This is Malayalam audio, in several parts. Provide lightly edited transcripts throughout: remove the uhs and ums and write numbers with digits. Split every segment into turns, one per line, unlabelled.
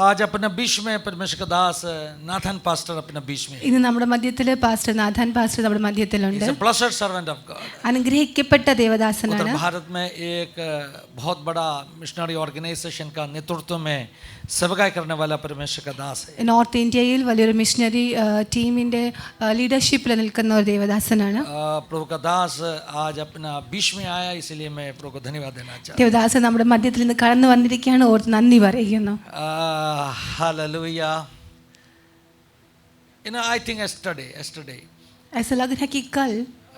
आज अपने बीच में परमेश्वर का दास नाथन पास्टर अपने बीच में
ഇന്ന് നമ്മുടെ മധ്യത്തിലെ പാസ്റ്റർ നാഥൻ പാസ്റ്റർ നമ്മുടെ മധ്യത്തിലുണ്ട്.
He's a blessed servant of God.
അനുഗ്രഹിക്കപ്പെട്ട ദേവദാസനാണ്.
उत्तर भारत में एक बहुत बड़ा मिशनरी ऑर्गेनाइजेशन का नेतृत्व में सेवकाई करने वाला परमेश्वर का दास है.
നോർത്ത് ഇന്ത്യയിൽ വലിയൊരു മിഷണറി ടീമിന്റെ ലീഡർഷിപ്പിൽ നിൽക്കുന്ന ഒരു ദേവദാസനാണ്.
प्रभु का दास आज अपना बीच में आया, इसलिए मैं प्रभु को धन्यवाद देना चाहता हूं.
ദേവദാസൻ നമ്മുടെ മധ്യത്തിൽ നിന്ന് കടന്നു വന്നിരിക്കുകയാണ്. ഓർത്ത് നന്ദി പറയുന്നു.
Hallelujah. I think yesterday
ऐसा लग रहा है कि कल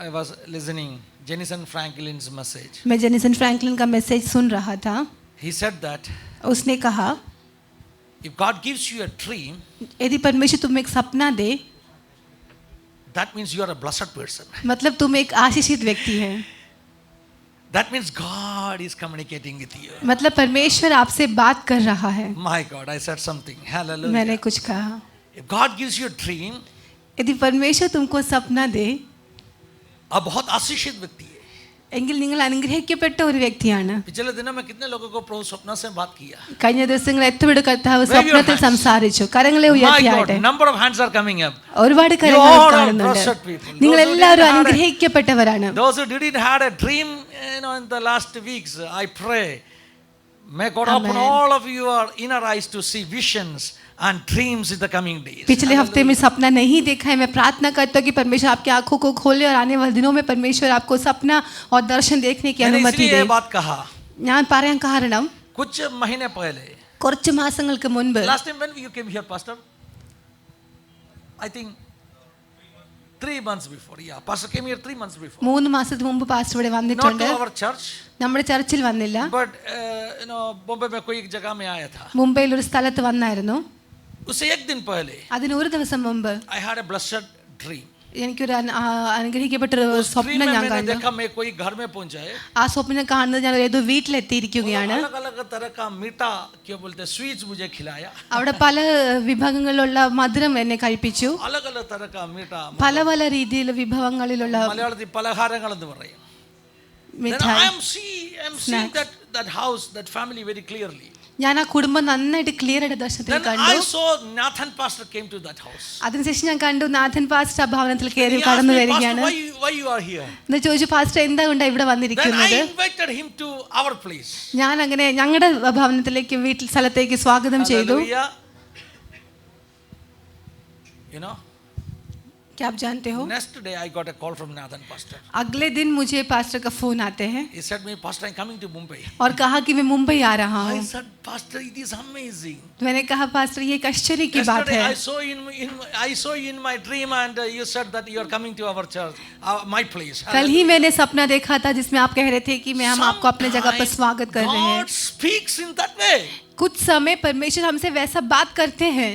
I was listening Jenison Franklin's message.
मैं जेनिसन फ्रैंकलिन का मैसेज सुन रहा था.
He said that
उसने कहा
if God gives you a dream,
यदि परमेश्वर तुम्हें एक सपना दे,
that means you are a blessed person.
मतलब तुम एक आशीषित व्यक्ति है.
That means God is communicating with you.
मतलब परमेश्वर आपसे बात कर रहा है.
My God, I said something. Hallelujah.
मैंने कुछ कहा.
If God gives you a dream,
यदि परमेश्वर तुमको सपना दे,
आप बहुत आशीषित व्यक्ति है.
എങ്കിൽ നിങ്ങൾ അനുഗ്രഹിക്കപ്പെട്ട ഒരു വ്യക്തിയാണ്.
पिछले दिनों में कितने लोगों को प्रभु स्वप्न से बात किया?
കഴിഞ്ഞ ദിവസങ്ങൾ എത്രയുടെ കർത്താവ് സ്വപ്നത്തിൽ സംസാരിച്ചു. കരങ്ങളെ ഉയർത്തിയാട്ടെ.
Number of hands are coming up.
ഒരുപാട് കരങ്ങൾ കാണുന്നുണ്ട്. നിങ്ങൾ എല്ലാവരും അനുഗ്രഹിക്കപ്പെട്ടവരാണ്.
Those who didn't had a dream, in the last weeks, I pray, may God open all of your inner eyes to see visions and dreams in the coming days.
पिछले हफ्ते में सपना नहीं देखा है, मैं प्रार्थना करता हूँ कि परमेश्वर आपकी आंखों को खोले और आने वाले दिनों में परमेश्वर आपको सपना और दर्शन देखने की अनुमति दे.
ये बात कहा.
ഞാൻ പറയാൻ കാരണം
कुछ महीने पहले,
കുറച്ച് മാസങ്ങൾക്ക് മുൻപ്,
last time when you came here, pastor, I think 3 months before. Yeah, pastor came here 3 months before.
3 മാസത്തിന് മുമ്പ് പാസ്റ്റർ ഇവിടെ വന്നിട്ടുണ്ട്.
Not to our church,
നമ്മുടെ ചർച്ചിൽ വന്നില്ല.
but बॉम्बे में कोई एक जगह में आया था.
മുംബൈയിൽ ഒരു സ്ഥലത്ത് വന്നായിരുന്നു.
उससे एक दिन पहले
അതിന് ഒരു ദിവസം മുമ്പ്
I had a blessed dream.
എനിക്കൊരു അനുഗ്രഹിക്കപ്പെട്ട ഒരു സ്വപ്നം ഞാൻ കണ്ടു.
देखा मैं कोई घर में पहुंचा है.
ആ സ്വപ്നം കാണുന്നത് ഞാൻ ഏതോ വീട്ടിലെത്തിയിരിക്കുകയാണ്.
अलग अलग तरह का मीठा क्या बोलते स्वीट्स मुझे खिलाया.
അവിടെ പല വിഭവങ്ങളിലുള്ള മധുരം എന്നെ കഴിപ്പിച്ചു.
अलग अलग तरह का मीठा,
പല പല രീതിയിലുള്ള വിഭവങ്ങളിലുള്ള
മലയാളത്തിൽ പലഹാരങ്ങൾ എന്ന് പറയും.
മിഠായി.
I am seeing that house, that family very clearly.
ഞാൻ ആ കുടുംബം നന്നായിട്ട് ക്ലിയർ ആയിട്ട് ദർശനത്തിൽ
Then
കണ്ടു.
I saw Nathan pastor came to that house.
അതിനുശേഷം ഞാൻ കണ്ടു നാഥൻ പാസ്റ്റർ ഭവനത്തിൽ കടന്നു വരികയാണ്.
Why you are here?
എന്ന് ചോദിച്ചു, പാസ്റ്റർ എന്താ കൊണ്ട് ഇവിടെ
Then
വന്നിരിക്കുന്നത്?
I invited him to our place.
ഞാൻ അങ്ങനെ ഞങ്ങളുടെ ഭവനത്തിലേക്ക് സ്ഥലത്തേക്ക് സ്വാഗതം ചെയ്തു.
Hallelujah.
क्या आप जानते हो,
Next day I got a call from Nathan pastor.
अगले दिन मुझे पास्टर का फोन आते हैं
He said me, pastor, I'm coming to Mumbai.
और कहा कि मैं मुंबई आ रहा
I
हूँ.
said, pastor, it is amazing.
मैंने कहा, पास्टर ये एक आश्चर्य की बात
Yesterday
है.
I saw you in my dream and you said that you are coming to our church, my place.
कल ही मैंने सपना देखा था जिसमें आप कह रहे थे कि हम आपको अपने जगह पर स्वागत कर रहे हैं.
God speaks in that way.
कुछ समय परमेश्वर हमसे वैसा बात करते हैं.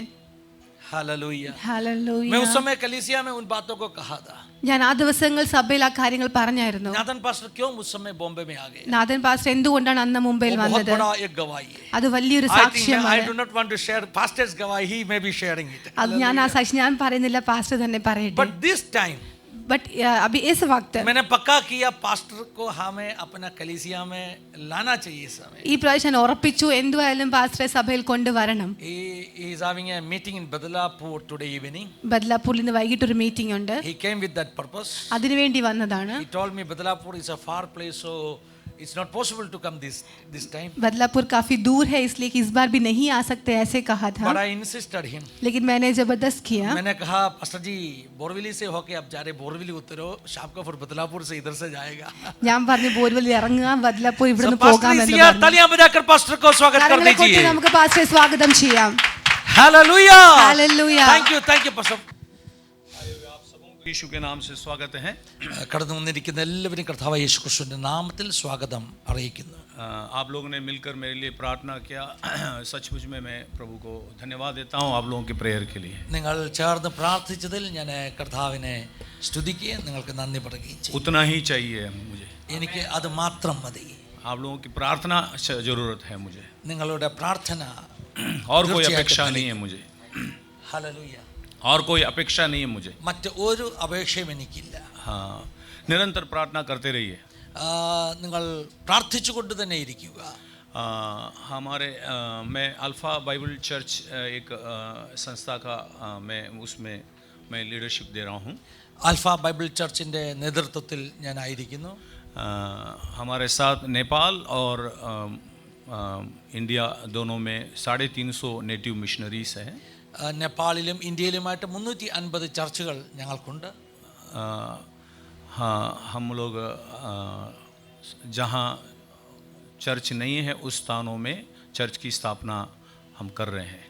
Hallelujah. मैं
हालेलुया.
उस समय कलीसिया में उन बातों को कहा था.
ഞാൻ ആ ദിവസങ്ങൾ സഭയിൽ ആ കാര്യങ്ങൾ പറഞ്ഞായിരുന്നു.
नाथन पास्टर क्यों उस समय बॉम्बे में आ गए?
നാഥൻ പാസ്റ്റർ എന്തുകൊണ്ടാണ് അന്ന് മുംബൈയിൽ
बहुत
വന്നത്?
बड़ा एक गवाही है.
അത് വലിയൊരു
I think I
സാക്ഷ്യമാണ്.
do not want to share pastor's gavahi. He may be sharing it.
അത് ഞാൻ ആ സാക്ഷ്യം ഞാൻ പറയുന്നില്ല, പാസ്റ്റർ തന്നെ പറയട്ടെ.
But this time
बट अभी इस वक्त
मैंने पक्का किया पास्टर को हमें अपना कलीसिया में लाना चाहिए इस समय.
ഈ പ്രാവശ്യം ഞാൻ ഉറപ്പിച്ചു എന്തുവായാലും പാസ്റ്ററെ സഭയിൽ കൊണ്ടുവരണം.
He is having a meeting in Badlapur today evening.
ബദ്ലാപൂരിൽ ഇന്ന് വൈകിട്ട് ഒരു മീറ്റിംഗ് ഉണ്ട്.
He came with that purpose.
അതിനുവേണ്ടി വന്നതാണ്.
He told me Badlapur is a far place, so it's not possible to come this time.
Badlapur काफी दूर है, इसलिए कि इस बार भी नहीं आ सकते ऐसे कहा था.
But I insisted him.
लेकिन मैंने जबरदस्त किया.
मैंने कहा पास्टर जी बोरविली से होके आप जा रहे, बोरविली उतरो, शाम को फिर बदलापुर से इधर से जाएगा.
ഞാൻ പറഞ്ഞു ബോർവെൽ ഇറങ്ങുക, ബദലാപൂർ ഇവിടുന്ന് പോകാം എന്ന് പറഞ്ഞു.
तालियां बजाकर पास्टर को स्वागत कर दीजिए.
നമുക്ക് പാസ്റ്ററെ സ്വാഗതം ചെയ്യാം.
Hallelujah.
Hallelujah.
Thank you pastor.
Yeshu के नाम से स्वागत है.
കടന്നു വന്നിരിക്കുന്ന എല്ലാവരും കർത്താവായ യേശുക്രിസ്തുവിന്റെ നാമത്തിൽ സ്വാഗതം അറിയിക്കുന്നു.
आप लोगों ने मिलकर मेरे लिए प्रार्थना किया. सचमुच में मैं प्रभु को धन्यवाद देता हूँ आप लोगों की प्रेयर के लिए.
നിങ്ങൾ ചേർന്ന് പ്രാർത്ഥിച്ചതിൽ ഞാൻ കർത്താവിനെ സ്തുതിക്കുകയും നിങ്ങൾക്ക് നന്ദി പറയുകയും ചെയ്യും.
उतना ही चाहिए मुझे.
എനിക്ക് അത് മാത്രം മതി.
आप लोगों की प्रार्थना जरूरत है मुझे.
നിങ്ങളുടെ പ്രാർത്ഥന
और कोई अपेक्षा नहीं है मुझे.
ഹല്ലേലൂയ.
और कोई अपेक्षा नहीं है मुझे.
മറ്റ് ഒരു അപേക്ഷയും എനിക്കില്ല.
हाँ, निरंतर प्रार्थना करते रहिए.
നിങ്ങൾ പ്രാർത്ഥിച്ചുകൊണ്ട് തന്നെ ഇരിക്കുക.
हमारे मैं अल्फ़ा बाइबल चर्च एक संस्था का मैं लीडरशिप दे रहा हूँ.
ആൽഫ ബൈബിൾ ചർച്ചിൻ്റെ നേതൃത്വത്തിൽ ഞാനായിരിക്കുന്നു.
हमारे साथ नेपाल और इंडिया दोनों में 350 नेटिव मिशनरीज हैं.
നേപ്പാളിലും ഇന്ത്യയിലുമായിട്ട് 350 ചർച്ചുകൾ ഞങ്ങൾക്കുണ്ട്.
हाँ, हम लोग जहाँ चर्च नहीं है उस स्थानों में चर्च की स्थापना हम कर रहे हैं.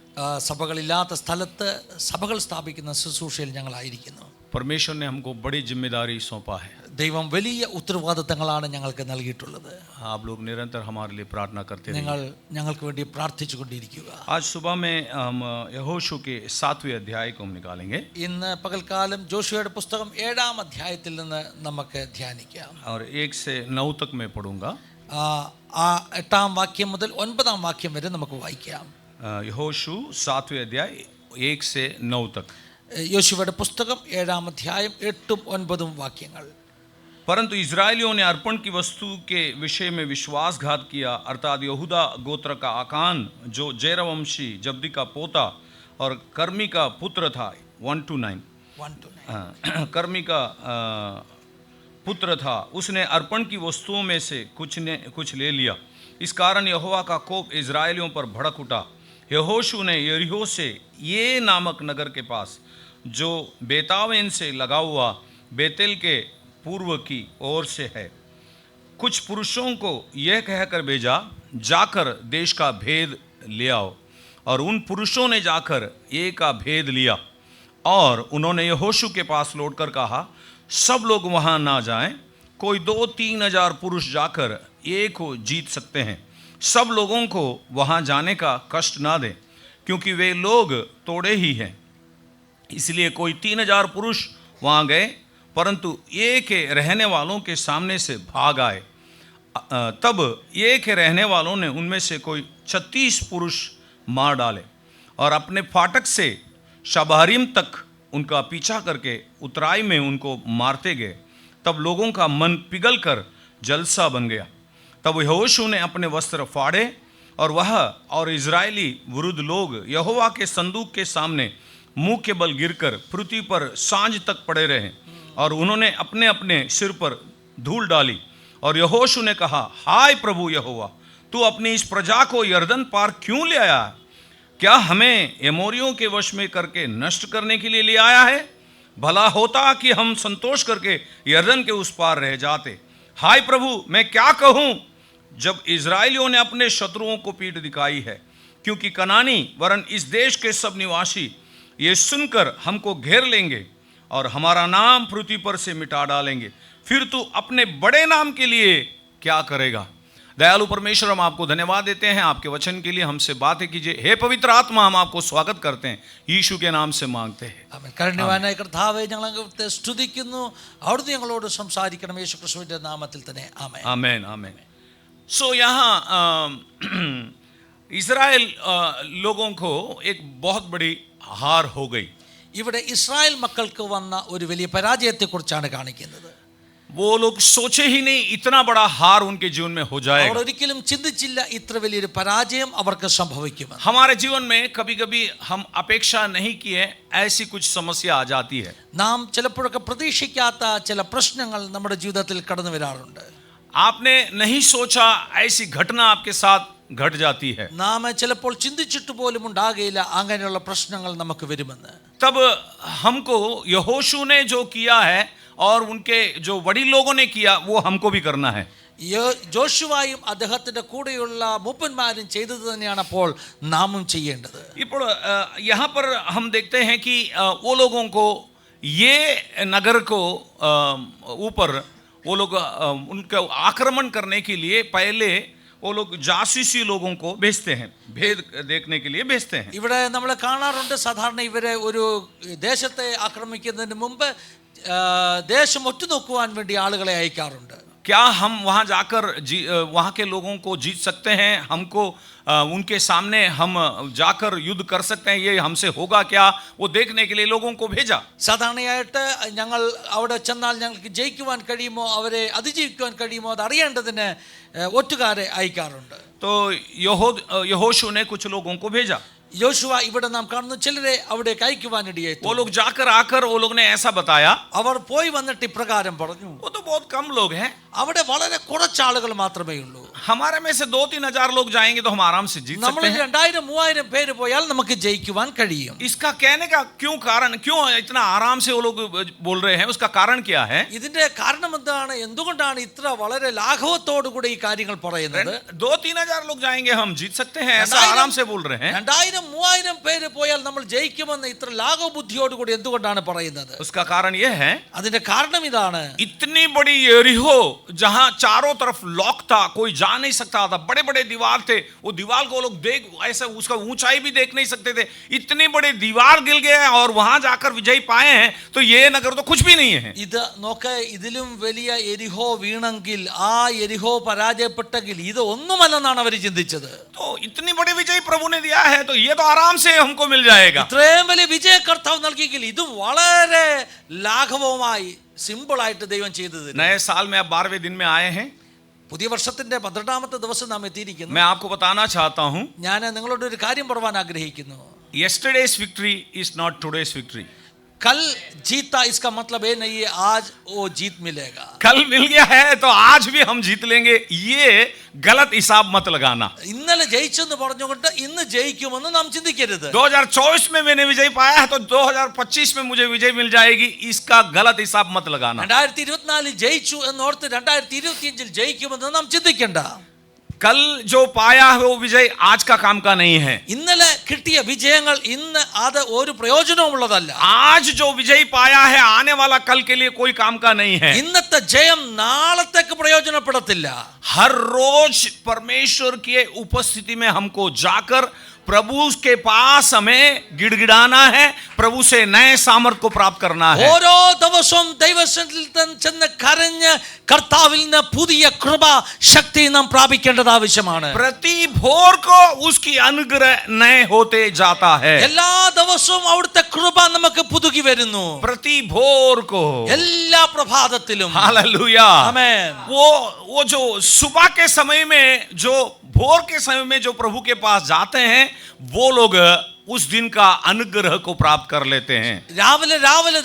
സഭകളില്ലാത്ത സ്ഥലത്ത് സഭകൾ സ്ഥാപിക്കുന്ന ശുശ്രൂഷയിൽ ഞങ്ങളായിരിക്കുന്നു.
परमेश्वर ने हमको बड़ी जिम्मेदारी सौंपा है.
ദൈവം വലിയ ഉത്തരവാദിത്തങ്ങളാണ് ഞങ്ങൾക്ക് നൽകിയിട്ടുള്ളത്.
आप लोग निरंतर हमारे लिए प्रार्थना करते रहिए.
നിങ്ങൾ ഞങ്ങൾക്ക് വേണ്ടി പ്രാർത്ഥിച്ചു കൊണ്ടിരിക്കുക.
आज सुबह में हम यहोशू के 7वें अध्याय को हम निकालेंगे.
ഇന്ന് പകൽക്കാലം ജോഷുവയുടെ പുസ്തകം 7-ാം അധ്യായത്തിൽ നിന്ന് നമുക്ക് ധ്യാനിക്കാം.
और 1 से 9 तक मैं पढ़ूंगा.
8-ാം വാക്യം മുതൽ 9-ാം വാക്യം വരെ നമുക്ക് വായിക്കാം.
यहोशू 7वें अध्याय 1 से 9 तक.
യോശുവയുടെ പുസ്തകം 7-ാം അധ്യായം 8ഉം 9ഉം വാക്യങ്ങൾ.
परंतु इजरायलियों ने अर्पण की वस्तु के विषय में विश्वासघात किया, अर्थात यहूदा गोत्र का आकान जो जेरवंशी जब्दी का पोता और कर्मी का पुत्र था. 1-9 कर्मी का पुत्र था, उसने अर्पण की वस्तुओं में से कुछ ले लिया. इस कारण यहोवा का कोप इजरायलियों पर भड़क उठा. यहोशू ने यरीहो से ये नामक नगर के पास जो बेतावेन से लगा हुआ बेतेल के पूर्व की ओर से है, कुछ पुरुषों को यह कहकर भेजा, जाकर देश का भेद ले आओ. और उन पुरुषों ने जाकर ये का भेद लिया. और उन्होंने यहोशू के पास लौटकर कहा, सब लोग वहाँ ना जाएं, कोई 2-3 हजार पुरुष जाकर एक को जीत सकते हैं. सब लोगों को वहाँ जाने का कष्ट ना दें, क्योंकि वे लोग तोड़े ही हैं. इसलिए कोई 3,000 पुरुष वहाँ गए, परंतु ये के रहने वालों के सामने से भाग आए. तब ये के रहने वालों ने उनमें से कोई 36 पुरुष मार डाले और अपने फाटक से शबारिम तक उनका पीछा करके उतराई में उनको मारते गए. तब लोगों का मन पिघल कर जलसा बन गया. तब यहोशू ने अपने वस्त्र फाड़े और वह और इजरायली वृद्ध लोग यहोवा के संदूक के सामने मुंह के बल गिरकर पृथ्वी पर सांझ तक पड़े रहे. और उन्होंने अपने अपने सिर पर धूल डाली. और यहोशू ने कहा, हाय प्रभु यहोवा, तू अपनी इस प्रजा को यरदन पार क्यों ले आया? क्या हमें एमोरियों के वश में करके नष्ट करने के लिए ले आया है? भला होता कि हम संतोष करके यरदन के उस पार रह जाते. हाय प्रभु, मैं क्या कहूँ जब इजरायलियों ने अपने शत्रुओं को पीठ दिखाई है, क्योंकि कनानी वरन इस देश के सब निवासी ये सुनकर हमको घेर लेंगे और हमारा नाम पृथ्वी पर से मिटा डालेंगे. फिर तू अपने बड़े नाम के लिए क्या करेगा? दयालु परमेश्वर, हम आपको धन्यवाद देते हैं आपके वचन के लिए. हमसे बातें कीजिए. हे पवित्र आत्मा, हम आपको स्वागत करते हैं, यीशु के नाम से मांगते हैं.
ആമേൻ. കരുണവാനായ കർത്താവേ, ഞങ്ങൾ അങ്ങയെ സ്തുതിക്കുന്നു. അവിടുന്ന് ഞങ്ങളോട് സംസാരിക്കണം യേശുക്രിസ്തുവിന്റെ നാമത്തിൽ തന്നെ. ആമേൻ.
आमेन आमेन. सो यहाँ इजराइल लोगों को एक बहुत बड़ी हार हो गई.
ഇവിടെ ഇസ്രായേൽ മക്കൾക്ക് വന്ന ഒരു വലിയ പരാജയത്തെക്കുറിച്ചാണ് കാണിക്കുന്നത്.
वो लोग सोचे ही नहीं इतना बड़ा हार उनके जीवन में हो
അവർ
जाएगा.
ഒരിക്കലും ചിന്തിച്ചില്ല ഇത്ര വലിയൊരു പരാജയം അവർക്ക് സംഭവിക്കുമെന്ന്.
हमारे जीवन में कभी कभी हम अपेक्षा नहीं किए ऐसी कुछ समस्या आ जाती है.
നാം ചിലപ്പോഴൊക്കെ പ്രതീക്ഷിക്കാത്ത ചില പ്രശ്നങ്ങൾ നമ്മുടെ ജീവിതത്തിൽ കടന്നു വരാറുണ്ട്.
आपने नहीं सोचा ऐसी घटना आपके साथ घट जाती है.
നാം ചിലപ്പോൾ ചിന്തിച്ചിട്ട് പോലും ഉണ്ടാകുകയില്ല അങ്ങനെയുള്ള പ്രശ്നങ്ങൾ നമുക്ക് വരുമെന്ന്.
तब हमको यहोशू ने जो किया है और उनके जो वडील लोगों ने किया वो हमको भी करना है.
ജോഷുവായും അദ്ദേഹത്തിന്റെ കൂടെയുള്ള മൂപ്പന്മാരും ചെയ്തത് തന്നെയാണ് അപ്പോൾ നാമും ചെയ്യേണ്ടത്.
ഇപ്പോൾ यहाँ पर हम देखते हैं कि वो लोगों को ये नगर को ऊपर वो लोग उनका आक्रमण करने के लिए पहले वो लोग जासूसी लोगों को भेजते हैं, भेद देखने के लिए भेजते हैं.
ഇവിടെ നമ്മൾ കാണാറുണ്ട് സാധാരണ ഇവരെ ഒരു ദേശത്തെ ആക്രമിക്കുന്നതിന് മുമ്പ് ദേശം ഒറ്റുനോക്കുവാൻ വേണ്ടി ആളുകളെ അയക്കാറുണ്ട്.
क्या हम वहां जाकर वहां के लोगों को जीत सकते हैं? हमको उनके सामने हम जाकर युद्ध कर सकते हैं? ये हमसे होगा क्या? वो देखने के लिए लोगों को भेजा.
സാധാരണയായിട്ട് ഞങ്ങൾ അവിടെ ചെന്നാൽ ഞങ്ങൾക്ക് ജയിക്കുവാൻ കഴിയുമോ, അവരെ അതിജീവിക്കുവാൻ കഴിയുമോ അത് അറിയേണ്ടതിന് ഒറ്റുകാരെ അയക്കാറുണ്ട്.
तो यहोशू ने कुछ लोगों को भेजा.
യോശുവ ഇവിടെ നാം കാണുന്ന ചിലരെ അവിടേക്ക് അയക്കുവാനിടയായി.
वो लोग जाकर आकर वो लोग ने ऐसा बताया.
അവർ പോയി വന്നിട്ട് ഇപ്രകാരം പറഞ്ഞു,
वो तो बहुत कम लोग हैं,
അവിടെ വളരെ കുറച്ച് ആളുകൾ മാത്രമേ ഉള്ളൂ.
हमारे में से 2-3 हजार लोग जाएंगे तो हम आराम से जीत
നമ്മൾ
सकते हैं.
2000-3000 പേര് പോയാൽ നമുക്ക് ജയിക്കുവാൻ കഴിയും.
इसका कहने का क्यों इतना आराम से वो लोग बोल रहे हैं? उसका कारण क्या है?
ഇതിന്റെ കാരണം എന്താണ്? എന്തുകൊണ്ടാണ് ഇത്ര വളരെ ലാഘവത്തോടു കൂടി ഈ കാര്യങ്ങൾ പറയുന്നത്?
2-3 हजार लोग जाएंगे, हम जीत सकते हैं, ऐसा आराम से बोल रहे हैं.
2000-3000 പേര് പോയാൽ നമ്മൾ ജയിക്കുമെന്ന് ഇത്ര ലാഘവ ബുദ്ധിയോടുകൂടി എന്തുകൊണ്ടാണ് പറയുന്നത്?
उसका कारण यह है,
അതിന്റെ കാരണം ഇതാണ്.
इतनी बड़ी यरीहो जहां चारों तरफ लॉक था, कोई जा नहीं सकता था, बड़े बड़े दीवार थे, वो दीवार को लोग देख ऐसा उसका ऊंचाई भी देख नहीं सकते थे. इतनी बड़ी दीवार गिर गए और वहां जाकर विजय पाए हैं, तो ये नगर तो कुछ भी नहीं है.
ഇത് നോക്ക്, ഇതിലും വലിയ എരിഹോ വീണെങ്കിൽ, ആ എരിഹോ പരാജയപ്പെട്ടെങ്കിൽ ഇത് ഒന്നുമല്ലെന്നാണ് അവർ ചിന്തിച്ചത്.
तो इतनी बड़ी विजय प्रभु ने दिया है, तो ये तो आराम से हमको मिल जाएगा.
ഇത്രയും വലിയ വിജയ കർത്താവ് നൽകിയെങ്കിൽ ഇത് വളരെ ലാഘവമായി സിമ്പിൾ ആയിട്ട് ദൈവം ചെയ്തത്.
नए साल में अब 12वें दिन में आए हैं.
പുതിയ വർഷത്തിന്റെ 12ാമത്തെ ദിവസം നാം എത്തിയിരിക്കുന്നു.
मैं आपको बताना चाहता हूं,
ഞാൻ നിങ്ങളോട് ഒരു കാര്യം പറയാൻ ആഗ്രഹിക്കുന്നു.
yesterday's victory is not today's victory.
कल जीता इसका मतलब ये नहीं है आज वो जीत मिलेगा.
कल मिल गया है तो आज भी हम जीत लेंगे, ये गलत हिसाब मत लगाना.
ഇന്നലെ ജയിച്ചെന്ന് പറഞ്ഞുകൊണ്ട് ഇന്ന് ജയിക്കുമെന്ന് നാം ചിന്തിക്കരുത്.
2024 में मैंने विजय पाया है तो 2025 में मुझे विजय मिल जाएगी, इसका गलत हिसाब मत लगाना.
2024 ജയിച്ചു എന്നോർത്ത് 2025 ജയിക്കുമെന്ന് നാം ചിന്തിക്കണ്ട.
कल जो पाया है वो विजय आज का काम का नहीं है.
ഇന്നലെ കിട്ടിയ വിജയങ്ങൾ ഇന്ന് അത് ഒരു പ്രയോജനവുമുള്ളതല്ല.
आज जो विजय पाया है आने वाला कल के लिए कोई काम का नहीं है.
ഇന്നത്തെ ജയം നാളത്തേക്ക് പ്രയോജനപ്പെടത്തില്ല.
हर रोज परमेश्वर की उपस्थिति में हमको जाकर प्रभु के पास हमें गिड़गिड़ाना है, प्रभु से नए सामर्थ को प्राप्त करना है.
ഓരോ ദിവസവും ദൈവസന്നിധിയിൽ ചെന്ന് കരഞ്ഞ് കർത്താവിൽ നിന്ന് പുതിയ കൃപ ശക്തി നാം പ്രാപിക്കേണ്ടത് ആവശ്യമാണ്.
प्रति भोर को उसकी अनुग्रह नए होते जाता है.
എല്ലാ ദിവസവും അവിടുത്തെ കൃപ നമുക്ക് പുതുക്കി വരുന്നു.
प्रति भोर को,
എല്ലാ പ്രഭാതത്തിലും.
हालेलुया.
ആമേൻ.
वो जो सुबह के समय में, जो भोर के समय में जो प्रभु के पास जाते हैं, वो लोग उस दिन का अनुग्रह को प्राप्त कर लेते हैं.
രാവിലെ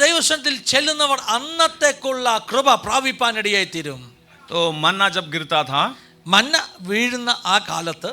ദൈവസന്നിധിയിൽ ചെല്ലുന്നവർ അന്നത്തേക്കുള്ള കൃപ പ്രാപിപ്പാനിടയായി തീരും.
तो मन्ना जब गिरता था,
മന്ന വീഴുന്ന ആ കാലത്ത്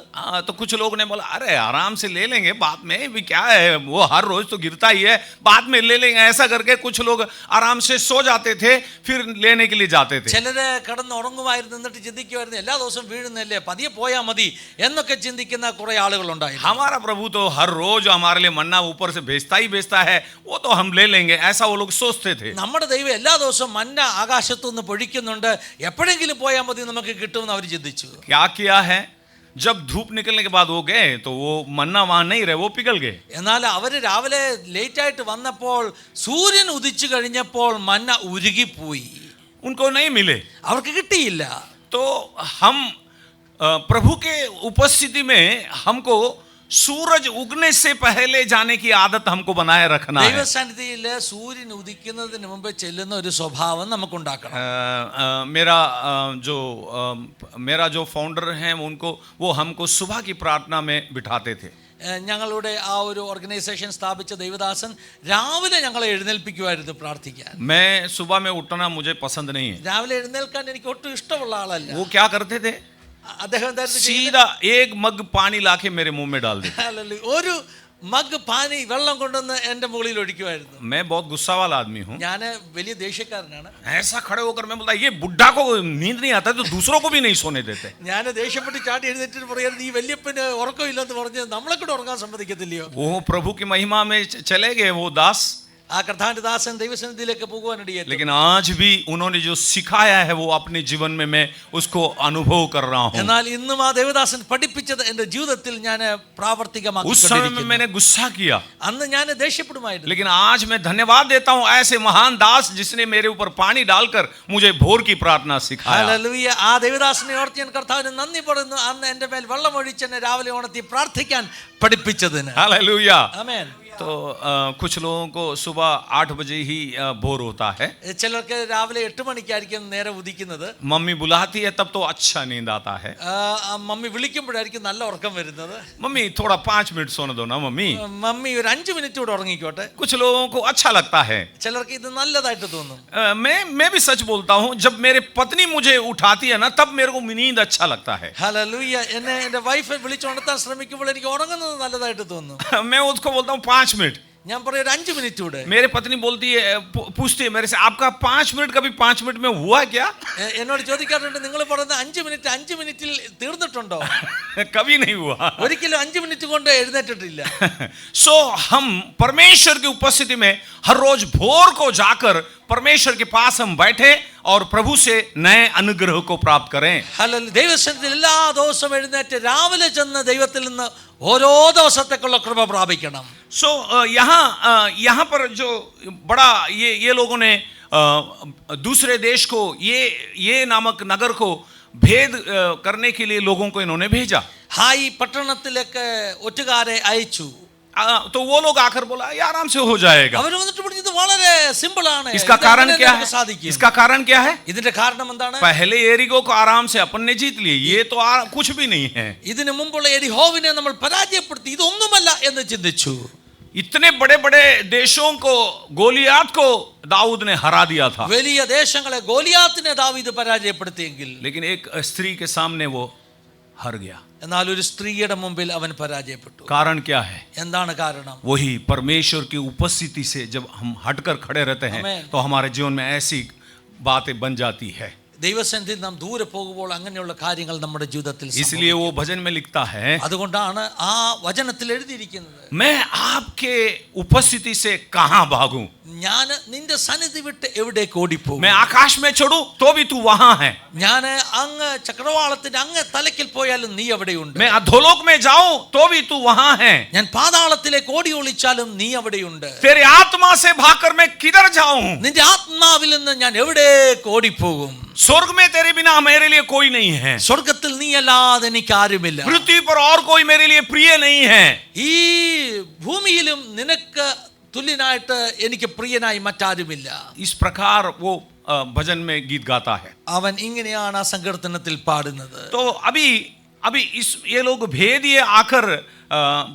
तो कुछ लोग ने बोला अरे आराम से ले लेंगे, बाद में भी क्या है, वो हर रोज तो गिरता ही है, बाद में ले लेंगे. ऐसा करके कुछ लोग आराम से सो जाते थे, फिर लेने के लिए जाते थे.
ചിലര് കിടന്ന് ഉറങ്ങുമായിരുന്നു, എന്നിട്ട് ചിന്തിക്കുമായിരുന്നു എല്ലാ ദിവസവും വീഴുന്നല്ലേ, പതിയെ പോയാൽ മതി എന്നൊക്കെ ചിന്തിക്കുന്ന കുറെ ആളുകളുണ്ടായിരുന്നു.
हमारा प्रभु तो हर रोज हमारे लिए मन्ना ऊपर से भेजता ही भेजता है, वो तो हम ले लेंगे, ऐसा वो लोग सोचते थे.
നമ്മുടെ ദൈവം എല്ലാ ദിവസവും മന്ന ആകാശത്തു നിന്ന് പൊഴിക്കുന്നുണ്ട്, എപ്പോഴെങ്കിലും പോയാൽ മതി നമുക്ക് കിട്ടുമെന്ന് അവർ ചിന്തിച്ചു.
क्या किया है, जब धूप निकलने के बाद वो गए तो वो मन्ना वहां नहीं रहे, वो पिघल गए.
എന്നാൽ അവർ രാവിലെ ലേറ്റ് ആയിട്ട് വന്നപ്പോൾ സൂര്യൻ ഉദിച്ചു കഴിഞ്ഞപ്പോൾ മന്ന ഉരുകിപ്പോയി,
उनको नहीं मिले.
അവർക്ക് കിട്ടിയില്ല.
तो हम प्रभु के उपस्थिति में हमको सूरज उगने से पहले जाने की आदत हमको बनाए रखना है.
ദൈവസന്നിധിയിൽ സൂര്യൻ ഉദിക്കുന്നതിന് മുമ്പ് ചെല്ലുന്ന ഒരു സ്വഭാവം നമുക്കുണ്ടാക്കണം.
मेरा जो फाउंडर हैं उनको, वो हमको सुबह की प्रार्थना में बिठाते थे.
ഞങ്ങളുടെ ആ ഒരു ഓർഗനൈസേഷൻ സ്ഥാപിച്ച ദൈവദാസൻ രാവിലെ ഞങ്ങളെ എഴുന്നേൽപ്പിക്കുമായിരുന്നു പ്രാർത്ഥിക്കാൻ.
मैं सुबह में उठना मुझे पसंद नहीं है.
രാവിലെ എഴുന്നേൽക്കാൻ എനിക്ക് ഒട്ടും ഇഷ്ടമുള്ള ആളല്ല.
वो क्या करते थे,
അദ്ദേഹം
सीधा एक मग पानी लाके मेरे मुंह में डाल देते.
ഒരു മഗ് പാനി വെള്ളം കൊണ്ടുവന്ന് എന്റെ മുകളിൽ ഒഴിക്കുമായിരുന്നു.
मैं बहुत गुस्सा वाला आदमी हूँ.
ഞാൻ വലിയ ദേഷ്യക്കാരനാണ്.
ऐसा खड़े होकर मैं बोलता ये बुढ़ा को नींद नहीं आता तो दूसरों को भी नहीं सोने देते.
ഞാൻ ദേഷ്യപ്പെട്ട് ചാടി എഴുന്നേറ്റ് പറയായിരുന്നു ഈ വല്യപ്പന് ഉറക്കമില്ലെന്ന് പറഞ്ഞ് നമ്മളെ കൂടെ ഉറങ്ങാൻ സമ്മതിക്കത്തില്ലയോ.
वो प्रभु की महिमा में चले गए वो दास.
ആ കർത്താവിന്റെ ദാസൻ ദൈവസന്നിധിയിലേക്ക് പോകുവാനിടയായി.
लेकिन आज भी उन्होंने जो सिखाया है वो अपने जीवन में मैं उसको अनुभव कर रहा हूँ.
എന്നാൽ ഇന്നും ആ ദേവദാസൻ പഠിപ്പിച്ചത് എന്റെ ജീവിതത്തിൽ ഞാൻ പ്രാവർത്തികമാക്കി.
उस समय में मैंने गुस्सा किया,
അന്ന് ഞാൻ ദേഷ്യപ്പെടുമായിരുന്നു.
लेकिन आज मैं धन्यवाद देता हूँ ऐसे महान दास जिसने मेरे ऊपर पानी डालकर मुझे भोर की प्रार्थना सिखाया.
ഹല്ലേലൂയ. ആ ദേവദാസനെ ഓർത്ത് ഞാൻ കർത്താവിന് നന്ദി പറയുന്നു. അന്ന് എന്റെ മേൽ വെള്ളം ഒഴിച്ച് എന്നെ രാവിലെ ഉണർത്തി പ്രാർത്ഥിക്കാൻ പഠിപ്പിച്ചതിന്.
हालेलुया.
ആമേൻ.
तो कुछ लोगों को सुबह 8 बजे ही भोर होता है.
ചിലർക്ക് രാവിലെ 8 മണിക്കായിരിക്കും നേരെ ഉദിക്കുന്നത്.
मम्मी बुलाती है तब तो अच्छा नींद आता है.
മമ്മി വിളിക്കുമ്പോഴായിരിക്കും നല്ല ഉറക്കം വരുന്നത്.
मम्मी थोड़ा 5 मिनट सोने दो ना मम्मी.
മമ്മി ഒരു 5 മിനിറ്റ് കൂടെ ഉറങ്ങിക്കോട്ടെ.
कुछ लोगों को अच्छा लगता है.
ചിലർക്ക് ഇത് നല്ലതായിട്ട് തോന്നും.
मैं भी सच बोलता हूँ, जब मेरे पत्नी मुझे उठाती है ना तब मेरे को नींद अच्छा लगता है.
ഹല്ലേലൂയ. എന്നെ എന്റെ വൈഫ് വിളിച്ചുണർത്താൻ ശ്രമിക്കുമ്പോൾ എനിക്ക് ഉറങ്ങുന്നത് നല്ലതായിട്ട് തോന്നും.
मैं उसको बोलता हूँ 5 मिनट.
ഞാൻ പറയും ഒരു 5 മിനിറ്റ് കൂടെ.
मेरे पत्नी बोलती है, पूछती है मेरे से, आपका 5 मिनट कभी 5 मिनट में हुआ क्या?
എന്നോട് ചോദിക്കാറുണ്ട്, നിങ്ങൾ പറയുന്ന 5 മിനിറ്റ് 5 മിനിറ്റിൽ തീർന്നിട്ടുണ്ടോ?
कभी नहीं हुआ.
ഒരിക്കലും 5 മിനിറ്റ് കൊണ്ട് എഴുന്നേറ്റിട്ടില്ല.
सो हम परमेश्वर की उपस्थिति में हर रोज भोर को जाकर परमेश्वर के पास हम बैठे और प्रभु से नए अनुग्रह को प्राप्त करें.
ഹല്ലേലൂയ. ദൈവസന്നിധിയിൽ എല്ലാ ദിവസവും എഴുന്നേറ്റ് രാവിലെ ചെന്ന് ദൈവത്തിൽ നിന്ന് ഓരോ ദിവസത്തേക്കുള്ള കൃപ പ്രാപിക്കണം.
सो यहाँ पर जो बड़ा ये लोगों ने दूसरे देश को ये नामक नगर को भेद करने के लिए लोगों को इन्होंने भेजा.
ഹായ് പട്ടണത്തിലേക്ക് ഒറ്റുകാരെ അയച്ചു.
तो वो लोग आकर बोला ये आराम से हो जाएगा.
അവർ വന്നിട്ട് പറഞ്ഞത് വളരെ സിമ്പിൾ ആണ്.
इसका कारण क्या है?
സാധിക്കും.
इसका कारण क्या है?
ഇതിന്റെ കാരണം എന്താണ്?
पहले एरिको को आराम से अपन ने जीत लिए, ये तो कुछ भी नहीं है.
ഇതിനു മുമ്പുള്ള എരിഹോവിനെ നമ്മൾ പരാജയപ്പെടുത്തി, ഇതൊന്നുമല്ല എന്ന് ചിന്തിച്ചു.
इतने बड़े बड़े देशों को, गोलियात को दाऊद ने हरा दिया था.
വലിയ ദേശങ്ങളെ ഗോലിയാത്തിനെ ദാവീദ് പരാജയപ്പെടുത്തിയെങ്കിൽ,
लेकिन एक स्त्री के सामने वो हार गया.
എന്നാൽ ഒരു സ്ത്രീയുടെ മുമ്പിൽ അവൻ പരാജയപ്പെട്ടു.
कारण क्या है?
എന്താണ് കാരണം?
वही परमेश्वर की उपस्थिति से जब हम हटकर खड़े रहते हैं
Amen.
तो हमारे जीवन में ऐसी बातें बन जाती है.
ദൈവസന്നിധിയിൽ നാം ദൂരെ പോകുമ്പോൾ അങ്ങനെയുള്ള കാര്യങ്ങൾ നമ്മുടെ ജീവിതത്തിൽ
इसलिए वो भजन में लिखता है,
അതുകൊണ്ടാണ് ആ വചനത്തിൽ എഴുതിയിരിക്കുന്നത്,
मैं आपके उपस्थिति से कहां भागूं?
ഞാൻ നിന്റെ സന്നിധി വിട്ട് എവിടേക്ക് ഓടിപ്പോകും?
मैं आकाश में चढ़ूं तो भी तू वहां है.
ഞാൻ അങ്ങ് ചക്രവാളത്തിന്റെ അങ്ങ് തലയ്ക്കിൽ പോയാലും നീ അവിടെയുണ്ട്.
मैं अधोलोक में जाऊं तो भी तू वहां है.
ഞാൻ പാതാളത്തിലേക്ക് ഓടി ഒളിച്ചാലും നീ അവിടെയുണ്ട്.
तेरे आत्मा से भागकर मैं किधर जाऊं?
നിന്റെ ആത്മാവിൽ നിന്ന് ഞാൻ എവിടേക്ക് ഓടിപ്പോകും?
स्वर्ग में तेरे बिना मेरे लिए कोई नहीं है.
സ്വർഗത്തിൽ നീ അല്ലാതെ എനിക്ക് ആരുമില്ല.
पृथ्वी पर और कोई मेरे लिए प्रिय नहीं है.
ഈ ഭൂമിയിലും നിനക്ക് തുല്യനായിട്ട് എനിക്ക് പ്രിയനായി മറ്റാരുമില്ല.
इस प्रकार वो भजन में गीत गाता है.
അവൻ ഇങ്ങനെയാണ് ആ സങ്കീർത്തനത്തിൽ പാടുന്നത്.
तो अभी ये लोग भेद ये आकर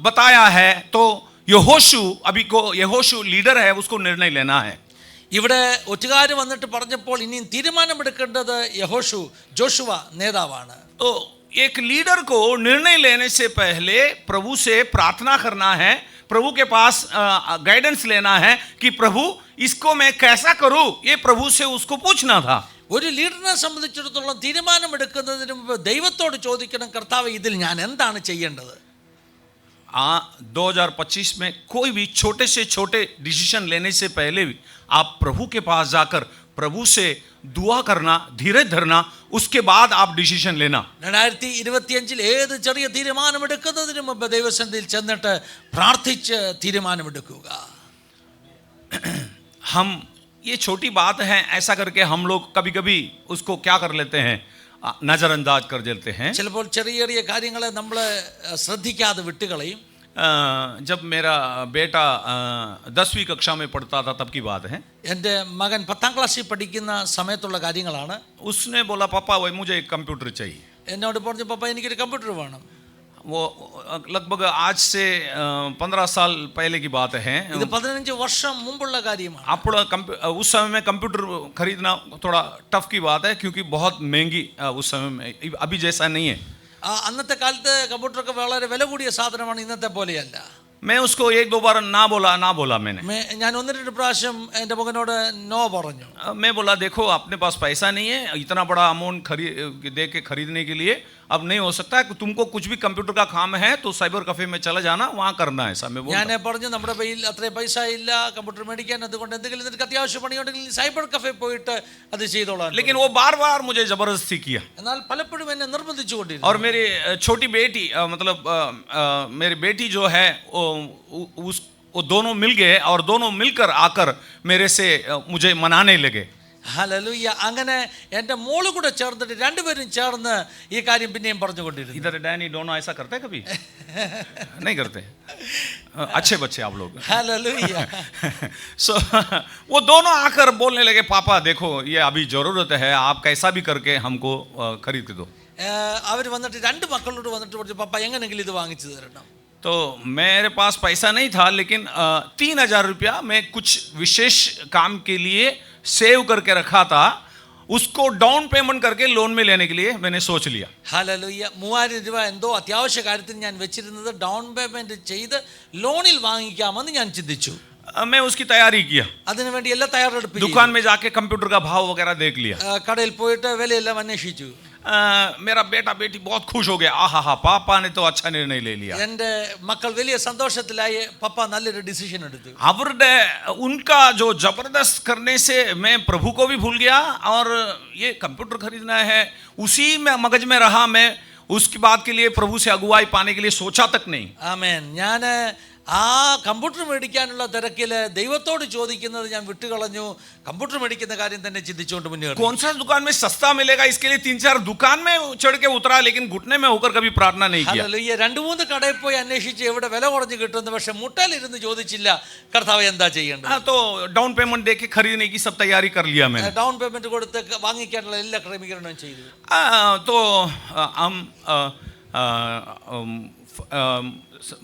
बताया है, तो यहोशू लीडर है, उसको निर्णय लेना है.
ഇവിടെ ഒറ്റുകാർ വന്നിട്ട് പറഞ്ഞപ്പോൾ ഇനിയും തീരുമാനമെടുക്കേണ്ടത് ജോഷുവ നേതാവാണ്.
तो एक लीडर को निर्णय लेने से पहले प्रभु से प्रार्थना करना है, प्रभु के पास गाइडेंस लेना है कि प्रभु इसको मैं कैसा करूं, ये प्रभु से उसको पूछना था.
ഒരു ലീഡറിനെ സംബന്ധിച്ചിടത്തോളം തീരുമാനമെടുക്കുന്നതിന് മുമ്പ് ദൈവത്തോട് ചോദിക്കണം, കർത്താവ് ഇതിൽ ഞാൻ എന്താണ് ചെയ്യേണ്ടത്?
2025 में कोई भी छोटे से छोटे डिसीजन लेने से पहले भी आप प्रभु के पास जाकर प्रभु से दुआ करना, धीरज धरना, उसके बाद आप डिसीजन लेना.
2025 ഏത് ചെറിയ തീരുമാനമെടുക്കുന്നതിന് മുമ്പ് ദൈവസന്നിധിയിൽ ചെന്നിട്ട് പ്രാർത്ഥിച്ച് തീരുമാനമെടുക്കുക.
हम ये छोटी बात है ऐसा करके हम लोग कभी कभी उसको क्या कर लेते हैं, नजरअंदाज कर देते हैं.
ചിലപ്പോൾ ചെറിയ ചെറിയ കാര്യങ്ങളെ നമ്മൾ ശ്രദ്ധിക്കാതെ വിട്ടുകളയും.
जब मेरा बेटा 10वीं कक्षा में पढ़ता था तब की बात है.
എൻ്റെ മകൻ 10ാം ക്ലാസ്സിൽ പഠിക്കുന്ന സമയത്തുള്ള കാര്യങ്ങളാണ്.
उसने बोला पापा वही मुझे एक कंप्यूटर चाहिए.
എന്നോട് പറഞ്ഞു, പപ്പ എനിക്കൊരു കമ്പ്യൂട്ടർ വേണം.
वो लगभग आज से 15 साल पहले की बात है.
ഇത് 15 വർഷം മുമ്പുള്ള കാര്യമാണ്.
उस समय में कंप्यूटर खरीदना थोड़ा टफ की बात है, क्योंकि बहुत महंगी उस समय में, अभी जैसा नहीं है.
അന്നത്തെ കാലത്ത് കമ്പ്യൂട്ടറൊക്കെ വളരെ വില കൂടിയ സാധനമാണ്, ഇന്നത്തെ പോലെയല്ല.
मैं उसको एक दो बार ना बोला मैंने।
ഞാൻ ഒന്ന് രണ്ട് പ്രാവശ്യം എൻ്റെ മകനോട് നോ പറഞ്ഞു.
मैं बोला देखो अपने पास पैसा नहीं है इतना बड़ा अमाउंट दे के खरीदने के लिए, अब नहीं हो सकता है, तुमको कुछ भी कंप्यूटर का काम है तो साइबर कैफे में चला जाना, वहाँ करना है ऐसा मैं बोला।
ഞാൻ പറഞ്ഞു നമ്മുടെ കയ്യിൽ അത്രയും പൈസ ഇല്ല കമ്പ്യൂട്ടർ മേടിക്കാൻ, അതുകൊണ്ട് എന്തെങ്കിലും നിനക്ക് അത്യാവശ്യം പണിയുണ്ടെങ്കിൽ സൈബർ കഫേ പോയിട്ട് അത് ചെയ്തോളാം.
लेकिन वो बार बार मुझे जबरदस्ती किया
എന്നാൽ പലപ്പോഴും എന്നെ നിർബന്ധിച്ചു കൊണ്ടിരുന്നു.
और मेरी छोटी बेटी मतलब मेरी बेटी जो है वो दोनों मिल गए और दोनों मिलकर आकर मेरे से मुझे मनाने लगे.
ഹല്ലേലൂയ. അങ്ങനെ എൻ്റെ മോള് കൂടെ ചേർന്നിട്ട് രണ്ടുപേരും ചേർന്ന് ഈ കാര്യം പിന്നെയും പറഞ്ഞുകൊണ്ടിരുന്നു.
इधर डैनी दोनों ऐसा करते कभी? नहीं करते, अच्छे बच्चे आप लोग.
ഹല്ലേലൂയ.
सो वो दोनों आकर बोलने लगे पापा देखो ये अभी जरूरत है, आप कैसा भी करके हमको खरीद के दो.
അവർ വന്നിട്ട് രണ്ട് മക്കളോട് വന്നിട്ട് പറഞ്ഞു പപ്പ എങ്ങനെങ്കിലും ഇത് വാങ്ങിച്ചു തരണം.
तो मेरे पास पैसा नहीं था लेकिन 3,000 रुपया मैं कुछ विशेष काम के लिए सेव करके रखा था, उसको डाउन पेमेंट करके लोन में लेने के लिए मैंने सोच लिया.
ഹല്ലേലൂയ. 3,000 രൂപ എന്തോ അത്യാവശ്യ കാര്യത്തിന് ഞാൻ വെച്ചിരുന്നത് ഡൗൺ പേയ്മെന്റ് ചെയ്ത് ലോണിൽ വാങ്ങിക്കാമെന്ന് ഞാൻ ചിന്തിച്ചു.
मैं उसकी तैयारी किया,
അതിനുവേണ്ടി എല്ലാ തയ്യാറെടുപ്പ് ചെയ്തു.
दुकान में जाके कंप्यूटर का भाव वगैरह देख लिया.
കടയിൽ പോയിട്ട് വിലയെല്ലാം അന്വേഷിച്ചു.
मेरा बेटा बेटी बहुत खुश हो गया, आहा पापा ने तो अच्छा निर्णय ले लिया.
എൻ്റെ മക്കൾ വലിയ സന്തോഷത്തിലായി, പപ്പ നല്ലൊരു ഡിസിഷൻ എടുത്തു.
അവരുടെ उनका जो जबरदस्त करने से मैं प्रभु को भी भूल गया और ये कंप्यूटर खरीदना है उसी में मगज में रहा. मैं उसकी बात के लिए प्रभु से अगुवाई पाने के लिए सोचा तक नहीं.
ആമേൻ. ഞാൻ ആ കമ്പ്യൂട്ടർ മേടിക്കാനുള്ള തിരക്കിൽ ദൈവത്തോട് ചോദിക്കുന്നത് ഞാൻ വിട്ടുകളഞ്ഞു. കമ്പ്യൂട്ടർ മേടിക്കുന്ന കാര്യം തന്നെ ചിന്തിച്ചുകൊണ്ട് മുന്നേറി.
कौन सा दुकान में सस्ता मिलेगा इसके लिए 3-4 दुकान में चढ़ के उतरा, लेकिन घुटने में होकर कभी प्रार्थना नहीं किया.
ഹല്ലേലൂയ. 2-3 കടയിൽ പോയി അന്വേഷിച്ച് എവിടെ വില കുറഞ്ഞു കിട്ടുന്നു, പക്ഷെ മുട്ടയിലിരുന്ന് ചോദിച്ചില്ല കർത്താവ് എന്താ ചെയ്യേണ്ടത്.
तो डाउन पेमेंट दे के खरीदने की सब तैयारी कर लिया मैंने.
ഡൗൺ പേയ്മെന്റ് കൊടുത്ത് വാങ്ങിക്കാനുള്ള എല്ലാ ക്രമീകരണവും ചെയ്തു.
तो हम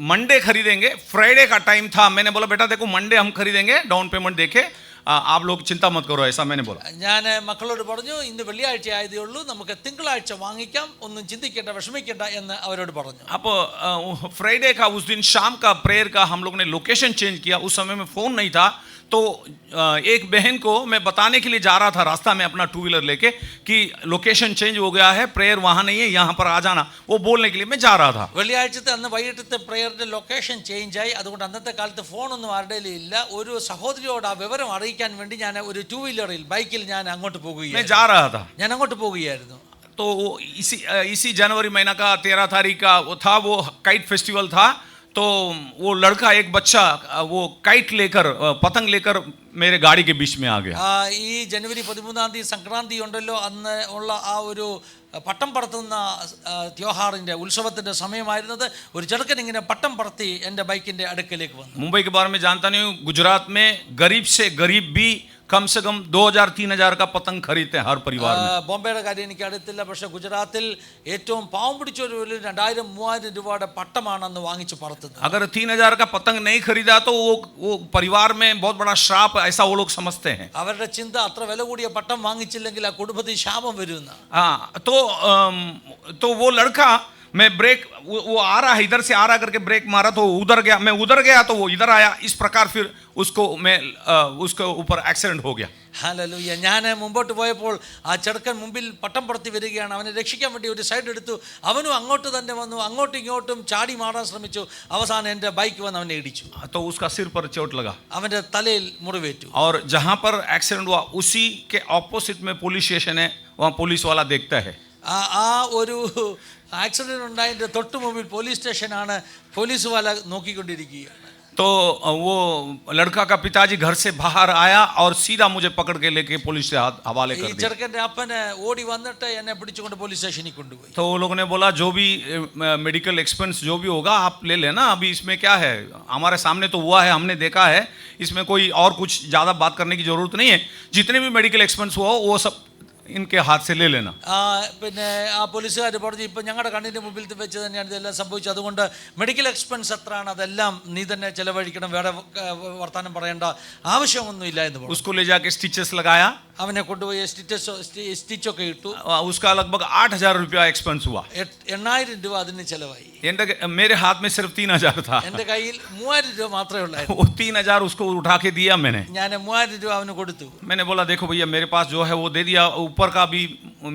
मंडे खरीदेंगे, फ्राइडे का टाइम था. मैंने बोला बेटा देखो मंडे हम खरीदेंगे, डाउन पेमेंट देके आप लोग चिंता मत करो, ऐसा मैंने बोला.
ഞാൻ മക്കളോട് പറഞ്ഞു ഇന്ന് വെള്ളിയാഴ്ച ആയതേ ഉള്ളൂ, നമുക്ക് തിങ്കളാഴ്ച വാങ്ങിക്കാം, ഒന്നും ചിന്തിക്കേണ്ട വിഷമിക്കേണ്ട എന്ന് അവരോട് പറഞ്ഞു.
अब फ्राइडे का उस दिन शाम का प्रेयर का हम लोग ने लोकेशन चेंज किया. उस समय में फ़ोन नहीं था, तो एक बहन को मैं बताने के लिए जा रहा था रास्ता में अपना 2 व्हीलर लेके कि लोकेशन चेंज हो गया है, प्रेयर वहाँ नहीं है, यहाँ पर आ जाना, वो बोलने के लिए मैं जा रहा था.
വെള്ളിയാഴ്ചത്തെ അന്ന് വൈകിട്ടത്തെ പ്രേയറിന്റെ ലൊക്കേഷൻ ചേഞ്ച് ആയി, അതുകൊണ്ട് അന്നത്തെ കാലത്ത് ഫോണൊന്നും ആരുടെ ഇല്ല. ഒരു സഹോദരിയോട് ആ വിവരം അറിയിക്കാൻ വേണ്ടി ഞാൻ ഒരു 2 വീലറിൽ ബൈക്കിൽ ഞാൻ അങ്ങോട്ട്
मैं
പോകുകയായിരുന്നു.
जा रहा था.
ഞാൻ അങ്ങോട്ട് പോകുകയായിരുന്നു.
तो इसी जनवरी महीना का 13 तारीख का वो था, वो काइट फेस्टिवल था. तो वो लड़का एक बच्चा वो काइट लेकर पतंग लेकर मेरे गाड़ी के बीच में आ गया.
ഈ ജനുവരി 13-ാം തീയതി സംക്രാന്തി ഉണ്ടല്ലോ, അന്ന് ഉള്ള ആ ഒരു പട്ടം പറത്തുന്ന ത്യോഹാറിന്റെ ഉത്സവത്തിന്റെ സമയമായിരുന്നത്. ഒരു ചെറുക്കൻ ഇങ്ങനെ പട്ടം പറത്തി എൻ്റെ ബൈക്കിന്റെ അടുക്കലേക്ക് വന്നു.
मुंबई के बारे में जानता नहीं हूँ, गुजरात में गरीब से गरीब भी कम से कम 2,000-3,000 का पतंग खरीदते हैं हर परिवार में.
ബോംബെയുടെ കാര്യം എനിക്ക് അടുത്തില്ല, പക്ഷെ ഗുജറാത്തിൽ ഏറ്റവും പാവം പിടിച്ചൊരു 2,000-3,000 രൂപയുടെ പട്ടമാണ് അന്ന് വാങ്ങിച്ച് പറത്തുന്നത്.
अगर 3,000 का पतंग नहीं खरीदा तो वो परिवार में बहुत बड़ा श्राप, ऐसा वो लोग समझते हैं.
അവരുടെ ചിന്ത അത്ര വില കൂടിയ പട്ടം വാങ്ങിച്ചില്ലെങ്കിൽ ആ കുടുംബത്തിൽ ശാപം വരുമെന്ന്.
हाँ, तो वो लड़का, मैं ब्रेक वो आ रहा है, इधर से आ रहा करके ब्रेक मारा तो उधर गया, मैं उधर गया तो वो इधर आया, इस प्रकार फिर उसके ऊपर एक्सीडेंट हो गया.
ഹല്ലേലൂയ. ഞാൻ മുമ്പോട്ട് പോയപ്പോൾ ആ ചെറുക്കൻ മുമ്പിൽ പട്ടം പറത്തി വരികയാണ്. അവനെ രക്ഷിക്കാൻ വേണ്ടി ഒരു സൈഡ് എടുത്തു. അവനും അങ്ങോട്ട് തന്നെ വന്നു, അങ്ങോട്ടും ഇങ്ങോട്ടും ചാടി മാറാൻ ശ്രമിച്ചു. അവസാനം എൻ്റെ ബൈക്ക് വന്ന് അവനെ ഇടിച്ചു.
तो उसका सिर पर चोट लगा
അവൻ്റെ തലയിൽ മുറിവേറ്റു.
और जहाँ पर एक्सीडेंट हुआ उसी के ऑपोजिट में पुलिस स्टेशन है, वहाँ पुलिस वाला देखता है.
ആ ഒരു ആക്സിഡന്റ് ഉണ്ടായതിൻ്റെ തൊട്ട് മുമ്പിൽ പോലീസ് സ്റ്റേഷനാണ്. പോലീസ് വാല നോക്കിക്കൊണ്ടിരിക്കുകയാണ്.
तो वो लड़का का पिताजी घर से बाहर आया और सीधा मुझे पकड़ के लेके पुलिस से हवाले
ഈ
कर दिया.
ചെറുക്കൻ്റെ അപ്പന് ഓടി വന്നിട്ട് എന്നെ പിടിച്ചുകൊണ്ട് പോലീസ് സ്റ്റേഷനിൽ കൊണ്ടുപോയി.
तो वो लोगों ने बोला जो भी मेडिकल एक्सपेंस जो भी होगा आप ले लेना, अभी इसमें क्या है, हमारे सामने तो हुआ है, हमने देखा है, इसमें कोई और कुछ ज़्यादा बात करने की ज़रूरत नहीं है, जितने भी मेडिकल एक्सपेंस हुआ वो सब इनके हाथ से ले लेना।
പിന്നെ ആ പോലീസുകാർ പറഞ്ഞു ഇപ്പം ഞങ്ങളുടെ കണ്ണിൻ്റെ മുമ്പിൽ വെച്ച് തന്നെയാണ് ഇതെല്ലാം സംഭവിച്ചത്, അതുകൊണ്ട് മെഡിക്കൽ എക്സ്പെൻസ് എത്രയാണ് അതെല്ലാം നീ തന്നെ ചെലവഴിക്കണം, വേറെ വർത്തമാനം പറയേണ്ട ആവശ്യമൊന്നുമില്ല എന്ന് പറഞ്ഞു.
उसको ले जाके स्टिचेस लगाया,
അവനെ കൊണ്ടുപോയി സ്റ്റിച്ചൊക്കെ ഇട്ടു.
उसका लगभग 8,000 रुपया एक्सपेंस हुआ.
8,000 രൂപ അതിന് ചെലവായി.
मेरे हाथ में सिर्फ 3,000 था.
എൻ്റെ കയ്യിൽ 3,000 രൂപ മാത്രമേ ഉള്ളായിരുന്നു.
वो 3,000 उसको उठा के दिया मैंने.
ഞാൻ 3,000 രൂപ അവന് കൊടുത്തു.
मैंने बोला देखो भैया मेरे पास जो है वो दे दिया, ऊपर का भी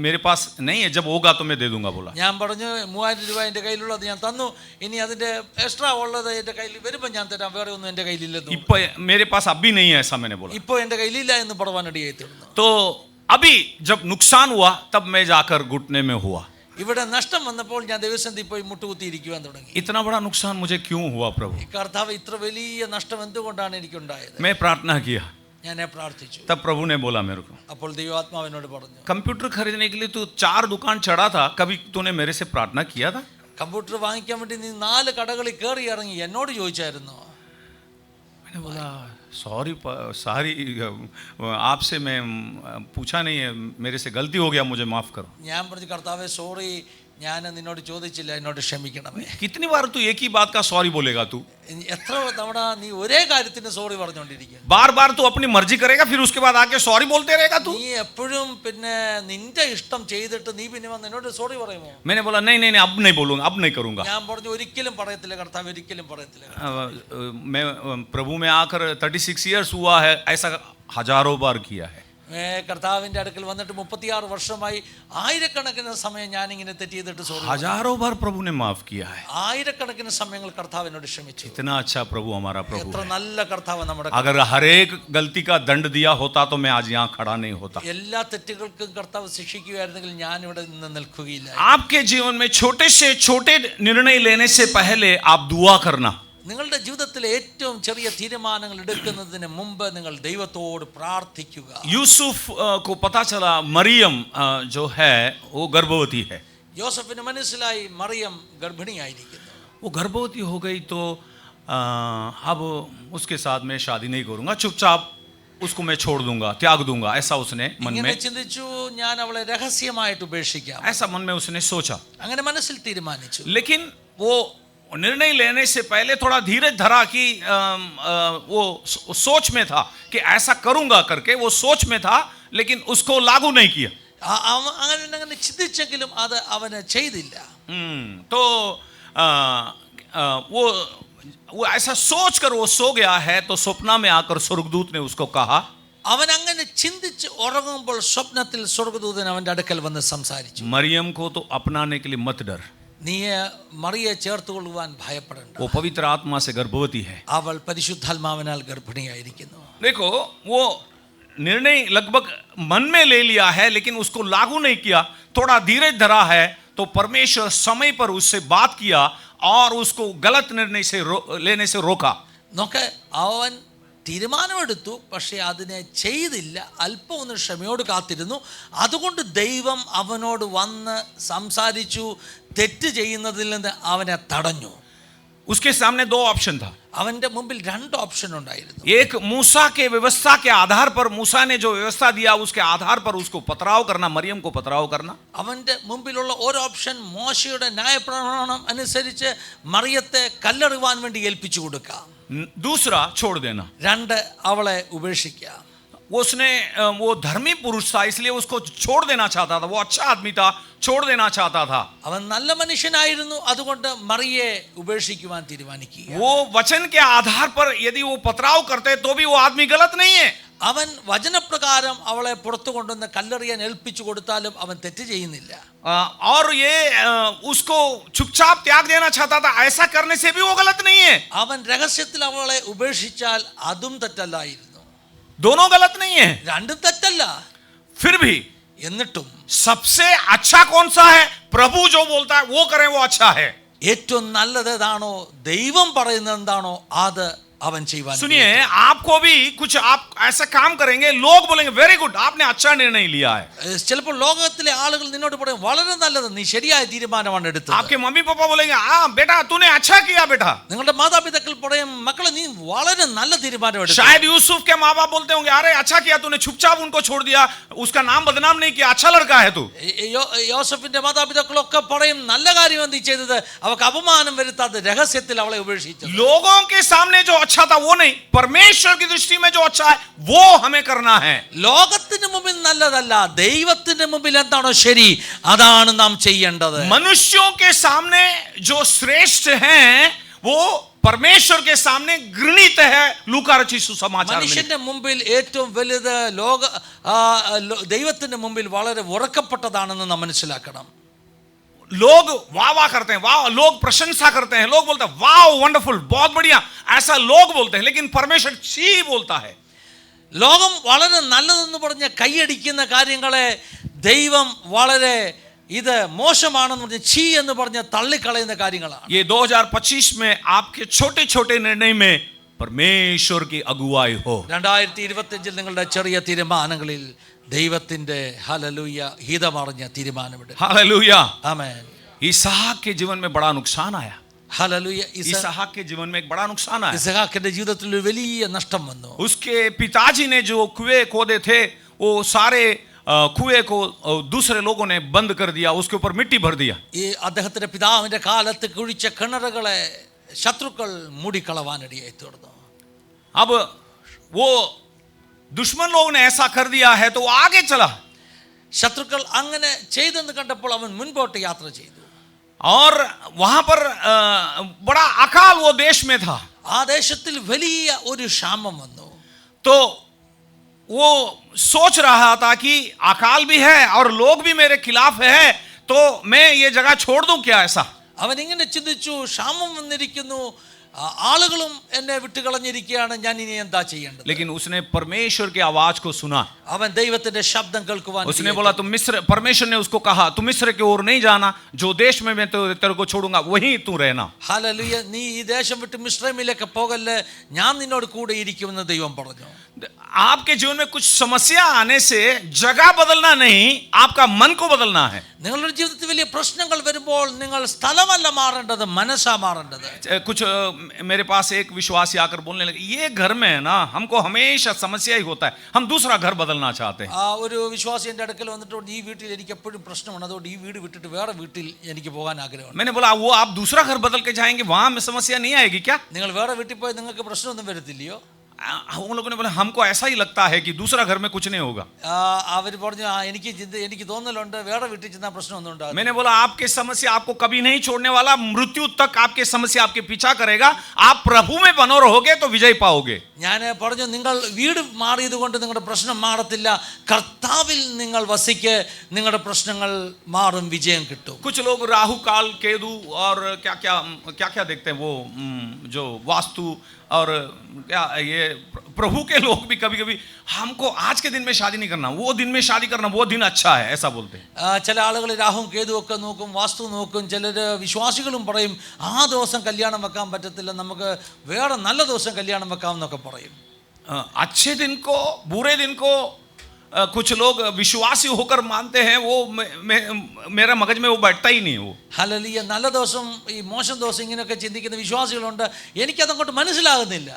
मेरे पास नहीं है, जब होगा तो मैं दे दूंगा बोला.
ഞാൻ പറഞ്ഞു 3,000 രൂപ എൻ്റെ കയ്യിലുള്ളത് ഞാൻ തന്നു, ഇനി അതിൻ്റെ എക്സ്ട്രാ ഉള്ളത് എൻ്റെ കയ്യിൽ വരുമ്പോൾ ഞാൻ തരാം, വേറെ ഒന്നും എൻ്റെ കയ്യിലില്ലെന്നു.
इप्पो मेरे पास अभी नहीं है ऐसा मैंने बोला.
ഇപ്പോൾ എൻ്റെ കയ്യിലില്ല എന്ന് പറവാനിടയായി തീർന്നു.
तो अभी जब नुकसान हुआ तब मैं जाकर घुटने में हुआ.
ഇവിടെ നഷ്ടം വന്നപ്പോൾ ഞാൻ ദൈവസന്നിധിയിൽ പോയി മുട്ടുകുത്തിയിരിക്കുവാൻ തുടങ്ങി.
इतना बड़ा नुकसान मुझे क्यों हुआ प्रभु?
കർത്താവ് ഇത്ര വലിയ നഷ്ടം എന്തുകൊണ്ടാണ് എനിക്കുണ്ടായത്?
मैं प्रार्थना किया,
ഞാൻ പ്രാർത്ഥിച്ചു.
तब प्रभु ने बोला मेरे को,
അപ്പോൾ ദൈവാത്മാവിനോട് പറഞ്ഞു,
कंप्यूटर खरीदने के लिए तू 4 दुकान चढ़ा था, कभी तूने मेरे से प्रार्थना किया था?
കമ്പ്യൂട്ടർ വാങ്ങിക്കാൻ വേണ്ടി നീ 4 കടകളിൽ കയറി ഇറങ്ങി, എന്നോട് ചോദിച്ചായിരുന്നോ?
मैंने बोला सॉरी आपसे मैं पूछा नहीं है, मेरे से गलती हो गया, मुझे माफ करो.
ഞാൻ പറഞ്ഞു കർത്താവേ സോറി, ഞാൻ നിന്നോട് ചോദിച്ചില്ല, എന്നോട് ക്ഷമിക്കണമേ.
कितनी बार तू एक ही बात का सॉरी बोलेगा? तू
എത്ര തവണ നീ ഒരേ കാര്യത്തിന് സോറി പറഞ്ഞുകൊണ്ടിരിക്കുക?
बार बार तू अपनी मर्जी करेगा, फिर उसके बाद आके सॉरी बोलते रहेगा तू?
നീ എപ്പോഴും പിന്നെ നിന്റെ ഇഷ്ടം ചെയ്തിട്ട് നീ പിന്നെ വന്ന് എന്നോട് സോറി പറയുമോ?
मैंने बोला नहीं नहीं नहीं, अब नहीं बोलूंगा, अब नहीं करूंगा.
ഞാൻ പറഞ്ഞു ഒരിക്കലും പറയത്തില്ല കർത്താവ്, ഒരിക്കലും പറയത്തില്ല.
मैं प्रभु में आकर 36 इयर्स हुआ है, ऐसा हजारों बार किया है.
കർത്താവിന്റെ അടുക്കൽ വന്നിട്ട് 36 വർഷമായി ആയിരക്കണക്കിന് സമയം ഞാൻ ഇങ്ങനെ തെറ്റ് ചെയ്തിട്ട് സോറി.
हजारों बार प्रभु ने माफ किया है.
ആയിരക്കണക്കിന് സമയങ്ങൾ കർത്താവിനോട് ക്ഷമിച്ചു.
इतना अच्छा प्रभु हमारा प्रभु
എത്ര
है.
നല്ല കർത്താവ് നമ്മുടെ.
अगर हर एक गलती का दंड दिया होता तो मैं आज यहाँ खड़ा नहीं होता.
എല്ലാ തെറ്റുകൾക്കും കർത്താവ് ശിക്ഷിക്കുകയായിരുന്നെങ്കിൽ ഞാൻ ഇവിടെ നിന്ന് നിൽക്കുകയില്ല.
आपके जीवन में छोटे से छोटे निर्णय लेने से पहले आप दुआ करना.
നിങ്ങളുടെ ജീവിതത്തിലെ ഏറ്റവും ചെറിയ തീരുമാനങ്ങൾ എടുക്കുന്നതിന് മുമ്പ് നിങ്ങൾ ദൈവത്തോട് പ്രാർത്ഥിക്കുക.
यूसुफ को पता चला मरियम जो है वो गर्भवती है.
യോസഫിന് മനസ്സിലായി മറിയം ഗർഭിണിയായിരിക്കുന്നു.
वो गर्भवती हो गई तो अब उसके साथ मैं शादी नहीं करूंगा, चुपचाप उसको मैं छोड़ दूंगा, त्याग दूंगा, ऐसा उसने मन
ഇങ്ങനെ
में,
ചിന്തിച്ചു, ഞാൻ അവളെ രഹസ്യമായിട്ട് ഉപേക്ഷിക്കാം,
ऐसा मन में उसने सोचा.
അങ്ങനെ മനസ്സിൽ തീരുമാനിച്ചു.
लेकिन वो निर्णय लेने से पहले थोड़ा धीरज धरा कि वो सोच में था कि ऐसा करूंगा करके, वो सोच में था लेकिन उसको लागू नहीं किया.
അങ്ങനെ ചിന്തിച്ചെങ്കിലും അത് അവന് ചെയ്തില്ല.
तो वो ऐसा सोच कर वो सो गया है, तो स्वप्न में आकर स्वर्गदूत ने उसको कहा,
അവൻ അങ്ങനെ ചിന്തിച്ച് ഉറങ്ങുമ്പോൾ സ്വപ്നത്തിൽ സ്വർഗ്ഗദൂതൻ അവന്റെ അടുക്കൽ വന്ന് സംസാരിച്ചു.
मरियम को तो अपनाने के लिए मत डर,
നീ മറിയെ ചേർത്തുകൊള്ളുവാൻ ഭയപ്പെടേണ്ട,
वो पवित्र आत्मा से गर्भवती है.
അവൾ പരിശുദ്ധാത്മാവിനാൽ ഗർഭിണിയായിരിക്കുന്നു.
देखो वो निर्णय लगभग मन में ले लिया है लेकिन उसको लागू नहीं किया, थोड़ा धीरज धरा है, तो परमेश्वर समय पर उससे बात किया और उसको गलत निर्णय से लेने से रोका.
നോക്ക്, അവൻ തീരുമാനമെടുത്തു, പക്ഷെ അതിനെ ചെയ്തില്ല. അല്പം ഒന്ന് ക്ഷമയോട് കാത്തിരുന്നു. അതുകൊണ്ട് ദൈവം അവനോട് വന്ന് സംസാരിച്ചു, തെറ്റ് ചെയ്യുന്നതിൽ നിന്ന് അവനെ തടഞ്ഞു.
उसके सामने 2 ऑप्शन था.
അവന്റെ മുമ്പിൽ 2 ഓപ്ഷൻ ഉണ്ടായിരുന്നു.
एक मूसा के व्यवस्था के आधार पर, मूसा ने जो व्यवस्था दिया उसके आधार पर उसको पथराव करना, मरियम को पथराव करना.
അവന്റെ മുമ്പിലുള്ള ഒരു ഓപ്ഷൻ മോശയുടെ ന്യായപ്രമാണം അനുസരിച്ച് മറിയത്തെ കല്ലെറിയുവാൻ വേണ്ടി ഏൽപ്പിച്ചു കൊടുക്കാം.
दूसरा छोड़ देना.
2 അവളെ ഉപേക്ഷിക്കാം.
उसने वो धर्मी पुरुष था इसलिए उसको छोड़ देना चाहता था, वो अच्छा आदमी था, छोड़ देना चाहता था.
അവൻ നല്ല മനുഷ്യനായിരുന്നു, അതുകൊണ്ട് മറിയെ ഉപേക്ഷിക്കുവാൻ തീരുമാനിക്കുക.
वो वचन के आधार पर यदि वो पथराव करते तो भी वो आदमी गलत नहीं है.
അവൻ വചനപ്രകാരം അവളെ പുറത്തു കൊണ്ടുവന്ന് കല്ലെറിയാൻ ഏൽപ്പിച്ചു കൊടുത്താലും അവൻ തെറ്റ് ചെയ്യുന്നില്ല.
और ये उसको चुपचाप त्याग देना चाहता था, ऐसा करने से भी वो गलत नहीं है.
അവൻ രഹസ്യത്തിൽ അവളെ ഉപേക്ഷിച്ചാൽ അതും തെറ്റല്ലായിരുന്നു.
दोनों गलत नहीं है.
2 തെറ്റല്ല.
फिर भी
എന്നിട്ടും
सबसे अच्छा कौन सा है? प्रभु जो बोलता है वो करें, वो अच्छा है.
ഏറ്റവും നല്ലത് ഏതാണോ, ദൈവം പറയുന്നത് എന്താണോ അത് അവൻ ചെയ്യുവാൻ.
सुनिए, आपको भी कुछ आप ऐसा काम करेंगे, लोग बोलेंगे वेरी गुड, आपने अच्छा निर्णय लिया है.
ചിലപ്പോൾ ലോകത്തിൽ ലോകത്തിലെ ആളുകൾ നിന്നോട് പറയും വളരെ നല്ലത്, നീ ശരിയായ തീരുമാനമാണ് എടുത്തത്.
आपके मम्मी पापा बोलेंगे हाँ बेटा तूने अच्छा किया बेटा.
നിങ്ങളുടെ മാതാപിതാക്കൾ പറയും മക്കളെ നീ വളരെ നല്ല തീരുമാനം എടുത്തു.
शायद यूसुफ के माँ बाप बोलते होंगे अरे अच्छा किया तूने चुपचाप उनको छोड़ दिया, उसका नाम बदनाम नहीं किया, अच्छा लड़का है तू.
യോസഫിന്റെ മാതാപിതാക്കളൊക്കെ പറയും നല്ല കാര്യമാണ് നീ ചെയ്തത്, അവർക്ക് അപമാനം വരുത്താതെ രഹസ്യത്തിൽ അവളെ ഉപേക്ഷിച്ചു.
लोगों के सामने जो अच्छा था वो नहीं, परमेश्वर की दृष्टि में जो अच्छा है वो हमें करना है.
ലോകത്തിന് മുമ്പിൽ നല്ലതല്ല, ദൈവത്തിന്റെ മുമ്പിൽ എന്താണോ ശരി അതാണ് നാം ചെയ്യേണ്ടത്.
मनुष्यों के सामने जो श्रेष्ठ हैं वो परमेश्वर के सामने घृणित है. लूका रचित सुसमाचार में
മനുഷ്യന്റെ മുമ്പിൽ ഏറ്റവും വലുത് ദൈവത്തിന്റെ മുമ്പിൽ വളരെ ഉറക്കപ്പെട്ടതാണെന്ന് നാം മനസ്സിലാക്കണം.
लोग वाह वाह करते हैं, वाह लोग प्रशंसा करते हैं, लोग बोलते हैं वाह वंडरफुल बहुत बढ़िया, ऐसा लोग बोलते हैं, लेकिन परमेश्वर छी बोलता है.
ലോകം വളരെ നല്ലതെന്ന് പറഞ്ഞ് കൈയടിക്കുന്ന കാര്യങ്ങളെ ദൈവം വളരെ ഇത് മോശമാണെന്ന് പറഞ്ഞ് ചീ എന്ന് പറഞ്ഞ് തള്ളിക്കളയുന്ന കാര്യങ്ങളാണ്.
ये 2025 में आपके छोटे छोटे निर्णय में परमेश्वर की अगुवाई हो.
2025 നിങ്ങളുടെ ചെറിയ തീരുമാനങ്ങളിൽ ദൈവത്തിന്റെ ഹല്ലേലൂയ ഹിതമറിഞ്ഞ തീരുമാനമെടുക്കുക.
हालेलुया.
ആമേൻ.
इसहाक के जीवन में बड़ा नुकसान आया.
ഹല്ലേലൂയ.
इसहाक के जीवन में एक बड़ा नुकसान आया.
ഇസ്ഹാക്കിന്റെ ജീവിതത്തിൽ ഒരു വലിയ നഷ്ടം വന്നു.
उसके पिताजी ने जो कुएं खोदे थे वो सारे कुएं को दूसरे लोगों ने बंद कर दिया, उसके ऊपर मिट्टी भर दिया.
ഈ അദ്ദേഹത്തിന്റെ പിതാവിന്റെ കാലത്ത് കുഴിച്ച കിണറുകളെ ശത്രുക്കൾ മൂടിക്കളവാനിടയായി തീർന്നു.
अब वो दुश्मन लोग ने ऐसा कर दिया है तो वो आगे चला.
ശത്രുക്കൾ അങ്ങനെ ചെയ്തെന്ന് കണ്ടപ്പോൾ അവൻ മുൻപോട്ട് യാത്ര ചെയ്തു.
और वहां पर बड़ा अकाल वो देश में था.
ആ ദേശത്തിൽ വലിയ ഒരു ക്ഷാമം വന്നു.
तो वो सोच रहा था कि अकाल भी है और लोग भी मेरे खिलाफ है, तो मैं ये जगह छोड़ दूं क्या? ऐसा
അവൻ ഇങ്ങനെ ചിന്തിച്ചു, ക്ഷാമം വന്നിരിക്കുന്നു, ആളുകളും എന്നെ വിട്ടുകളഞ്ഞിരിക്കുകയാണ്, ഞാൻ ഇനി എന്താ ചെയ്യേണ്ടത്?
लेकिन उसने परमेश्वर की आवाज को सुना.
അവൻ ദൈവത്തിന്റെ ശബ്ദം കേൾക്കുവാൻ
उसने बोला तुम मिस्र, परमेश्वर ने उसको कहा तुम मिस्र की ओर नहीं जाना, जो देश में मैं तेरे को छोड़ूंगा वहीं तू रहना.
ഹല്ലേലൂയ. നീ ഈ ദേശം വിട്ട് മിസ്രൈമിലേക്ക് പോകല്ലേ, ഞാൻ നിന്നോട് കൂടെ ഇരിക്കുമെന്ന് ദൈവം പറഞ്ഞു.
आपके जीवन में कुछ समस्या आने से जगह बदलना नहीं, आपका मन को बदलना है.
നിങ്ങളുടെ ജീവിതത്തിൽ വലിയ പ്രശ്നങ്ങൾ വരുമ്പോൾ നിങ്ങൾ സ്ഥലമല്ല മാറേണ്ടത്, മനസ്സാ മാറേണ്ടത്.
कुछ मेरे पास एक विश्वासी आकर बोलने लगे ये घर में है ना हमको हमेशा समस्या ही होता है, हम दूसरा घर बदलना चाहते हैं.
ഒരു വിശ്വാസി എൻ്റെ അടുക്കൽ വന്നിട്ട് ഈ വീട്ടിൽ എനിക്ക് എപ്പോഴും പ്രശ്നമാണ്, അതുകൊണ്ട് ഈ വീട് വിട്ടിട്ട് വേറെ വീട്ടിൽ എനിക്ക് പോകാൻ ആഗ്രഹമാണ്.
मैंने बोला वो आप दूसरा घर बदल के जाएंगे वहां में समस्या नहीं आएगी क्या?
നിങ്ങൾ വേറെ വീട്ടിൽ പോയി നിങ്ങൾക്ക് പ്രശ്നമൊന്നും വരത്തില്ലയോ?
उन लोगों ने बोला हमको ऐसा ही लगता है कि दूसरा घर में कुछ नहीं होगा.
അവർ പറഞ്ഞു എനിക്ക് തോന്നലുണ്ട് വേറെ വീട്ടിൽ ചെന്നാൽ പ്രശ്നമൊന്നും ഉണ്ടാകും.
मैंने बोला आपकी समस्या आपको कभी नहीं छोड़ने वाला, मृत्यु तक आपकी समस्या आपके पीछा करेगा, आप प्रभु में बनो रहोगे तो विजय पाओगे.
ഞാൻ പറഞ്ഞു നിങ്ങൾ വീട് മാറിയത് കൊണ്ട് നിങ്ങളുടെ പ്രശ്നം മാറത്തില്ല, കർത്താവിൽ നിങ്ങൾ വസിക്ക് നിങ്ങളുടെ പ്രശ്നങ്ങൾ മാറും, വിജയം കിട്ടും.
कुछ लोग राहु काल केतु और क्या क्या क्या क्या देखते हैं वो जो वास्तु और क्या ये प्रभु के लोग भी कभी कभी हमको आज के दिन में शादी नहीं करना, वो दिन में शादी करना, वो दिन अच्छा है ऐसा बोलते हैं.
ചില ആളുകൾ രാഹുവും കേതുവും ഒക്കെ നോക്കും, വാസ്തു നോക്കും. ചിലർ വിശ്വാസികളും പറയും ആ ദിവസം കല്യാണം വെക്കാൻ പറ്റത്തില്ല, നമുക്ക് വേറെ നല്ല ദിവസം കല്യാണം വെക്കാം എന്നൊക്കെ പറയും.
अच्छे दिन को बुरे दिन को कुछ लोग विश्वासी होकर मानते हैं, वो मेरा मगज में वो बैठता ही नहीं. वो
ഹല്ലേലൂയ. നല്ല ദിവസം ഈ മോശം ദിവസം ഇങ്ങനെയൊക്കെ ചിന്തിക്കുന്ന വിശ്വാസികളുണ്ട്, എനിക്കതങ്ങോട്ട് മനസ്സിലാകുന്നില്ല.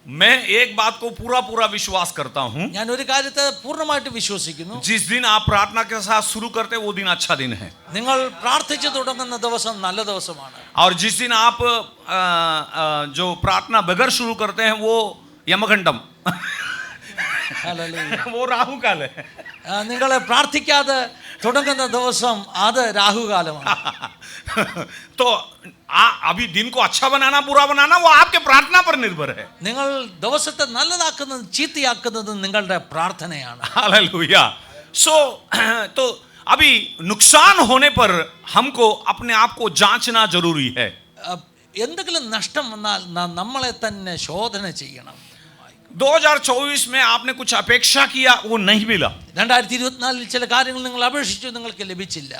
मैं एक बात को पूरा पूरा विश्वास करता हूं,
ഞാൻ ഒരു കാര്യത്തെ പൂർണ്ണമായിട്ട് വിശ്വസിക്കുന്നു.
जिस दिन आप प्रार्थना के साथ शुरू करते हैं वो दिन अच्छा दिन है.
നിങ്ങൾ പ്രാർത്ഥിച്ചു തുടങ്ങുന്ന ദിവസം നല്ല ദിവസമാണ്.
और जिस दिन आप जो प्रार्थना बगैर शुरू करते हैं वो यमघंटम वो राहु काल है.
നിങ്ങൾ പ്രാർത്ഥിക്കാതെ തുടങ്ങുന്ന ദിവസം അത് രാഹുകാലമാണ്.
तो अभी दिन को अच्छा बनाना बुरा बनाना वो आपके प्रार्थना पर निर्भर है.
നിങ്ങൾ ദിവസത്തെ നല്ലതാക്കുന്നതും ചീത്തയാക്കുന്നതും നിങ്ങളുടെ പ്രാർത്ഥനയാണ്.
हालेलुया. सो तो अभी नुकसान होने पर हमको अपने आप को जांचना जरूरी है.
എന്തെങ്കിലും നഷ്ടം വന്നാൽ നമ്മളെ തന്നെ ശോധന ചെയ്യണം.
2024 में आपने कुछ अपेक्षा किया, वो नहीं मिला।
2024 ചില കാര്യങ്ങൾ നിങ്ങൾ അപേക്ഷിച്ചു, നിങ്ങൾക്ക് ലഭിച്ചില്ല.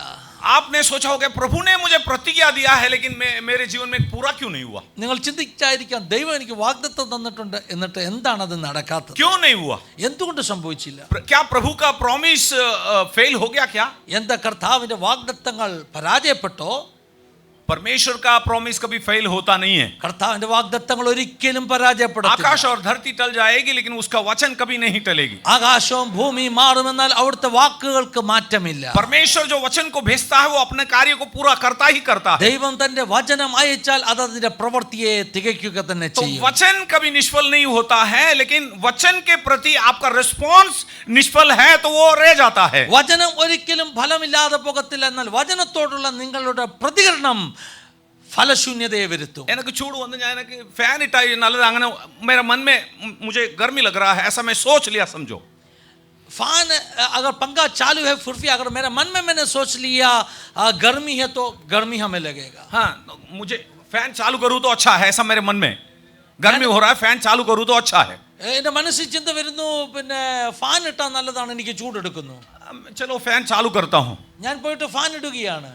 आपने सोचा होगा प्रभु ने मुझे प्रतिज्ञा दिया है, लेकिन मेरे जीवन में पूरा क्यों नहीं हुआ?
നിങ്ങൾ ചിന്തിച്ചായിരിക്കാം ദൈവം എനിക്ക് വാഗ്ദത്തം തന്നിട്ടുണ്ട്, എന്നിട്ട് എന്താണ് അത് നടക്കാത്തത്?
क्यों नहीं हुआ?
എന്തുകൊണ്ട് സംഭവിച്ചില്ല?
क्या प्रभु का प्रॉमिस फेल हो गया क्या?
എന്താ കർത്താവിന്റെ വാഗ്ദത്തങ്ങൾ പരാജയപ്പെട്ടോ?
परमेश्वर का प्रॉमिस कभी फेल होता नहीं है।
കർത്താവിന്റെ വാഗ്ദത്തങ്ങൾ ഒരിക്കലും പരാജയപ്പെടത്തില്ല.
आकाश और धरती टल जाएगी, लेकिन उसका वचन कभी नहीं टलेगी।
ആകാശവും ഭൂമിയും മാറുമെന്നാൽ അവിടുത്തെ വാക്കുകൾക്ക് മാറ്റമില്ല.
परमेश्वर जो वचन को भेजता है, वो अपने कार्य को पूरा करता ही करता है।
ദൈവം തന്റെ വചനം അയച്ചാൽ അത് അതിന്റെ പ്രവൃത്തിയെ തികയ്ക്കുക തന്നെ
तो
ചെയ്യും.
वचन कभी निष्फल नहीं होता है, लेकिन वचन के प्रति आपका रिस्पॉन्स निष्फल है तो वो रह जाता है।
വചനം ഒരിക്കലും ഫലമില്ലാതെ പോകത്തില്ല, എന്നാൽ വചനത്തോടുള്ള നിങ്ങളുടെ പ്രതികരണം ഫലശൂന്യതയെ വരുത്തും.
എനിക്ക് ചൂട് വന്ന് ഞാൻ ഫാൻ ഇട്ടായി നല്ലത്, അങ്ങനെ मेरे मन में मुझे गर्मी लग रहा है, ऐसा मैं सोच लिया, समझो।
फैन अगर पंखा चालू है फिर भी अगर मेरे मन में मैंने सोच लिया गर्मी है तो गर्मी हमें लगेगा.
हाँ, मुझे फैन चालू करूँ तो अच्छा है, ऐसा मेरे मन में गर्मी हो रहा है, फैन चालू करूँ तो अच्छा है.
എൻ്റെ മനസ്സിൽ ചിന്ത വരുന്നു, പിന്നെ ഫാൻ ഇട്ടാൽ നല്ലതാണ്, എനിക്ക് ചൂടെടുക്കുന്നു,
चलो फैन चालू करता हूँ,
ഞാൻ പോയിട്ട് ഫാൻ ഇടുകയാണ്.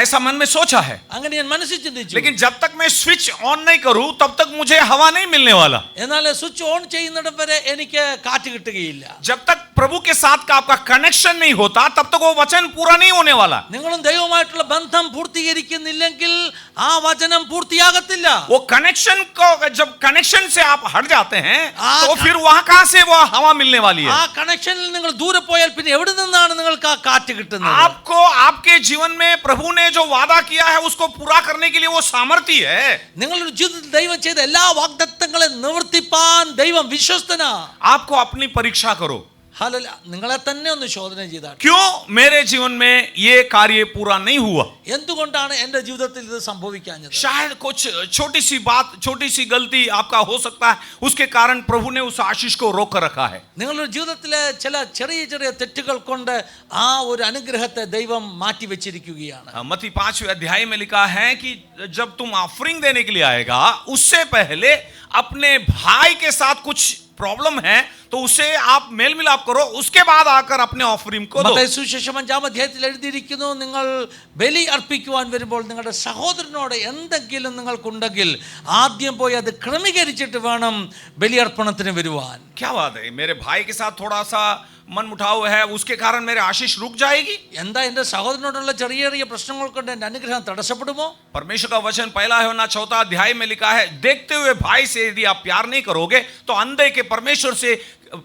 ऐसा मन में सोचा है.
അങ്ങനെ ഞാൻ മനസ്സിൽ ചിന്തിച്ചു.
लेकिन जब तक मैं स्विच ऑन नहीं करूं, तब तक मुझे हवा नहीं मिलने वाला.
എന്നാൽ സ്വിച്ച് ഓൺ ചെയ്യുന്നിടം വരെ എനിക്ക് കാറ്റ് കിട്ടുകയില്ല.
जब तक प्रभु के साथ का आपका कनेक्शन नहीं होता, तब तक वो वचन पूरा नहीं होने वाला.
നിങ്ങളും ദൈവവുമായിട്ടുള്ള ബന്ധം പൂർത്തീകരിക്കുന്നില്ലെങ്കിൽ ആ വചനം പൂർത്തിയാകത്തില്ല.
वो कनेक्शन को, जब कनेक्शन से आप हट जाते हैं, तो फिर वहां कहां से वो हवा मिलने वाली है?
ആ കണക്ഷനിൽ നിങ്ങൾ ദൂരെ പോയാൽ പിന്നെ എവിടെ നിന്നാണ് നിങ്ങൾക്ക് ആ കാറ്റ് കിട്ടുന്നത്?
आपको आपके जीवन में प्रभु ने जो वादा किया है, उसको पूरा करने के लिए वो सामर्थ्य है.
നിങ്ങളുടെ ജീവിതത്തിൽ ദൈവം ചെയ്ത എല്ലാ വാഗ്ദത്തങ്ങളെ നിവർത്തിപ്പാൻ ദൈവം വിശ്വസ്തനാ.
आपको अपनी परीक्षा करो.
ഹല്ലേലൂയ. നിങ്ങളെ തന്നെ ഒന്ന് ശോധന ചെയ്താൽ
क्यों मेरे जीवन में ये कार्य पूरा नहीं हुआ?
എന്തുകൊണ്ടാണ് എൻ്റെ ജീവിതത്തിൽ ഇത് സംഭവിക്കാഞ്ഞത്?
शायद कुछ छोटी सी बात, छोटी सी गलती आपका हो सकता है, उसके कारण प्रभु ने उस आशीष को रोक कर रखा है.
നിങ്ങളുടെ ജീവിതത്തിലെ ചില ചെറിയ ചെറിയ തെറ്റുകൾ കൊണ്ട് ആ ഒരു അനുഗ്രഹത്തെ ദൈവം മാറ്റി വെച്ചിരിക്കുകയാണ്.
मत्ती 5वें अध्याय में लिखा है कि जब तुम ऑफरिंग देने के लिए आएगा, उससे पहले अपने भाई के साथ कुछ प्रॉब्लम है तो उसे आप मेल मिलाप करो, उसके बाद आकर अपने ऑफरिंग को दो.
മത്തായി സുവിശേഷം 5-ാം അധ്യായത്തിൽ എഴുതിയിരിക്കുന്നു, നിങ്ങൾ ബലി അർപ്പിക്കുവാൻ വരുമ്പോൾ നിങ്ങളുടെ സഹോദരനോട് എന്തെങ്കിലും നിങ്ങൾക്കുണ്ടെങ്കിൽ ആദ്യം പോയി അത് ക്രമീകരിച്ചിട്ട് വേണം ബലിയർപ്പണത്തിന് വരുവാൻ.
क्या बात है, मेरे भाई के साथ थोड़ा सा मन मुठाव है, उसके कारण मेरे आशीष रुक जाएगी?
എന്താ എൻ്റെ സഹോദരനോടുള്ള ചെറിയ ചെറിയ പ്രശ്നങ്ങൾ കൊണ്ട് എൻ്റെ അനുഗ്രഹം തടസ്സപ്പെടുമോ?
परमेश्वर का वचन पहला യോഹന്നാൻ 4 अध्याय में लिखा है, देखते हुए भाई से यदि आप प्यार नहीं करोगे तो अंधे के परमेश्वर से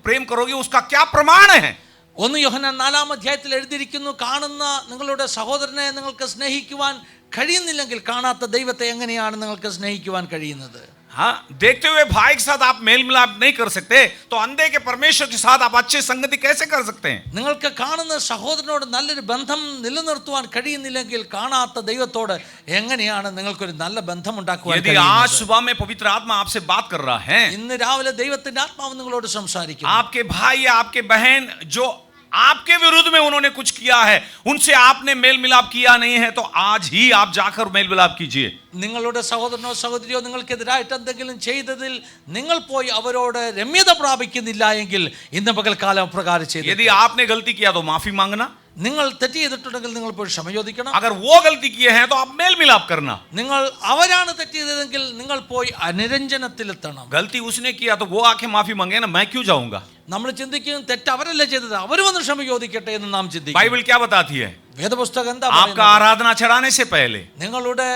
प्रेम करोगे, उसका क्या प्रमाण है?
1 യോഹന്നാൻ 4-ാം അധ്യായത്തിൽ എഴുതിയിരിക്കുന്നു, കാണുന്ന നിങ്ങളുടെ സഹോദരനെ നിങ്ങൾക്ക് സ്നേഹിക്കുവാൻ കഴിയുന്നില്ലെങ്കിൽ കാണാത്ത ദൈവത്തെ എങ്ങനെയാണ് നിങ്ങൾക്ക് സ്നേഹിക്കുവാൻ കഴിയുന്നത്?
हाँ, देखते हुए भाई के साथ आप मेल मिलाप नहीं कर सकते, तो अंधे के परमेश्वर के साथ आप अच्छी संगति कैसे कर सकते हैं?
നിങ്ങൾക്ക് കാണുന്ന സഹോദരനോട് നല്ലൊരു ബന്ധം നിലനിർത്തുവാൻ കഴിയുന്നില്ലെങ്കിൽ കാണാത്ത ദൈവത്തോട് എങ്ങനെയാണ് നിങ്ങൾക്കൊരു നല്ല ബന്ധം ഉണ്ടാക്കുവാൻ
यदि आज
കഴിയുന്നത്?
सुबह में पवित्र आत्मा आपसे बात कर रहा है,
ഇന്ന് രാവിലെ ദൈവത്തിന്റെ ആത്മാവ് നിങ്ങളോട് സംസാരിക്കുന്നു.
आपके भाई या आपके बहन जो आपके विरुद्ध में उन्होंने कुछ किया है, उनसे आपने मेल मिलाप किया नहीं है, तो आज ही आप जाकर मेल मिलाप कीजिए.
നിങ്ങളുടെ സഹോദരനോ സഹോദരിയോ നിങ്ങൾക്കെതിരായിട്ട് എന്തെങ്കിലും ചെയ്തതിൽ നിങ്ങൾ പോയി അവരോട് രമ്യത പ്രാപിക്കുന്നില്ല എങ്കിൽ ഇന്ന് പകൽക്കാലം പ്രകാരം ചെയ്തു.
यदि आपने गलती किया तो माफी मांगना.
നിങ്ങൾ തെറ്റ് ചെയ്തിട്ടുണ്ടെങ്കിൽ നിങ്ങൾ പോയി ക്ഷമ ചോദിക്കണം.
अगर वो गलती किए हैं तो आप मेल मिलाप करना.
നിങ്ങൾ അവരാണ് തെറ്റ് ചെയ്തതെങ്കിൽ നിങ്ങൾ പോയി അനുരഞ്ജനത്തിലെത്തണം.
गलती उसने किया तो वो आके माफी मांगे ना, मैं क्यों जाऊंगा?
നമ്മൾ ചിന്തിക്കും തെറ്റ് അവരല്ലേ ചെയ്തത്, അവർ വന്ന് ക്ഷമ ചോദിക്കട്ടെ എന്ന് നാം ചിന്തിക്കും.
बाइबल क्या बताती है?
വേദപുസ്തകം എന്താ
आपका
പറയുന്നത്?
आराधना चढ़ाने से पहले,
നിങ്ങളുടെ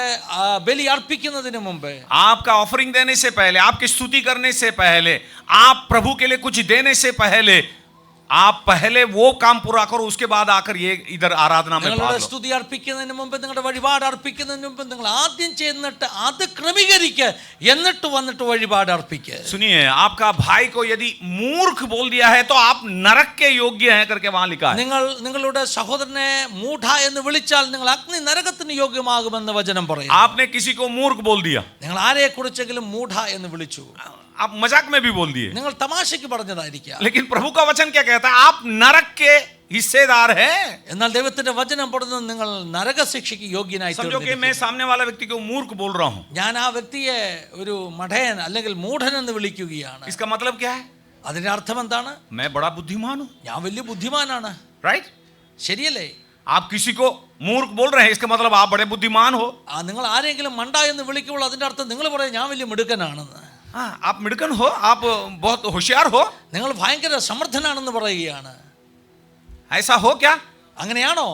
ബലി അർപ്പിക്കുന്നതിന് മുമ്പ്,
आपका ऑफरिंग देने से पहले, आपकी स्तुति करने से पहले, आप प्रभु के लिए कुछ देने से पहले, आप पहले वो काम पूरा करो, उसके बाद आकर ये इधर आराधना में
നിങ്ങളുടെ
भाग लो.
സ്തുതി അർപ്പിക്കുന്നതിന് മുമ്പ്, നിങ്ങളുടെ വഴിപാട് അർപ്പിക്കുന്നതിന് മുമ്പ് നിങ്ങൾ ആദ്യം ചെന്നിട്ട് അത് ക്രമീകരിക്കുക, എന്നിട്ട് വന്നിട്ട് വഴിപാട് അർപ്പിക്കുക.
सुनिए, आपका भाई को यदि मूर्ख बोल दिया है तो आप नरक के योग्य हैं करके वहां लिखा है.
നിങ്ങൾ നിങ്ങളുടെ സഹോദരനെ മൂഢ എന്ന് വിളിച്ചാൽ നിങ്ങൾ അഗ്നി നരകത്തിന് യോഗ്യമാകുമെന്ന് വചനം പറയും.
आपने किसी को मूर्ख बोल दिया,
നിങ്ങൾ ആരെ കുറിച്ചെങ്കിലും മൂഢ എന്ന് വിളിച്ചു,
आप मजाक में भी बोल दिए,
നിങ്ങൾ തമാശയ്ക്ക് പറഞ്ഞതായിരിക്കാം.
लेकिन प्रभु का वचन क्या कहता है? आप नरक के हिस्सेदार हैं.
എന്നാൽ ദൈവത്തിന്റെ വചനം പറയുന്നത് നിങ്ങൾ നരകശിക്ഷയ്ക്ക് യോഗ്യനായി
समझो कि मैं सामने वाला व्यक्ति को मूर्ख बोल रहा हूं.
ഞാൻ ആ വ്യക്തിയെ ഒരു മഠയൻ അല്ലെങ്കിൽ മൂഢൻ എന്ന് വിളിക്കുകയാണ്.
इसका मतलब क्या है?
അതിന്റെ അർത്ഥം എന്താണ്?
मैं बड़ा बुद्धिमान हूं.
ഞാൻ വലിയ ബുദ്ധിമാനാണ്.
राइट?
ശരിയല്ലേ?
आप किसी को मूर्ख बोल रहे हैं, इसका मतलब आप बड़े बुद्धिमान हो.
നിങ്ങൾ ആരെങ്കിലും മണ്ട എന്ന് വിളിക്കുമ്പോൾ അതിന്റെ അർത്ഥം നിങ്ങൾ പറയും ഞാൻ വലിയ മിടുക്കനാണെന്ന്.
हाँ, आप मिड़कन हो, आप बहुत होशियार हो.
നിങ്ങൾ ഭയങ്കര സമർത്ഥനാണെന്ന് പറയുകയാണ്.
ऐसा हो क्या?
അങ്ങനെയാണോ?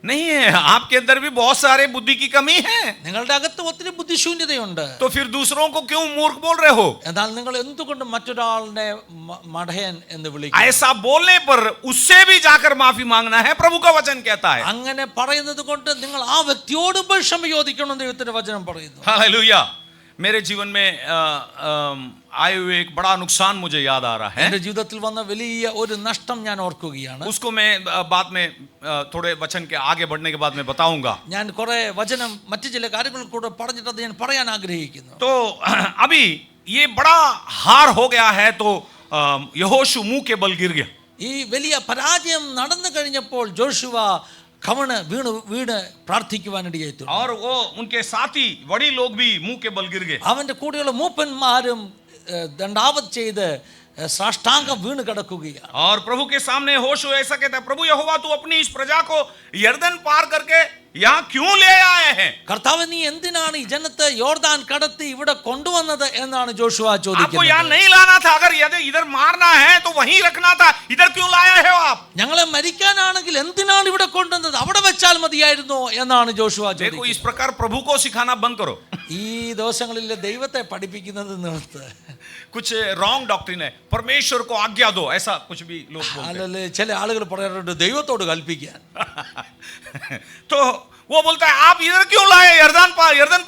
नहीं है, आपके अंदर भी बहुत सारे बुद्धि की कमी है.
നിങ്ങളുടെ അകത്ത് ഒത്തിരി ബുദ്ധിശൂന്യതയുണ്ട്.
तो फिर दूसरों को क्यों मूर्ख बोल रहे हो?
എന്നാൽ നിങ്ങൾ എന്തുകൊണ്ട് മറ്റൊരാളുടെ മഠയൻ എന്ന് വിളിക്കും?
ऐसा बोलने पर उससे भी जाकर माफी मांगना है, प्रभु का वचन कहता है.
അങ്ങനെ പറയുന്നത് കൊണ്ട് നിങ്ങൾ ആ വ്യക്തിയോട് ക്ഷമ ചോദിക്കണം ദൈവത്തിന്റെ വചനം പറയുന്നു.
हालेलुया. मेरे जीवन में आए हुए एक बड़ा नुकसान मुझे याद आ रहा है.
എന്റെ ജീവിതത്തിൽ വന്ന വലിയ ഒരു നഷ്ടം ഞാൻ ഓർക്കുകയാണ്.
उसको मैं बाद में थोड़े वचन के आगे बढ़ने के बाद मैं बताऊंगा.
ഞാൻ കുറെ വചനം മറ്റു ചില കാര്യങ്ങൾ കൂടെ പറഞ്ഞിട്ട് അത് ഞാൻ പറയാൻ ആഗ്രഹിക്കുന്നു.
तो अभी ये बड़ा हार हो गया है, तो यहोशू मुंह के बल गिर गया.
ഈ വലിയ പരാജയം നടന്നു കഴിഞ്ഞപ്പോൾ ജോഷുവ കവണ് വീണ് പ്രാർത്ഥിക്കുവാനിടയായി തീർന്നു.
और वो उनके साथी बड़ी लोग भी मुंह के बल गिर गए.
അവന്റെ കൂടെയുള്ള മൂപ്പന്മാരും ദണ്ഡാവത് ചെയ്ത് സാഷ്ടാംഗം വീണ് കിടക്കുകയാണ്.
और प्रभु के सामने यहोशू ऐसा कहता है, प्रभु यहोवा तू अपनी इस प्रजा को यरदन पार करके यहाँ क्यों ले आए हैं?
കർത്താവ് നീ എന്തിനാണ് ഈ ജനത്തെ യോർദാൻ കടത്തി ഇവിടെ കൊണ്ടുവന്നത് എന്നാണ് ജോഷുവ
आपको
ചോദിക്കുന്നത്.
यहाँ नहीं लाना था, अगर इधर मारना है तो वहीं रखना था, इधर क्यों लाए हो आप?
ഞങ്ങളെ മരിക്കാനാണെങ്കിൽ എന്തിനാണ് ഇവിടെ കൊണ്ടുവന്നത്? അവിടെ വെച്ചാൽ മതിയായിരുന്നോ എന്നാണ് ജോഷുവ
देखो,
ചോദിക്കുന്നത്.
इस प्रकार प्रभु को सिखाना बंद करो.
ഈ ദിവസങ്ങളിൽ ദൈവത്തെ പഠിപ്പിക്കുന്നത് നിർത്ത്.
कुछ रॉन्ग डॉक्ट्रिन है, परमेश्वर को आज्ञा दो, ऐसा कुछ भी लोग बोलते हैं.
അല്ലല്ലേ ചില ആളുകൾ പറയാറുണ്ട് ദൈവത്തോട് കൽപ്പിക്കാൻ.
तो वो बोलता है आप इधर क्यों लाए यरदन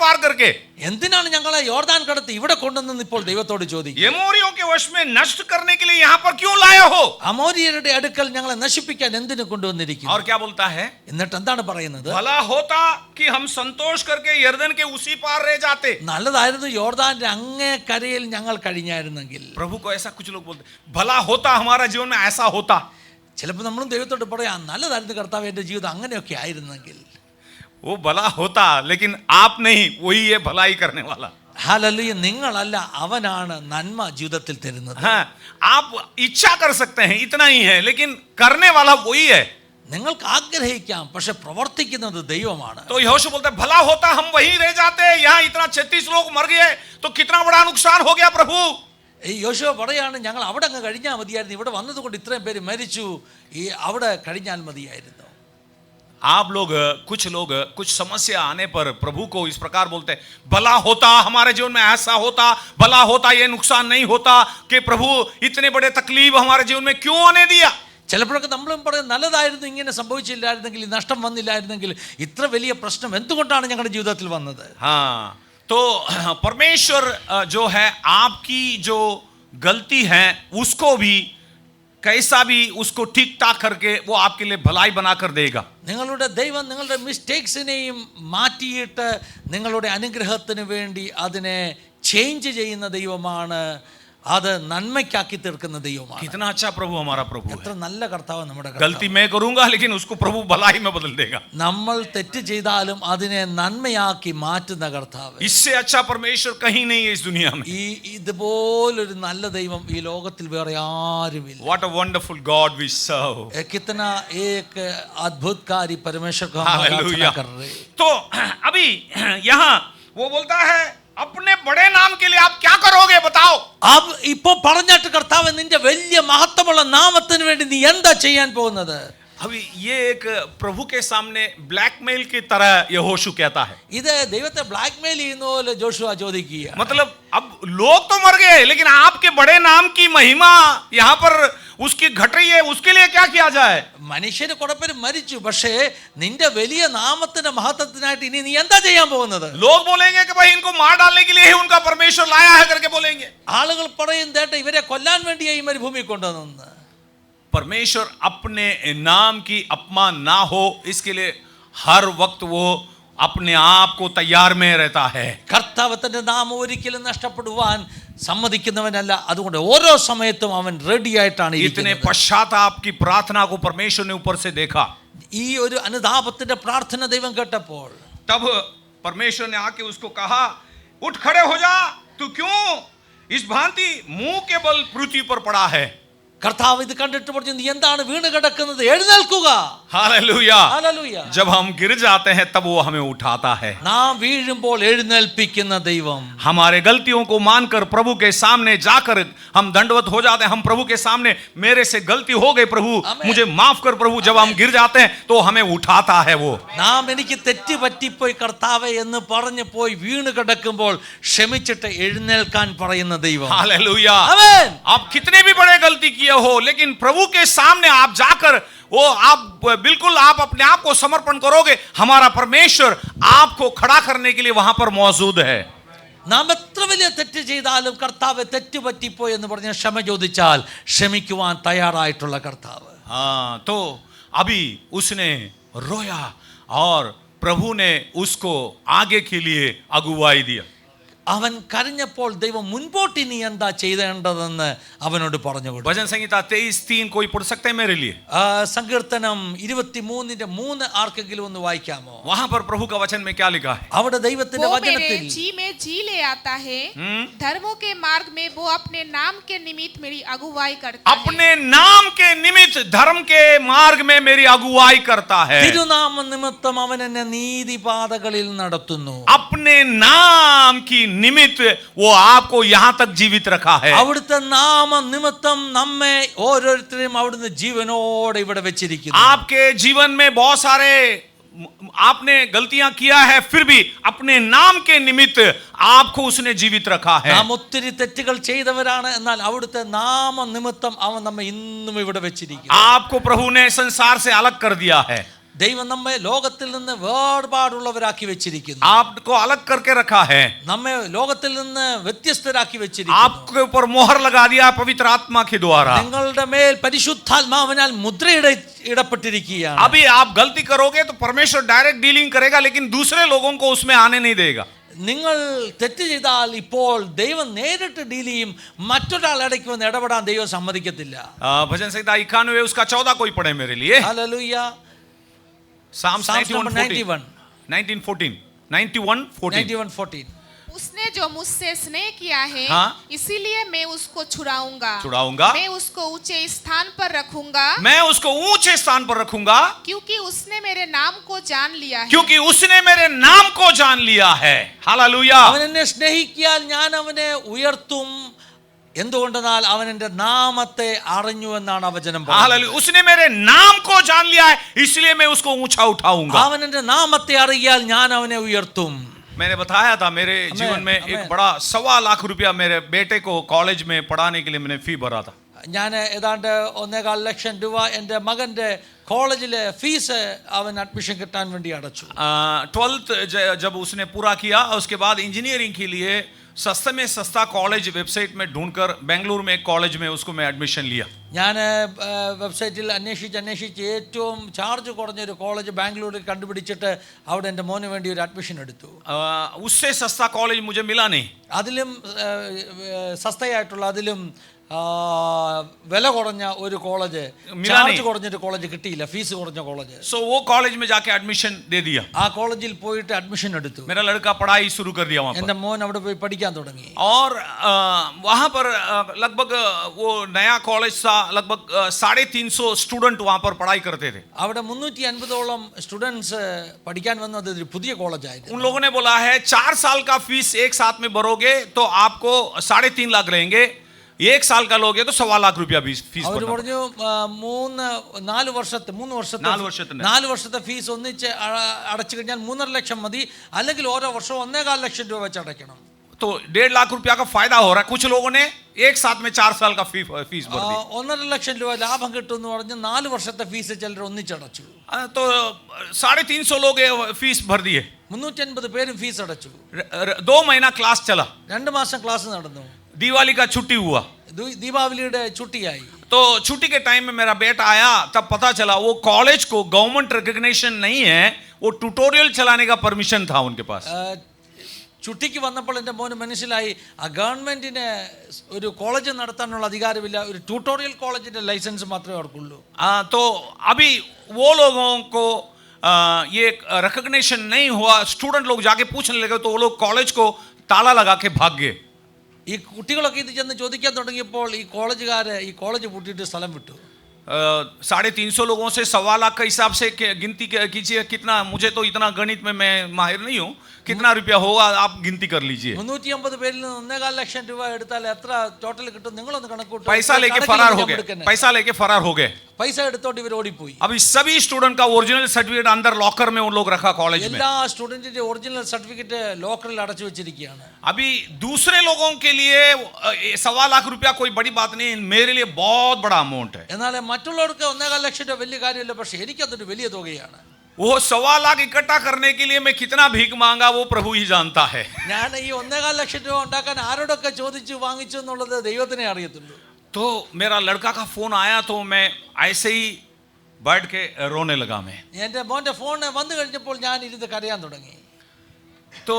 पार करके?
എന്തിനാണ് ഞങ്ങളെ യോർദാൻ കടത്തി ഇവിടെ കൊണ്ടുവന്നെന്ന് ഇപ്പോൾ ദൈവത്തോട് ചോദിക്കും.
एमोरियों के वश में नष्ट करने के लिए यहाँ पर क्यों लाए हो?
അമോരിയരുടെ അടുക്കൽ ഞങ്ങളെ നശിപ്പിക്കാൻ എന്തിനു കൊണ്ടുവന്നിരിക്കുന്നു?
और क्या बोलता है?
എന്നിട്ട് എന്താണ് പറയുന്നത്?
भला होता कि हम संतोष करके यरदन के उसी पार रह जाते.
നല്ലതായിരുന്നു യോർദാന്റെ അങ്ങേ കരയിൽ ഞങ്ങൾ കഴിഞ്ഞായിരുന്നെങ്കിൽ.
प्रभु को ऐसा कुछ लोग बोलते, भला होता हमारा जीवन में ऐसा होता.
ചിലപ്പോൾ നമ്മളും ദൈവത്തോട് പറയാം നല്ലതായിരുന്നു കർത്താവ് എൻ്റെ ജീവിതം അങ്ങനെയൊക്കെ ആയിരുന്നെങ്കിൽ.
वो भला होता, लेकिन आप नहीं, वही है भलाई करने वाला.
ഹല്ലേലൂയ. നിങ്ങളല്ല, അവനാണ് നന്മ ജീവിതത്തിൽ തരുന്നത്.
हाँ, आप इच्छा कर सकते हैं, इतना ही है, लेकिन करने वाला वही है.
നിങ്ങൾക്ക് ആഗ്രഹിക്കാം, പക്ഷെ പ്രവർത്തിക്കുന്നത് ദൈവമാണ്.
तो यहोशू बोलता है भला होता हम वहीं रह जाते, यहाँ इतना 36 लोग मर गए तो कितना बड़ा नुकसान हो गया प्रभु.
ഈ യോശുവ പറയാണ് ഞങ്ങൾ അവിടെ അങ്ങ് കഴിഞ്ഞാൽ മതിയായിരുന്നു, ഇവിടെ വന്നതുകൊണ്ട് ഇത്രയും പേര് മരിച്ചു, ഈ അവിടെ കഴിഞ്ഞാൽ മതിയായിരുന്നു.
आप लोग कुछ समस्या आने पर प्रभु को इस प्रकार बोलते हैं, भला होता हमारे जीवन में ऐसा होता, भला होता ये नुकसान नहीं होता कि प्रभु इतने बड़े तकलीफ हमारे जीवन में क्यों आने दिया.
ചിലപ്പോഴൊക്കെ നമ്മളും പറയും നല്ലതായിരുന്നു ഇങ്ങനെ സംഭവിച്ചില്ലായിരുന്നെങ്കിൽ, ഈ നഷ്ടം വന്നില്ലായിരുന്നെങ്കിൽ, ഇത്ര വലിയ പ്രശ്നം എന്തുകൊണ്ടാണ് ഞങ്ങളുടെ ജീവിതത്തിൽ വന്നത്?
हाँ, तो परमेश्वर जो है आपकी जो गलती है उसको भी कैसा भी उसको ठीक ठाक करके वो आपके लिए भलाई बनाकर देगा.
നിങ്ങളുടെ ദൈവം നിങ്ങളുടെ മിസ്റ്റേക്സിനെയും മാറ്റിയിട്ട് നിങ്ങളുടെ അനുഗ്രഹത്തിന് വേണ്ടി അതിനെ ചേഞ്ച് ചെയ്യുന്ന ദൈവമാണ്. അത് നന്മയ്ക്കാക്കി തീർക്കുന്ന ദൈവമാണ്.
कितना अच्छा प्रभु हमारा प्रभु है.
എത്ര നല്ല കർത്താവ് നമ്മുടെ
गलती मैं करूंगा लेकिन उसको प्रभु भलाई में बदल देगा.
നമ്മൾ തെറ്റ് ചെയ്താലും അതിനെ നന്മയാക്കി മാറ്റുന്ന കർത്താവ്.
इससे अच्छा परमेश्वर कहीं नहीं है इस दुनिया में.
ഇതുപോലൊരു നല്ല ദൈവം ഈ ലോകത്തിൽ വേറെ ആരുമില്ല.
What a wonderful God we serve.
कितना एक अद्भुतकारी परमेश्वर को हम आराधना कर रहे हैं.
तो अभी यहाँ वो बोलता है अपने बड़े नाम के लिए आप क्या करोगे बताओ.
अब ഇപ്പോ പറഞ്ഞിട്ട് കർത്താവ് നിന്റെ വലിയ മഹത്വമുള്ള നാമത്തിന് വേണ്ടി നീ എന്താ ചെയ്യാൻ പോകുന്നത്?
अभी ये एक प्रभु के सामने ब्लैकमेल की तरह यहोशू कहता है.
ഇത് ദൈവത്തെ ബ്ലാക്ക്മെയിൽ ചെയ്യുന്ന പോലെ ജോഷുവ ചോദിക്കുക.
मतलब अब लोग तो मर गए लेकिन आपके बड़े नाम की महिमा यहाँ पर उसकी घट रही है, उसके लिए क्या किया जाए.
മനുഷ്യര് കുറെ പേര് മരിച്ചു, പക്ഷേ നിന്റെ വലിയ നാമത്തിന്റെ മഹത്വത്തിനായിട്ട് ഇനി നീ എന്താ ചെയ്യാൻ പോകുന്നത്?
लोग बोलेंगे कि भाई इनको मार डालने के लिए ही उनका परमेश्वर लाया है करके बोलेंगे.
ആളുകൾ പറയും ദേട്ട ഇവരെ കൊല്ലാൻ വേണ്ടിയാ ഈ മരുഭൂമി കൊണ്ടുവന്നത്.
परमेश्वर अपने नाम की अपमान ना हो इसके लिए हर वक्त वो अपने आप को तैयार में रहता है।
കർത്താവ് തന്റെ നാമം ഒരിക്കലും നഷ്ടപ്പെടുവാൻ സമ്മതിക്കുന്നവനല്ല. അതുകൊണ്ട് ഓരോ സമയത്തും അവൻ റെഡി ആയിട്ടാണ്
इतने
ഇരിക്കുന്നത്.
पश्चाताप की प्रार्थना को परमेश्वर ने ऊपर से देखा,
ഈ ഒരു അനുതാപത്തിന്റെ പ്രാർത്ഥന ദൈവം കേട്ടപ്പോൾ
तब परमेश्वर ने आके उसको कहा, उठ खड़े हो जा, तू क्यों इस भांति मुंह के बल पृथ्वी पर पड़ा है।
കർത്താവ് ഇത് കണ്ടിട്ട് പറഞ്ഞു, നീ എന്താണ് വീണ് കിടക്കുന്നത്, എഴുന്നേൽക്കുക.
हालेलुया।
ഹല്ലേലൂയ.
जब हम गिर जाते हैं तब वो हमें उठाता है।
നാം വീഴുമ്പോൾ എഴുന്നേൽപ്പിക്കുന്ന ദൈവം.
हमारे गलतियों को मानकर प्रभु के सामने जाकर हम दंडवत हो जाते हैं। हम प्रभु के सामने, मेरे से गलती हो गई प्रभु,
आमीन।
मुझे माफ कर प्रभु। जब हम गिर जाते हैं तो हमें उठाता है वो।
നാം എനിക്ക് തെറ്റ് പറ്റിപ്പോയി കർത്താവേ എന്ന് പറഞ്ഞു പോയി വീണ് കിടക്കുമ്പോൾ ക്ഷമിച്ചിട്ട് എഴുന്നേൽക്കാൻ പറയുന്ന ദൈവം.
हालेलुया।
ആമേൻ.
आप कितने भी बड़े गलती किए हो, लेकिन प्रभु के सामने आप जाकर वो आप बिल्कुल आप अपने आप को समर्पण करोगे, हमारा परमेश्वर आपको खड़ा करने के लिए वहां पर मौजूद है।
നാം എത്ര വലിയ തെറ്റ് ചെയ്താലും കർത്താവ് തെറ്റ് പറ്റിപ്പോയി എന്ന് പറഞ്ഞ് ക്ഷമ ചോദിച്ചാൽ ക്ഷമിക്കുവാൻ തയ്യാറായിട്ടുള്ള കർത്താവ്.
हाँ, तो अभी उसने रोया और प्रभु ने उसको आगे के लिए अगुवाई दिया।
അവൻ കരഞ്ഞപ്പോൾ ദൈവം മുൻപോട്ട് നീ എന്താ ചെയ്തേണ്ടതെന്ന് അവനോട് പറഞ്ഞു കൊടുത്തു.
भजन संहिता 23:3 कोई पढ़ सकते हैं मेरे लिए?
സങ്കീർത്തനം 23:3 ആർക്കെങ്കിലും ഒന്ന് വായിക്കാമോ?
वहां पर प्रभु का वचन में क्या लिखा है?
അവിടെ ദൈവത്തിന്റെ
वो मेरे
വചനത്തിൽ
जी में जी ले आता है, धर्मों के मार्ग में वो अपने नाम के निमित्त मेरी अगुवाई करता है।
अपने नाम के निमित्त धर्म के मार्ग में मेरी अगुवाई करता है।
തിരുനാമ നിമിത്തം അവൻ എന്നെ നീതിപാതകളിൽ നടത്തുന്നു.
अपने नाम की निमित्त वो आपको यहां तक जीवित रखा है।
അവിടുത്തെ നാമ നിമിത്തം നമ്മെ ഓരോരുത്തരെയും അവിടുന്ന് ജീവനോടെ ഇവിടെ വെച്ചിരിക്കുന്നു.
आपके जीवन में बहुत सारे आपने गलतियां किया है, फिर भी अपने नाम के निमित्त आपको उसने जीवित रखा है।
നാം ഒത്തിരി തെറ്റുകൾ ചെയ്തവരാണ്, എന്നാൽ അവിടുത്തെ നാമ നിമിത്തം അവൻ നമ്മെ ഇന്നും ഇവിടെ വെച്ചിരിക്കുന്നു.
आपको प्रभु ने संसार से अलग कर दिया है।
ദൈവം നമ്മെ ലോകത്തിൽ നിന്ന് വേർപാടുള്ളവരാക്കി വെച്ചിരിക്കുന്നു.
आपको अलग करके रखा है।
നമ്മെ ലോകത്തിൽ നിന്ന് വ്യത്യസ്തരാക്കി വെച്ചിരിക്കുന്നു.
आपके ऊपर मोहर लगा दिया पवित्र आत्मा के द्वारा।
നിങ്ങളുടെ മേൽ പരിശുദ്ധാത്മാവിനാൽ മുദ്രയിടപ്പെട്ടിരിക്കുകയാണ്.
अभी आप गलती करोगे तो परमेश्वर डायरेक्ट डीलिंग करेगा, लेकिन दूसरे लोगों को उसमें आने नहीं देगा।
നിങ്ങൾ തെറ്റ് ചെയ്താൽ ഇപ്പോൾ ദൈവം നേരിട്ട് ഡീൽ ചെയ്യും, മറ്റൊരാൾ ഇടയ്ക്ക് വന്ന് ഇടപെടാൻ ദൈവം സമ്മതിക്കത്തില്ല.
भजन संहिता 91 उसका 14 कोई पढ़े मेरे लिए?
ഹല്ലേലൂയ.
Psalms
Psalms number
91:14
91:14.
उसने जो मुझसे स्नेह किया है,
हाँ?
इसीलिए मैं उसको छुड़ाऊंगा।
छुड़ाऊंगा।
मैं उसको ऊंचे स्थान पर रखूंगा,
मैं उसको ऊंचे स्थान पर रखूंगा,
क्योंकि उसने मेरे नाम को जान लिया है।
क्योंकि उसने मेरे नाम को जान लिया है। हालेलुया।
അവൻ എന്നെ സ്നേഹിക്കാൻ ഞാൻ അവനെ ഉയർത്തും. എന്തുകൊണ്ടെന്നാൽ അവൻ എൻ്റെ നാമത്തെ അറിഞ്ഞു എന്നാണ് വചനം പറയുന്നത്.
हालेलुया। उसने मेरे नाम को जान लिया है, इसलिए मैं उसको ऊंचा उठाऊंगा।
അവൻ എൻ്റെ നാമത്തെ അറിയാൽ ഞാൻ അവനെ ഉയർത്തും.
मैंने बताया था मेरे जीवन में एक बड़ा 1.25 लाख रुपया मेरे बेटे को कॉलेज में पढ़ाने के लिए मैंने फी भरा था।
ഞാൻ ഏതാണ്ട് 1.25 ലക്ഷം രൂപ എൻ്റെ മകൻ്റെ കോളേജിലെ ഫീസ് അവൻ അഡ്മിഷൻ കിട്ടാൻ വേണ്ടി അടച്ചു.
12th जब उसने पूरा किया, उसके बाद इंजीनियरिंग के लिए सस्ते में सस्ता कॉलेज वेबसाइट में ढूंढकर बेंगलुरु में एक कॉलेज में उसको मैं एडमिशन लिया।
ഞാൻ വെബ്സൈറ്റിൽ അന്വേഷിച്ച് ഏറ്റവും ചാർജ് കുറഞ്ഞൊരു കോളേജ് ബാംഗ്ലൂരിൽ കണ്ടുപിടിച്ചിട്ട് അവിടെ എൻ്റെ മോന് വേണ്ടി ഒരു അഡ്മിഷൻ എടുത്തു.
उससे सस्ता कॉलेज मुझे मिला नहीं।
അതിലും സസ്തയായിട്ടുള്ള അതിലും വില കുറഞ്ഞ ഒരു കോളേജ്, ചാർജ് കുറഞ്ഞൊരു കോളേജ് കിട്ടിയില്ല, ഫീസ് കുറഞ്ഞ കോളേജ്.
सो वो कॉलेज में जाके एडमिशन दे दिया।
ആ കോളേജിൽ പോയിട്ട് അഡ്മിഷൻ എടുത്തു.
मेरा लड़का पढ़ाई शुरू कर दिया वहाँ पर।
എൻ്റെ മോൻ അവിടെ പോയി പഠിക്കാൻ തുടങ്ങി.
और वहाँ पर लगभग वो नया कॉलेज था, लगभग 350 स्टूडेंट वहाँ पर पढ़ाई करते थे।
അവിടെ 350ഓളം സ്റ്റുഡൻസ് പഠിക്കാൻ വന്നത് ഒരു പുതിയ കോളേജായിരുന്നു.
उन लोगों ने बोला है 4 साल का फीस एक साथ में भरोगे तो आपको 3.5 लाख रहेंगे, 1 साल का लोगे तो 1.25 लाख रुपया फीस
അവർ
भरना।
പറഞ്ഞു 4 വർഷത്തെ ഫീസ് ഒന്നിച്ച് അടച്ചു കഴിഞ്ഞാൽ 3.5 ലക്ഷം മതി, അല്ലെങ്കിൽ ഓരോ വർഷവും 1.25 ലക്ഷം രൂപ വെച്ച് അടയ്ക്കണം.
तो 1.5 लाख रुपया का फायदा हो रहा है। कुछ लोगों ने एक साथ में 4 साल का फीस भर दी।
1.5 ലക്ഷം രൂപ ലാഭം കിട്ടും എന്ന് പറഞ്ഞ് 4 വർഷത്തെ ഫീസ് ചിലർ ഒന്നിച്ചടച്ചു.
तो 350 लोग फीस भर दिए।
350 പേരും ഫീസ് അടച്ചു.
2 महीना क्लास चला,
2 മാസം ക്ലാസ് നടന്നു.
दिवाली का छुट्टी हुआ,
ദീപാവലിയുടെ ചുട്ടിയായി.
तो छुट्टी के टाइम में मेरा बेटा आया, तब पता चला वो कॉलेज को गवर्नमेंट रिकग्निशन नहीं है, वो ट्यूटोरियल चलाने का परमिशन था उनके पास.
ചുട്ടിക്ക് വന്നപ്പോൾ എൻ്റെ മോന് മനസ്സിലായി ആ ഗവൺമെന്റിന് ഒരു കോളേജ് നടത്താനുള്ള അധികാരമില്ല, ഒരു ട്യൂട്ടോറിയൽ കോളേജിന്റെ ലൈസൻസ് മാത്രമേ അവർക്കുള്ളൂ.
तो अभी वो लोगों को ये रिकग्निशन नहीं हुआ, स्टूडेंट लोग जाके पूछने लगे तो वो लोग कॉलेज को ताला लगा के भाग गए.
ഈ കുട്ടികളൊക്കെ ഇത് ചെന്ന് ചോദിക്കാൻ തുടങ്ങിയപ്പോൾ ഈ കോളേജുകാര് ഈ കോളേജ് പൂട്ടിയിട്ട് സ്ഥലം വിട്ടു.
350 लोगों से 1.25 लाख का हिसाब से गिनती कीजिए कितना. मुझे तो इतना गणित में मैं माहिर नहीं हूँ, कितना रुपया होगा आप गिनती कर लीजिए.
350 പേരിൽ നിന്ന് 1.25 ലക്ഷം രൂപ എടുത്താൽ എത്ര ടോട്ടൽ കിട്ടും നിങ്ങളൊന്ന് കണക്കൂട്ടും.
पैसा लेके फरार हो गए, पैसा लेके फरार हो गए.
പൈസ എടുത്തോണ്ട് ഇവർ ഓടിപ്പോയി.
अभी सभी स्टूडेंट का ओरिजिनल सर्टिफिकेट अंदर लॉकर में उन लोग रखा कॉलेज में.
എല്ലാ സ്റ്റുഡന്റിന്റെ ഒറിജിനൽ സർട്ടിഫിക്കറ്റ് ലോക്കറിൽ അടച്ചു വെച്ചിരിക്കുകയാണ്.
अभी दूसरे लोगों के लिए 1.25 लाख रुपया कोई बड़ी बात नहीं, मेरे लिए बहुत बड़ा अमाउंट है.
എന്നാൽ മറ്റുള്ളവർക്ക് 1.25 ലക്ഷം രൂപ വലിയ കാര്യമല്ല, പക്ഷേ എനിക്കതൊരു വലിയ തുകയാണ്.
वो 1.25 लाख इकट्ठा करने के लिए मैं कितना भीख मांगा वो प्रभु ही जानता है.
ഞാൻ ഈ 1.25 ലക്ഷം രൂപ ഉണ്ടാക്കാൻ ആരോടൊക്കെ ചോദിച്ചു വാങ്ങിച്ചു എന്നുള്ളത് ദൈവത്തിനെ അറിയത്തുള്ളൂ.
तो मेरा लड़का का फोन आया तो मैं ऐसे ही बैठ के रोने लगा. मैं
എൻ്റെ മോൻ്റെ ഫോൺ വന്നു കഴിഞ്ഞപ്പോൾ ഞാൻ ഇരുന്ന് കരയാൻ തുടങ്ങി.
तो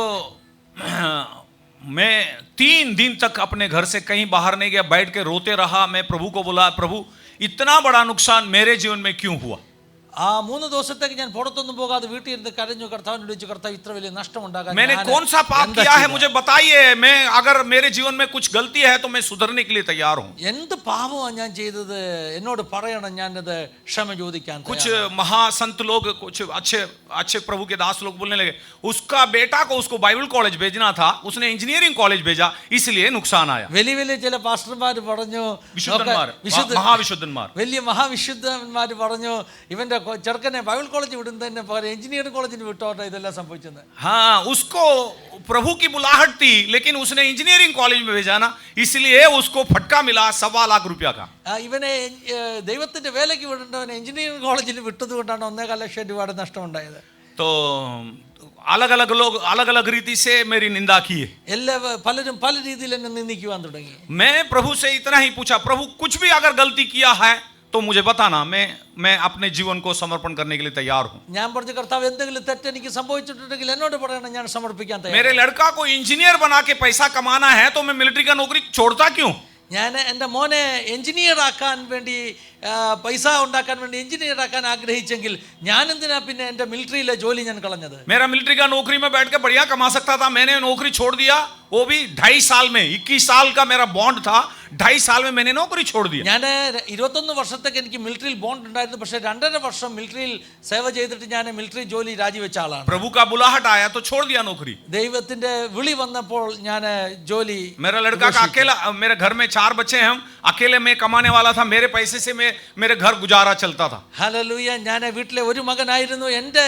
मैं 3 दिन तक अपने घर से कहीं बाहर नहीं गया, बैठ के रोते रहा. मैं प्रभु को बोला, प्रभु इतना बड़ा नुकसान मेरे जीवन में क्यों हुआ.
ആ 3 ദിവസത്തേക്ക് ഞാൻ പുറത്തൊന്നും പോകാതെ വീട്ടിൽ ഇരുന്ന് കരഞ്ഞു. കർത്താവിനോട് ചോദിച്ചു, കർത്താവ് ഇത്ര വലിയ നഷ്ടം ഉണ്ടാകാൻ
मैंने कौन सा पाप किया है मुझे बताइए. मैं अगर मेरे जीवन में कुछ गलती है तो मैं सुधरने के लिए तैयार हूँ.
എന്ത് പാപമാണ് ഞാൻ ചെയ്തത് എന്നോട് പറയണം, ഞാനത് ക്ഷമ ചോദിക്കാൻ.
कुछ महासंत लोग, कुछ अच्छे अच्छे प्रभु के दास लोग बोलने लगे उसका बेटा को उसको बाइबल कॉलेज भेजना था, उसने इंजीनियरिंग कॉलेज भेजा इसलिए नुकसान आया.
വലിയ വലിയ ചില പാസ്റ്റർമാർ പറഞ്ഞു,
വിശുദ്ധന്മാർ,
വിശുദ്ധ
മഹാവിശുദ്ധന്മാർ,
വലിയ മഹാവിശുദ്ധന്മാർ പറഞ്ഞു ഇവന്റെ ചെറുക്കനെ ബൈബിൾ കോളേജ് വിടുന്നതിന് പകരം എഞ്ചിനീയറിംഗ് കോളേജിന് വിട്ടോട്ടെ ഇതെല്ലാം സംഭവിച്ചത്.
हाँ उसको प्रभु की बुलाहट थी लेकिन उसने इंजीनियरिंग कॉलेज में भेजा ना, इसलिए उसको फटका मिला 1.25 लाख रुपया का.
ഇവനെ ദൈവത്തിന്റെ വേലയ്ക്ക് വിടേണ്ടവനെ എഞ്ചിനീയറിംഗ് കോളേജിൽ വിട്ടത് കൊണ്ടാണ് 1.25 ലക്ഷം രൂപയുടെ നഷ്ടം ഉണ്ടായത്.
तो अलग अलग लोग अलग अलग रीति से मेरी निंदा की.
പലരും പല രീതിയിൽ എന്നെ നിന്ദിക്കുവാൻ തുടങ്ങി.
मैं प्रभु से इतना ही पूछा, प्रभु कुछ भी अगर गलती किया है तो मुझे बताना, मैं अपने जीवन को समर्पण करने के लिए तैयार हूँ.
ഞാൻ പറഞ്ഞു, കർത്താവ് എന്തെങ്കിലും തെറ്റ് എനിക്ക് സംഭവിച്ചിട്ടുണ്ടെങ്കിൽ എന്നോട് പറയണം, ഞാൻ സമർപ്പിക്കാൻ തയ്യാറാണ്.
मेरे लड़का को इंजीनियर बना के पैसा कमाना है तो मैं मिलिट्री का नौकरी छोड़ता क्यों.
ഞാൻ എൻ്റെ മോനെ എഞ്ചിനീയർ ആക്കാൻ വേണ്ടി പൈസ ഉണ്ടാക്കാൻ വേണ്ടി എഞ്ചിനീയർ ആക്കാൻ ആഗ്രഹിച്ചെങ്കിൽ ഞാൻ എന്തിനാ പിന്നെ എൻ്റെ മിലിറ്ററിയിലെ ജോലി ഞാൻ കളഞ്ഞത്.
मेरा मिलिट्री का नौकरी में बैठ के बढ़िया कमा सकता था, मैंने नौकरी छोड़ दिया, वो भी 2.5 साल में. 21 साल का मेरा बॉन्ड था, 2.5 साल में मैंने नौकरी छोड़ दिया.
ഞാൻ 21 വർഷത്തേക്ക് എനിക്ക് മിലിറ്ററിയിൽ ബോണ്ട് ഉണ്ടായിരുന്നു, പക്ഷേ 2.5 വർഷം മിലിറ്ററിയിൽ സേവ ചെയ്തിട്ട് ഞാൻ മിലിറ്ററി ജോലി രാജിവെച്ച ആളാണ്.
प्रभु का बुलाहट आया तो छोड़ दिया नौकरी.
ദൈവത്തിന്റെ വിളി വന്നപ്പോൾ ഞാൻ ജോലി.
मेरा लड़का का अकेला, मेरे घर में 4 बच्चे हैं, हम अकेले मैं कमाने वाला था, मेरे पैसे से मेरे घर गुजारा चलता था.
ഹല്ലേലൂയ. ഞാൻ വീട്ടിലെ ഒരു മകനായിരുന്നു, എൻ്റെ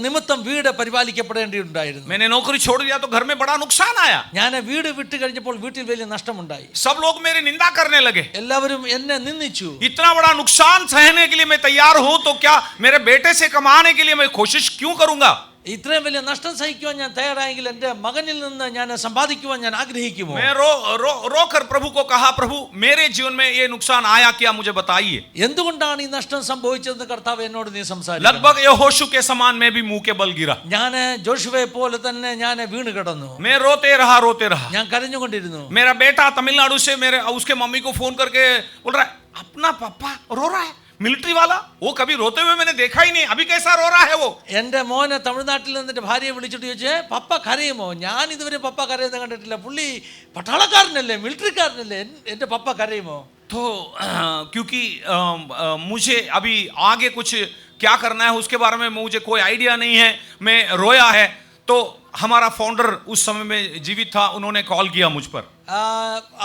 നിമിത്തം വീട് പരിപാലിക്കപ്പെടേണ്ടിയിട്ടുണ്ടായിരുന്നു.
मैंने नौकरी छोड़ दिया तो घर में बड़ा नुकसान आया.
ഞാൻ വീട് വിട്ട് കഴിഞ്ഞപ്പോൾ വീട്ടിൽ വലിയ നഷ്ടമുണ്ടായി.
सब लोग मेरी निंदा करने लगे,
എല്ലാവരും എന്നെ നിന്ദിച്ചു.
इतना बड़ा नुकसान सहने के लिए मैं तैयार हूं तो क्या मेरे बेटे से कमाने के लिए मैं कोशिश क्यों करूंगा.
ഇത്രയും വലിയ നഷ്ടം സഹിക്കുവാൻ ഞാൻ തയ്യാറായെങ്കിൽ എൻ്റെ മകനിൽ നിന്ന് ഞാൻ സമ്പാദിക്കുവാൻ ഞാൻ ആഗ്രഹിക്കുമോ.
मैं रो कर प्रभु को कहा, प्रभु मेरे जीवन में ये नुकसान आया क्या मुझे बताइए.
എന്തുകൊണ്ടാണ് ഈ നഷ്ടം സംഭവിച്ചതെന്ന് കർത്താവ് എന്നോട് നീ സംസാരിച്ചു.
लगभग यहोशू के समान मैं भी मुंह के बल गिरा.
ഞാൻ ജോഷുവയെ പോലെ തന്നെ ഞാൻ വീണ് കിടന്നു.
मैं रोते रहा.
ഞാൻ കരഞ്ഞുകൊണ്ടിരുന്നു.
मेरा बेटा तमिलनाडु से उसके मम्मी को फोन करके बोल रहा है अपना पापा रो रहा है, मिलिट्री वाला, वो कभी रोते हुए मैंने देखा ही नहीं, अभी कैसा रो रहा है वो.
എൻ്റെ മോനെ തമിഴ്നാട്ടിൽ നിന്നിട്ട് ഭാര്യയെ വിളിച്ചിട്ട് ചോദിച്ചേ പപ്പ കരയുമോ. ഞാൻ ഇതുവരെ പപ്പ കരയുന്നത് കണ്ടിട്ടില്ല, പുള്ളി പട്ടാളക്കാരനല്ലേ മിലിറ്ററിക്കാരനല്ലേ, എൻ്റെ പപ്പ കരയുമോ.
तो क्योंकि मुझे अभी आगे कुछ क्या करना है उसके बारे में मुझे कोई आइडिया नहीं है, मैं रोया है. तो हमारा फाउंडर उस समय में जीवित था, उन्होंने कॉल किया मुझ पर.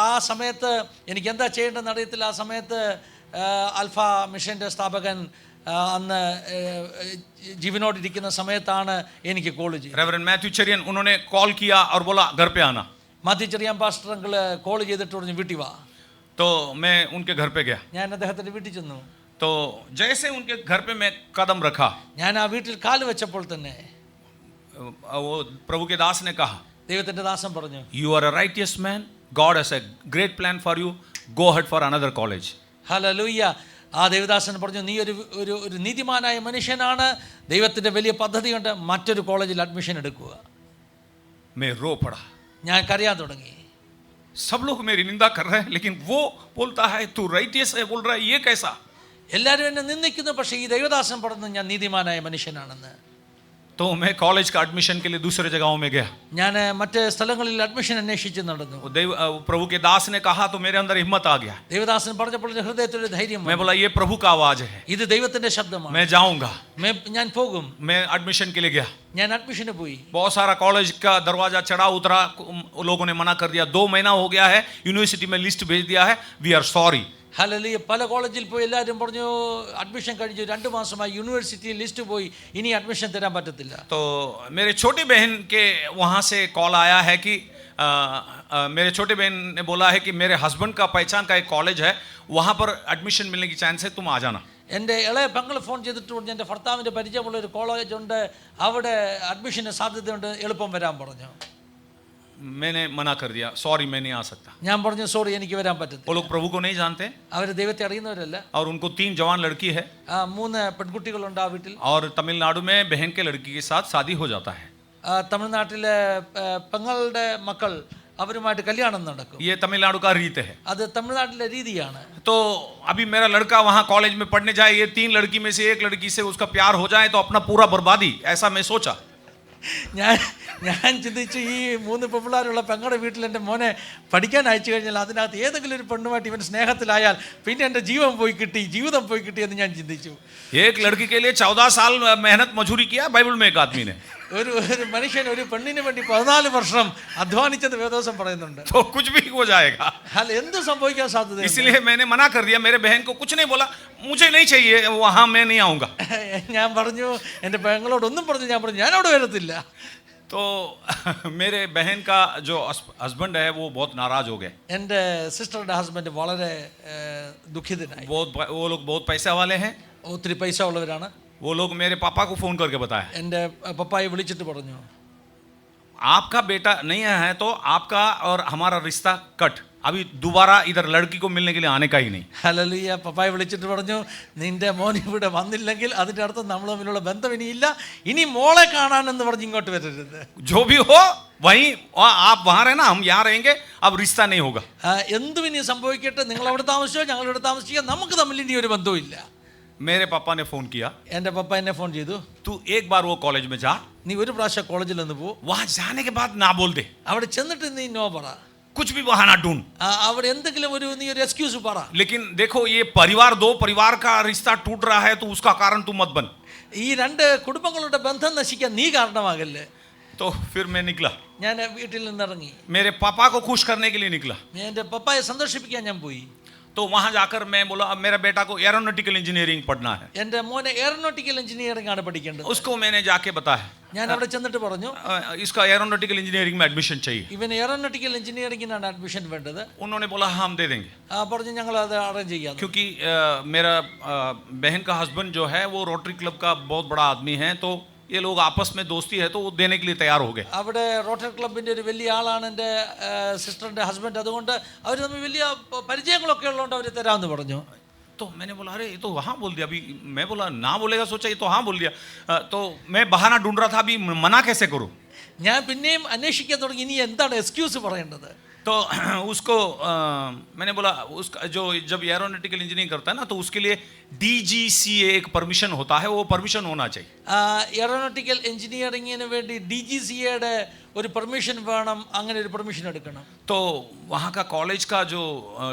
ആ സമയത്ത് എനിക്ക് എന്താ ചെയ്യേണ്ടതെന്ന് അറിയത്തില്ല. ആ സമയത്ത് അൽഫ മിഷന്റെ സ്ഥാപകൻ അന്ന് ജീവനോടിരിക്കുന്ന സമയത്താണ് എനിക്ക് കോൾ ചെയ്തത്.
रेवरेंड मैथ्यू चरियन उन्होंने कॉल किया और बोला घर पे आना.
Mathew Cherian pastor uncle call ചെയ്തിട്ട് പറഞ്ഞു വീട്ടിൽ വാ.
तो मैं उनके घर पे गया.
ഞാൻ അദ്ദേഹത്തിന്റെ വീട്ടിൽ ചെന്നു.
तो जैसे उनके घर पे मैं कदम रखा,
ഞാൻ ആ വീട്ടിൽ കാല് വെച്ചപ്പോൾ തന്നെ
वो प्रभु के दास ने कहा,
ദൈവത്തിന്റെ ദാസൻ പറഞ്ഞു,
You are a righteous man, God has a great plan for you, go ahead for another college.
Hallelujah. ആ ദേവദാസൻ പറഞ്ഞു, നീ ഒരു നീതിമാനായ മനുഷ്യനാണ്, ദൈവത്തിൻ്റെ വലിയ പദ്ധതിയുണ്ട്, മറ്റൊരു കോളേജിൽ അഡ്മിഷൻ എടുക്കുക.
मैं रो पड़ा.
ഞാൻ കരയാൻ തുടങ്ങി.
सब लोग मेरी निंदा कर रहे हैं, लेकिन वो बोलता है तू राइटियस है, बोल रहा है ये कैसा.
എല്ലാവരും എന്നെ നിന്ദിക്കുന്നു, പക്ഷേ ഈ ദേവദാസൻ പറഞ്ഞു ഞാൻ നീതിമാനായ മനുഷ്യനാണെന്ന്.
तो मैं कॉलेज का एडमिशन के लिए दूसरे जगहों में गया.
ഞാൻ മറ്റ് സ്ഥലങ്ങളിൽ അഡ്മിഷൻ അന്വേഷിച്ച് നടന്നു.
प्रभु के दास ने कहा तो मेरे अंदर हिम्मत आ गया.
ദേവദാസൻ പറഞ്ഞപ്പോൾ എൻ്റെ ഹൃദയത്തിൽ ധൈര്യം
मैं
വന്നു.
बोला ये प्रभु का आवाज है,
ഇത് ദൈവത്തിന്റെ ശബ്ദമാണ്,
मैं जाऊंगा.
ഞാൻ പോകും.
मैं एडमिशन के लिए गया.
ഞാൻ അഡ്മിഷന് പോയി.
बहुत सारा कॉलेज का दरवाजा चढ़ा उतरा, लोगों ने मना कर दिया. 2 महीना हो गया है, यूनिवर्सिटी में लिस्ट भेज दिया है, वी आर सॉरी.
ഹല്ലേലൂയ. പല കോളേജിൽ പോയി എല്ലാവരും പറഞ്ഞു അഡ്മിഷൻ കഴിഞ്ഞു, 2 മാസമായി യൂണിവേഴ്സിറ്റി ലിസ്റ്റ് പോയി, ഇനി അഡ്മിഷൻ തരാൻ പറ്റത്തില്ല.
तो मेरे छोटी बहन के वहाँ से कॉल आया है कि मेरे छोटे बहन ने बोला है कि मेरे हस्बैंड का पहचान का एक कॉलेज है, वहाँ पर एडमिशन मिलने की चांस है, तुम आ जाना.
എൻ്റെ ഇളയ പെങ്ങൾ ഫോൺ ചെയ്തിട്ട് പറഞ്ഞു എൻ്റെ ഭർത്താവിൻ്റെ പരിചയമുള്ള ഒരു കോളേജ് ഉണ്ട്, അവിടെ അഡ്മിഷന് സാധ്യതയുണ്ട്, എളുപ്പം വരാൻ പറഞ്ഞു.
मैंने मना कर दिया, सॉरी मैं नहीं आ सकता.
ഞാൻ പറഞ്ഞു സോറി എനിക്ക് വരാൻ
वो
പറ്റത്തില്ല.
लोग प्रभु को नहीं जानते
അവർ ദൈവത്തെ അറിയുന്നവരല്ല.
और उनको 3 जवान लड़की है
3 പെൺകുട്ടികളുണ്ട് ആ വീട്ടിൽ.
और तमिलनाडु में बहन के लड़की के साथ शादी हो जाता है.
തമിഴ്നാട്ടിലെ പെങ്ങളുടെ മക്കൾ അവരുമായിട്ട് കല്യാണം നടക്കും.
ये तमिलनाडु का रीत है.
അത് തമിഴ്നാട്ടിലെ രീതിയാണ്.
तो अभी मेरा लड़का वहाँ कॉलेज में पढ़ने जाए, ये 3 लड़की में से एक लड़की से उसका प्यार हो जाए तो अपना पूरा बर्बादी, ऐसा मैं सोचा.
ഞാൻ ചിന്തിച്ചു, ഈ 3 പെൺപിള്ളേരുള്ള പെങ്ങളുടെ വീട്ടിൽ എൻ്റെ മോനെ പഠിക്കാൻ അയച്ചു കഴിഞ്ഞാൽ അതിനകത്ത് ഏതെങ്കിലും ഒരു പെണ്ണുമായിട്ട് ഇവൻ സ്നേഹത്തിലായാൽ പിന്നെ എൻ്റെ ജീവിതം പോയി കിട്ടി എന്ന് ഞാൻ ചിന്തിച്ചു.
एक लड़की के लिए 14 साल मेहनत मजूरी किया बाइबल में एक आदमी ने.
ഒരു മനുഷ്യൻ ഒരു പെണ്ണിന് വേണ്ടി 14 വർഷം അധ്വാനിച്ചത് വേദോസം പറയുന്നുണ്ട്.
तो कुछ भी हो जाएगा.
അല്ല എന്ത് സംഭവിക്കാൻ സാധ്യത.
इसलिए मैंने मना कर दिया. मेरे बहन को कुछ नहीं बोला, मुझे नहीं चाहिए वहाँ, मैं नहीं आऊँगा.
ഞാൻ പറഞ്ഞു, എൻ്റെ പെങ്ങളോട് ഒന്നും പറഞ്ഞു, ഞാൻ പറഞ്ഞു ഞാൻ അവിടെ വരത്തില്ല.
तो मेरे बहन का जो हस्बैंड है वो बहुत नाराज हो गए.
എൻ്റെ സിസ്റ്ററുടെ ഹസ്ബൻഡ് വളരെ ദുഃഖിതനായി.
वो लोग बहुत पैसे वाले हैं.
ഒത്തിരി പൈസ ഉള്ളവരാണ്.
वो लोग मेरे पापा को फोन करके बताया,
എൻ്റെ പപ്പായെ വിളിച്ചിട്ട് പറഞ്ഞു,
आपका बेटा नहीं है तो आपका और हमारा रिश्ता कट, अभी दोबारा इधर लड़की को मिलने के लिए आने का ही नहीं.
ഹല്ലേലൂയ. പപ്പായെ വിളിച്ചിട്ട് പറഞ്ഞു, നിന്റെ മോൻ ഇവിടെ വന്നില്ലെങ്കിൽ അതിൻ്റെ അർത്ഥം നമ്മൾ തമ്മിലുള്ള ബന്ധം ഇനിയില്ല, ഇനി മോളെ കാണാനെന്ന് പറഞ്ഞ് ഇങ്ങോട്ട് വരരുത്.
जो भी हो वहीं आप वहाँ रहना, हम यहाँ रहेंगे, अब रिश्ता नहीं होगा.
എന്തും ഇനി സംഭവിക്കട്ടെ, നിങ്ങൾ അവിടെ താമസിച്ചോ ഞങ്ങൾ ഇവിടെ താമസിക്കുക, നമുക്ക് തമ്മിൽ ഇനി ഒരു ബന്ധവും ഇല്ല.
मेरे पापा ने फोन किया,
എൻ്റെ പപ്പ എന്നെ ഫോൺ ചെയ്തു,
तू एक बार वो कॉलेज में जा,
നീ ഒരു പ്രാവശ്യം കോളേജിൽ ഒന്ന് പോ,
वहाँ जाने के बाद ना बोल दे,
അവിടെ ചെന്നിട്ട് നീ നോ പറ,
कुछ भी बहाना ढूंढ.
അവിടെ എന്തെങ്കിലും നീ ഒരു എക്സ്ക്യൂസ് പറ.
लेकिन देखो ये दो परिवार का रिश्ता टूट रहा है तो उसका कारण तू मत बन.
ഈ 2 കുടുംബങ്ങളുടെ ബന്ധം നശിക്കാൻ നീ കാരണമാകല്ലേ.
तो फिर मैं निकला,
ഞാൻ വീട്ടിൽ നിന്നിറങ്ങി.
मेरे पापा को खुश करने के लिए निकला.
എൻ്റെ പപ്പായെ സന്തോഷിപ്പിക്കാൻ ഞാൻ പോയി.
तो वहां जाकर मैं बोला अब मेरा बेटा को एरोनॉटिकल इंजीनियरिंग पढ़ना है.
എൻ്റെ മോനെ എയറോനോട്ടിക്കൽ എഞ്ചിനീയറിംഗ് ആണ് പഠിക്കേണ്ടത്.
उसको मैंने जाके बताया,
ഞാൻ അവിടെ ചെന്നിട്ട് പറഞ്ഞു,
इसका एरोनॉटिकल इंजीनियरिंग में एडमिशन चाहिए.
ഇവന് എയറോനോട്ടിക്കൽ എഞ്ചിനീയറിംഗിനാണ് അഡ്മിഷൻ വേണ്ടത്.
उन्होंने बोला हाँ हम दे देंगे,
പറഞ്ഞു ഞങ്ങൾ അത് അറേഞ്ച് ചെയ്യാം.
क्योंकि मेरा बहन का हस्बैंड जो है वो रोटरी क्लब का बहुत बड़ा आदमी है, तो ये लोग आपस में दोस्ती है तो वो देने के लिए तैयार हो गए.
അവിടെ റോട്ടറി ക്ലബിൻ്റെ ഒരു വലിയ ആളാണ് എൻ്റെ സിസ്റ്ററിൻ്റെ ഹസ്ബൻഡ്, അതുകൊണ്ട് അവർ തമ്മിൽ വലിയ പരിചയങ്ങളൊക്കെ ഉള്ളതുകൊണ്ട് അവർ തരാമെന്ന് പറഞ്ഞു.
तो मैंने बोला अरे ये तो हाँ बोल दिया. अभी मैं बोला ना बोलेगा, सोचा ये तो हाँ बोल दिया. तो मैं बहाना ढूंढ रहा था, अभी मना कैसे करूँ.
ഞാൻ പിന്നെയും അന്വേഷിക്കാൻ തുടങ്ങി, ഇനി എന്താണ് എക്സ്ക്യൂസ് പറയേണ്ടത്.
तो उसको मैंने बोला उसका जो जब एरोनॉटिकल इंजीनियरिंग करता है ना तो उसके लिए DGCA एक परमिशन होता है, वो परमिशन होना चाहिए.
എയറോനോട്ടിക്കൽ എഞ്ചിനീയറിംഗിന് വേണ്ടി DGCAയുടെ ഒരു പെർമിഷൻ വേണം, അങ്ങനെ ഒരു പെർമിഷൻ എടുക്കണം.
तो वहाँ का कॉलेज का जो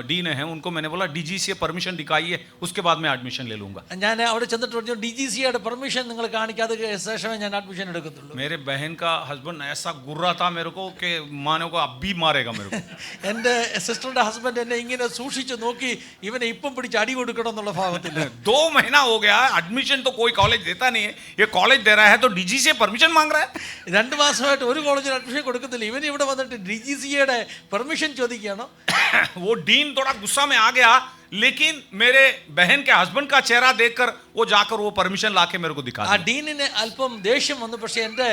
डीन है उनको मैंने बोला DGCA परमिशन दिखाइए, उसके बाद मैं एडमिशन ले लूँगा.
ഞാൻ അവിടെ ചെന്നിട്ട് പറഞ്ഞു DGCAയുടെ പെർമിഷൻ നിങ്ങൾ കാണിക്കാതെ ശേഷമേ ഞാൻ അഡ്മിഷൻ എടുക്കത്തുള്ളൂ.
मेरे बहन का हस्बैंड ऐसा गुर्रा था मेरे को कि मानो को अब भी मारेगा मेरे को.
എൻ്റെ സിസ്റ്ററുടെ ഹസ്ബൻഡ് എന്നെ ഇങ്ങനെ സൂക്ഷിച്ചു നോക്കി, ഇവനെ ഇപ്പം പിടിച്ച് അടി കൊടുക്കണം എന്നുള്ള ഭാവത്തിൽ.
2 महीना हो गया, एडमिशन तो कोई कॉलेज देता नहीं है, ये कॉलेज दे रहा है तो DGCA परमिशन मांग रहा है.
2 മാസമായിട്ട് ഒരു കോളേജിൽ അഡ്മിഷൻ കൊടുക്കത്തില്ല, ഇവൻ ഇവിടെ വന്നിട്ട് DGCAയുടെ പെർമിഷൻ ചോദിക്കുകയാണോ.
वो डीन थोड़ा गुस्सा में आ गया, लेकिन मेरे बहन के हस्बैंड का चेहरा देखकर वो जाकर वो परमिशन लाके मेरे को दिखा
ആ
दिया।
ഡീനിന് അല്പം ദേഷ്യം വന്നു. പക്ഷേ എൻ്റെ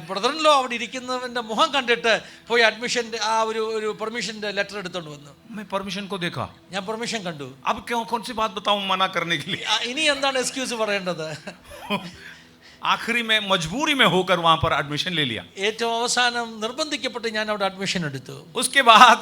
ബ്രദറിലോ അവിടെ ഇരിക്കുന്നവൻ്റെ മുഖം കണ്ടിട്ട് പോയി അഡ്മിഷൻ്റെ ആ ഒരു പെർമിഷൻ്റെ ലെറ്റർ എടുത്തോണ്ട് വന്നു.
मैं परमिशन को देखा,
ഞാൻ പെർമിഷൻ കണ്ടു.
अब क्यों कौन सी बात बताऊं मना करने के लिए।
ഇനി എന്താണ് എക്സ്ക്യൂസ് പറയേണ്ടത്?
आखिरी में मजबूरी में होकर वहां पर एडमिशन ले लिया।
ഏറ്റവും അവസാനം നിർബന്ധിക്കപ്പെട്ട് ഞാൻ അവിടെ അഡ്മിഷൻ എടുത്തു.
उसके बाद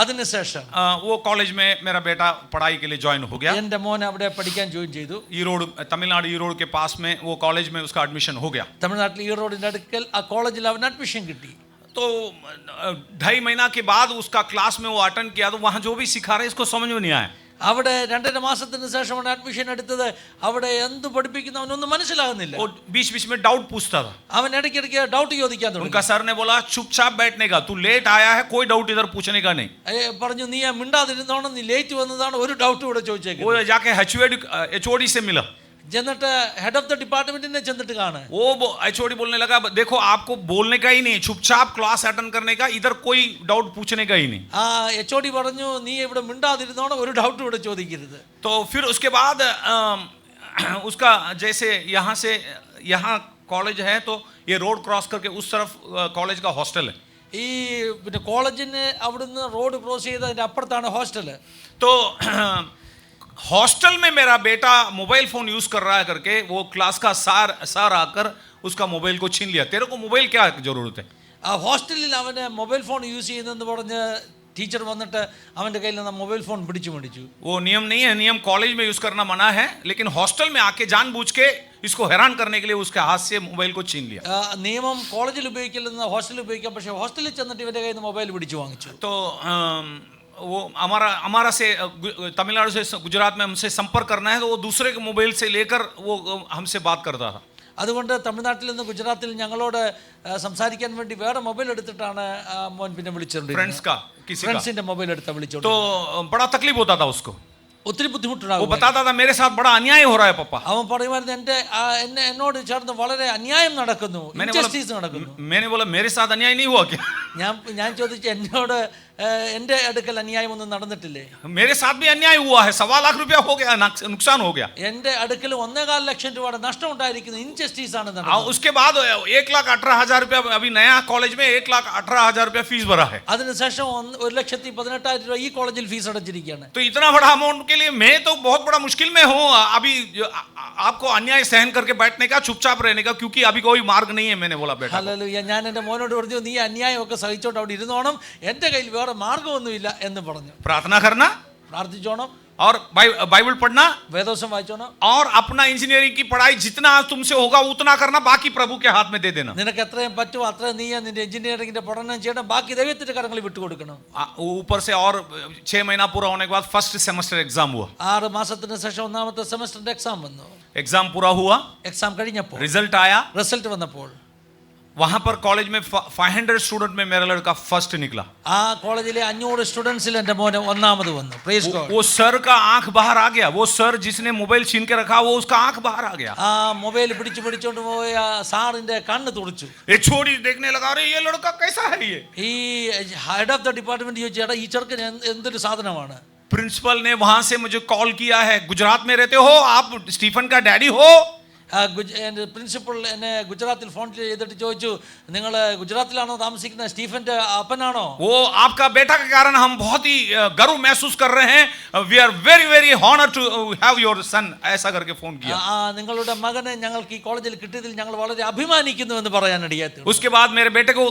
അതിനുശേഷം
वो कॉलेज में मेरा बेटा पढ़ाई के लिए ज्वाइन हो गया।
എൻ്റെ മോൻ അവിടെ പഠിക്കാൻ ജോയിൻ ചെയ്തു.
ईरोड, तमिलनाडु ईरोड के पास में वो कॉलेज में उसका एडमिशन हो गया।
തമിഴ്നാട്ടിൽ ഈ റോഡിൻ്റെ അടുക്കൽ ആ കോളേജിൽ അവൻ അഡ്മിഷൻ കിട്ടി.
तो 2.5 महीना के बाद उसका क्लास में वो अटेंड किया, तो वहां जो भी सिखा रहे इसको समझ में नहीं आया।
അവിടെ 2.5 മാസത്തിന് ശേഷമാണ് അഡ്മിഷൻ എടുത്തത്. അവിടെ എന്ത് പഠിപ്പിക്കുന്ന അവനൊന്നും മനസ്സിലാകുന്നില്ല.
वो बीच बीच में डाउट पूछता था।
അവൻ ഇടയ്ക്കിടയ്ക്ക് ഡൗട്ട് ചോദിക്കാൻ തുടങ്ങി.
उनका सर ने बोला चुपचाप बैठने का, तू लेट आया है कोई डाउट इधर पूछने का नहीं।
പറഞ്ഞു നീ മിണ്ടാതിരുന്നോണം, നീ ലേറ്റ് വന്നതാണ്, ഒരു ഡൗട്ട് ഇവിടെ ചോദിച്ചേക്കും.
वो जाके HOD से मिला।
എന്നിട്ട് ഹെഡ് ഓഫ് ദ ഡിപ്പാർട്ട്മെന്റിനെ ചെന്നിട്ട് കാണാൻ.
वो HOD बोलने लगा देखो आपको बोलने का ही नहीं, चुपचाप क्लास अटेंड करने का, इधर कोई डाउट पूछने का ही नहीं।
ആ HOD പറഞ്ഞു നീ ഇവിടെ മിണ്ടാതിരുന്നോണം, ഒരു ഡൗട്ട് ഇവിടെ ചോദിക്കരുത്.
तो फिर उसके बाद उसका जैसे यहाँ से यहाँ कॉलेज है तो ये रोड क्रॉस करके उस तरफ कॉलेज का हॉस्टल है।
ഈ പിന്നെ കോളേജിന് അവിടുന്ന് റോഡ് ക്രോസ് ചെയ്ത് അതിന്റെ അപ്പുറത്താണ് ഹോസ്റ്റല്.
तो हॉस्टल में मेरा बेटा मोबाइल फोन यूज कर रहा है करके वो क्लास का सर आकर उसका मोबाइल को छीन लिया। तेरे को मोबाइल क्या जरूरत है?
ആ ഹോസ്റ്റലിൽ അവന് മൊബൈൽ ഫോൺ യൂസ് ചെയ്യുന്നെന്ന് പറഞ്ഞ് ടീച്ചർ വന്നിട്ട് അവൻ്റെ കയ്യിൽ നിന്ന് മൊബൈൽ ഫോൺ പിടിച്ചു മേടിച്ചു.
वो नियम नहीं है, नियम कॉलेज में यूज करना मना है, लेकिन हॉस्टल में आके जानबूझ के इसको हैरान करने के लिए उसके हाथ से मोबाइल को छीन लिया।
നിയമം കോളേജിൽ ഉപയോഗിക്കില്ലെന്ന് ഹോസ്റ്റലിൽ ഉപയോഗിക്കാം, പക്ഷേ ഹോസ്റ്റലിൽ ചെന്നിട്ട് ഇവൻ്റെ കയ്യിൽ നിന്ന് മൊബൈൽ പിടിച്ചു വാങ്ങിച്ചു.
तो वो हमारा से तमिलनाडु से गुजरात में हमसे संपर्क करना है तो वो दूसरे के मोबाइल से लेकर वो हमसे बात करता था।
അതുകൊണ്ട് തമിഴ്നാട്ടിൽ നിന്ന് ഗുജറാത്തിൽ ഞങ്ങളോട് സംസാരിക്കാൻ വേണ്ടി വേറെ മൊബൈൽ എടുത്തിട്ടാണ് മോൻ പിന്നെ വിളിച്ചോണ്ടിരുന്നത്. ഫ്രണ്ട്സിന്റെ മൊബൈൽ എടുത്താ വിളിച്ചോണ്ട്.
तो बड़ा तकलीफ होता था उसको।
ഒത്തിരി
वो
ബുദ്ധിമുട്ടുണ്ടാകും.
बताता था मेरे साथ बड़ा अन्याय हो रहा है पापा।
അവൻ പറയുമായിരുന്നു എന്നോട് ചേർന്ന് വളരെ അന്യായം നടക്കുന്നു, ഇൻജസ്റ്റിസ് നടക്കുന്നു.
मैंने बोला मेरे साथ अन्याय नहीं हुआ क्या?
ഞാൻ ചോദിച്ചു എന്നോട് എൻ്റെ അടുക്കൽ അന്യായം ഒന്നും നടന്നിട്ടില്ലേ?
मेरे साथ भी अन्याय हुआ है, 1.25 लाख रुपया हो गया, नुकसान हो गया।
എൻ്റെ അടുക്കൽ 1.25 ലക്ഷം രൂപയുടെ നഷ്ടം ഉണ്ടായിരിക്കുന്നു, ഇൻജസ്റ്റിസ് ആണ് നടന്നത്.
उसके बाद 1,18,000 रुपया अभी नया कॉलेज में 1,18,000 रुपया फीस भरा है।
അതിനുശേഷം 1,18,000 രൂപ ഈ കോളേജിൽ ഫീസ് അടച്ചിരിക്കുകയാണ്.
तो इतना बड़ा अमाउंट के लिए मैं तो बहुत बड़ा मुश्किल में हूँ अभी आपको अन्याय सहन करके बैठने का, चुपचाप रहने का, क्योंकि अभी कोई मार्ग नहीं है। मैंने बोला बेटा
ഹല്ലേലൂയ. ഞാൻ എൻ്റെ മോനോട് പറഞ്ഞു നീ അന്യായമൊക്കെ സഹിച്ചോണ്ട് അവിടെ ഇരുന്നോണം, എൻ്റെ കയ്യിൽ വേറെ മാർഗമൊന്നുമില്ല എന്ന് പറഞ്ഞു.
प्रार्थना करना
പ്രാർത്ഥിച്ചോണം,
और बाइबल पढ़ना
വേദോസം വായിച്ചോണം,
और अपना इंजीनियरिंग की पढ़ाई जितना तुमसे होगा उतना करना, बाकी प्रभु के हाथ में दे देना।
നിനക്ക് എത്രയും പറ്റുമോ അത്രയും നീ നിന്റെ എഞ്ചിനീയറിംഗിന്റെ പഠനം ചെയ്യണം, ബാക്കി ദൈവത്തിന്റെ കരങ്ങളിൽ വിട്ടുകൊടുക്കണം.
ऊपर से और 6 महीना पूरा होने के बाद फर्स्ट सेमेस्टर एग्जाम हुआ।
6 മാസത്തിന് ശേഷം ഒന്നാമത്തെ സെമസ്റ്ററിന്റെ എക്സാം വന്നു.
एग्जाम पूरा हुआ,
എക്സാം കഴിഞ്ഞപ്പോൾ
रिजल्ट आया,
റിസൾട്ട് വന്നപ്പോൾ
वहां पर कॉलेज में 500 स्टूडेंट में मेरा लड़का फर्स्ट निकला।
ആ കോളേജിലെ 500 സ്റ്റുഡൻസിൽ എൻ്റെ മോനെ ഒന്നാമത് വന്നു. Praise God.
वो सर का आंख बाहर आ गया, वो सर जिसने मोबाइल छीन के रखा वो उसका आंख बाहर आ गया।
ആ മൊബൈൽ പിടിച്ചോണ്ട് പോയ സാറിന്റെ കണ്ണ് തുറച്ചു.
ये छोड़ी देखने लगा, अरे ये लड़का कैसा है ये?
ഈ ഹെഡ് ഓഫ് ദ ഡിപ്പാർട്ട്മെന്റ് ചോദിച്ചു ചേട്ടാ ഈ ചെറുക്കൻ എന്തൊരു സാധനമാണ്.
प्रिंसिपल ने वहां से मुझे कॉल किया है, गुजरात में रहते हो आप, स्टीफन का डैडी हो?
പ്രിൻസിപ്പൽ എന്നെ ഗുജറാത്തിൽ ഫോൺ ചെയ്തിട്ട് ചോദിച്ചു നിങ്ങൾ ഗുജറാത്തിലാണോ താമസിക്കുന്നത്, സ്റ്റീഫന്റെ അപ്പനാണോ?
वो आपका बेटा के कारण हम बहुत ही गर्व महसूस कर रहे हैं, we are very very honour to have your son, ऐसा करके फोन किया।
നിങ്ങളുടെ മകനെ ഞങ്ങൾക്ക് ഈ കോളേജിൽ കിട്ടിയതിൽ ഞങ്ങൾ വളരെ അഭിമാനിക്കുന്നു എന്ന് പറയാനിടയായി.
उसके बाद मेरे बेटे को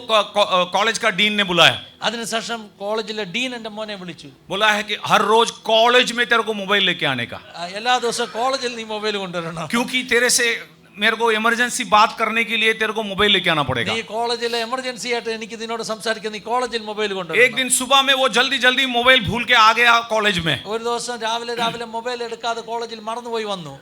कॉलेज का डीन ने बुलाया।
അതിനുശേഷം കോളേജിലെ ഡീൻ എൻ്റെ മോനെ വിളിച്ചു.
बोला है कि हर रोज कॉलेज में तेरे को मोबाइल लेके आने का,
എല്ലാ ദിവസവും കോളേജിൽ നീ മൊബൈൽ കൊണ്ടുവരണം,
क्योंकि तेरे से मेरे को इमरजेंसी बात करने के लिए तेरे को मोबाइल लेके आना पड़ेगा।
നീ കോളേജിലെ എമർജൻസി ആയിട്ട് എനിക്ക് നിന്നോട് സംസാരിക്കാൻ നീ കോളേജിൽ മൊബൈൽ
एक
കൊണ്ടുവരണം.
दिन सुबह में वो जल्दी जल्दी मोबाइल भूल के आ गया कॉलेज में।
ഒരു ദിവസം രാവിലെ മൊബൈൽ എടുക്കാതെ കോളേജിൽ മറന്നുപോയി വന്നു.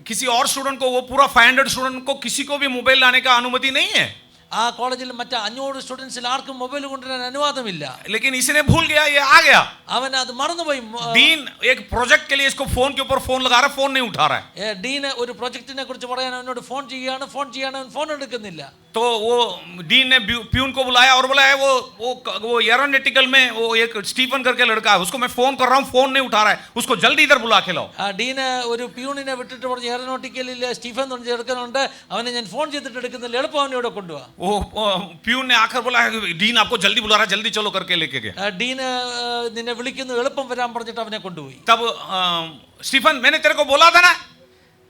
किसी और स्टूडेंट को, वो पूरा 500 स्टूडेंट को किसी को भी मोबाइल लाने का अनुमति नहीं है।
ആ കോളേജിൽ മറ്റേ 500 സ്റ്റുഡൻസിൽ ആർക്കും മൊബൈൽ കൊണ്ടുവരാൻ അനുവാദമില്ല.
लेकिन इसने भूल गया, ये आ गया।
അവൻ അത് മറന്നുപോയി.
डीन एक प्रोजेक्ट के लिए इसको फोन के ऊपर फोन लगा रहा है, फोन नहीं उठा रहा है।
ഡീന് ഒരു പ്രൊജക്റ്റിനെ കുറിച്ച് പറയാൻ അവനോട് ഫോൺ ചെയ്യാണ്, അവൻ ഫോൺ എടുക്കുന്നില്ല.
तो तो वो डीन ने प्यून को बुलाया और बोला है वो एरोनॉटिकल में वो एक स्टीफन करके लड़का है, उसको मैं फोन कर रहा हूँ, फोन नहीं उठा रहा है, उसको जल्दी इधर बुला के लाओ.
ആ ഡീന് ഒരു പ്യൂണിനെ വിട്ടിട്ട് പറഞ്ഞു എയറോനോട്ടിക്കലിൽ സ്റ്റീഫൻ എന്ന് പറഞ്ഞ ചെറുക്കനുണ്ട്, അവനെ ഞാൻ ഫോൺ ചെയ്തിട്ട് എടുക്കുന്നില്ല, എളുപ്പം അവനെ ഇവിടെ കൊണ്ടുപോവാ.
वो प्यून ने आकर बोला है डीन आपको जल्दी बुला रहा है, जल्दी चलो करके लेके गया.
ഡീന് നിന്നെ വിളിക്കുന്നു, എളുപ്പം വരാൻ പറഞ്ഞിട്ട് അവനെ കൊണ്ടുപോയി.
तब स्टीफन मैंने तेरे को बोला था ना,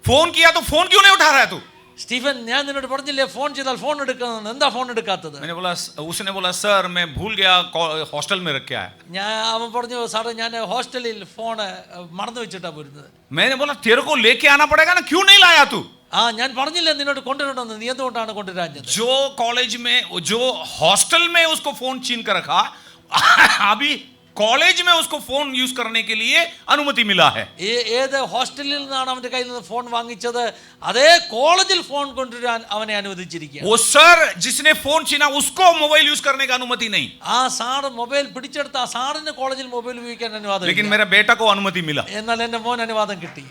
फोन किया तो फोन क्यों नहीं उठा रहा है तू?
സ്റ്റീഫൻ ഞാൻ നിന്നോട് പറഞ്ഞില്ലേ ഫോൺ ചെയ്താൽ ഫോൺ എടുക്കണം, എന്താ ഫോൺ എടുക്കാത്തത്?
मैंने बोला, उसने बोला सर मैं भूल गया, हॉस्टल में रख के आया.
അവൻ പറഞ്ഞു സാറേ ഞാൻ ഹോസ്റ്റലിൽ ഫോൺ മറന്നു വെച്ചിട്ടാ പോരുന്നത്.
मैंने बोला तेरे को लेके आना पड़ेगा ना, क्यों नहीं लाया तू?
ഞാൻ പറഞ്ഞില്ല നിന്നോട് കൊണ്ടുവരണമെന്ന്, നീ എന്തുകൊണ്ടാണ് കൊണ്ടുവരാഞ്ഞത്?
जो कॉलेज में जो हॉस्टल में उसको फोन छीन कर रखा, अभी कॉलेज में उसको फोन यूज करने के लिए अनुमति मिला है.
ഏത് ഹോസ്റ്റലിൽ നിന്നാണ് അവന്റെ കയ്യിൽ നിന്ന് ഫോൺ വാങ്ങിച്ചത്, അതേ കോളേജിൽ ഫോൺ കൊണ്ടുവരാൻ അവനെ അനുവദിച്ചിരിക്കുകയാണ്.
वो सर जिसने फोन छीना उसको मोबाइल यूज करने का अनुमति नहीं,
ആ സാറ് മൊബൈൽ പിടിച്ചെടുത്ത ആ സാറിന് കോളേജിൽ മൊബൈൽ ഉപയോഗിക്കാൻ അനുവാദം,
लेकिन मेरा बेटा को अनुमति मिला.
എന്നാൽ എന്റെ മോൻ അനുവാദം കിട്ടി.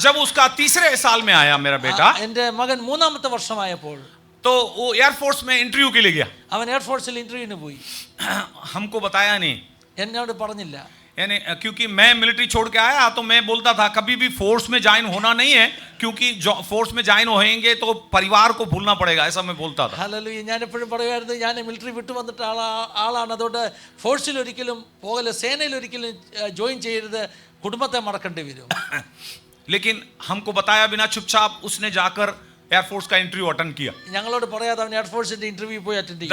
जब उसका तीसरे साल में आया मेरा बेटा,
എന്റെ മകൻ മൂന്നാമത്തെ വർഷമായപ്പോൾ
तो वो एयरफोर्स में इंटरव्यू के लिए गया.
അവൻ എയർഫോഴ്സിൽ ഇന്റർവ്യൂവിന് പോയി.
हमको बताया नहीं,
എന്നോട് പറഞ്ഞില്ല.
यानी क्योंकि मैं मिलिट्री छोड़ के आया तो मैं बोलता था कभी भी फोर्स में ज्वाइन होना नहीं है, क्योंकि फोर्स में ज्वाइन होएंगे तो परिवार को भूलना पड़ेगा, ऐसा मैं बोलता था.
ഹല്ലേലൂയ. ഞാൻ എപ്പോഴും പറയുമായിരുന്നു ഞാൻ മിലിറ്ററി വിട്ടു വന്നിട്ട് ആളാണ്, അതുകൊണ്ട് ഫോഴ്സിൽ ഒരിക്കലും പോകല്, സേനയിൽ ഒരിക്കലും ജോയിൻ ചെയ്യരുത്, കുടുംബത്തെ മറക്കേണ്ടി വരും.
लेकिन हमको बताया बिना चुपचाप उसने जाकर एयरफोर्स का इंटरव्यू अटेंड किया.
ഞങ്ങളോട് പറയാതെ അവൻ എയർഫോഴ്സിന്റെ ഇന്റർവ്യൂ പോയി അറ്റൻഡ് ചെയ്തു.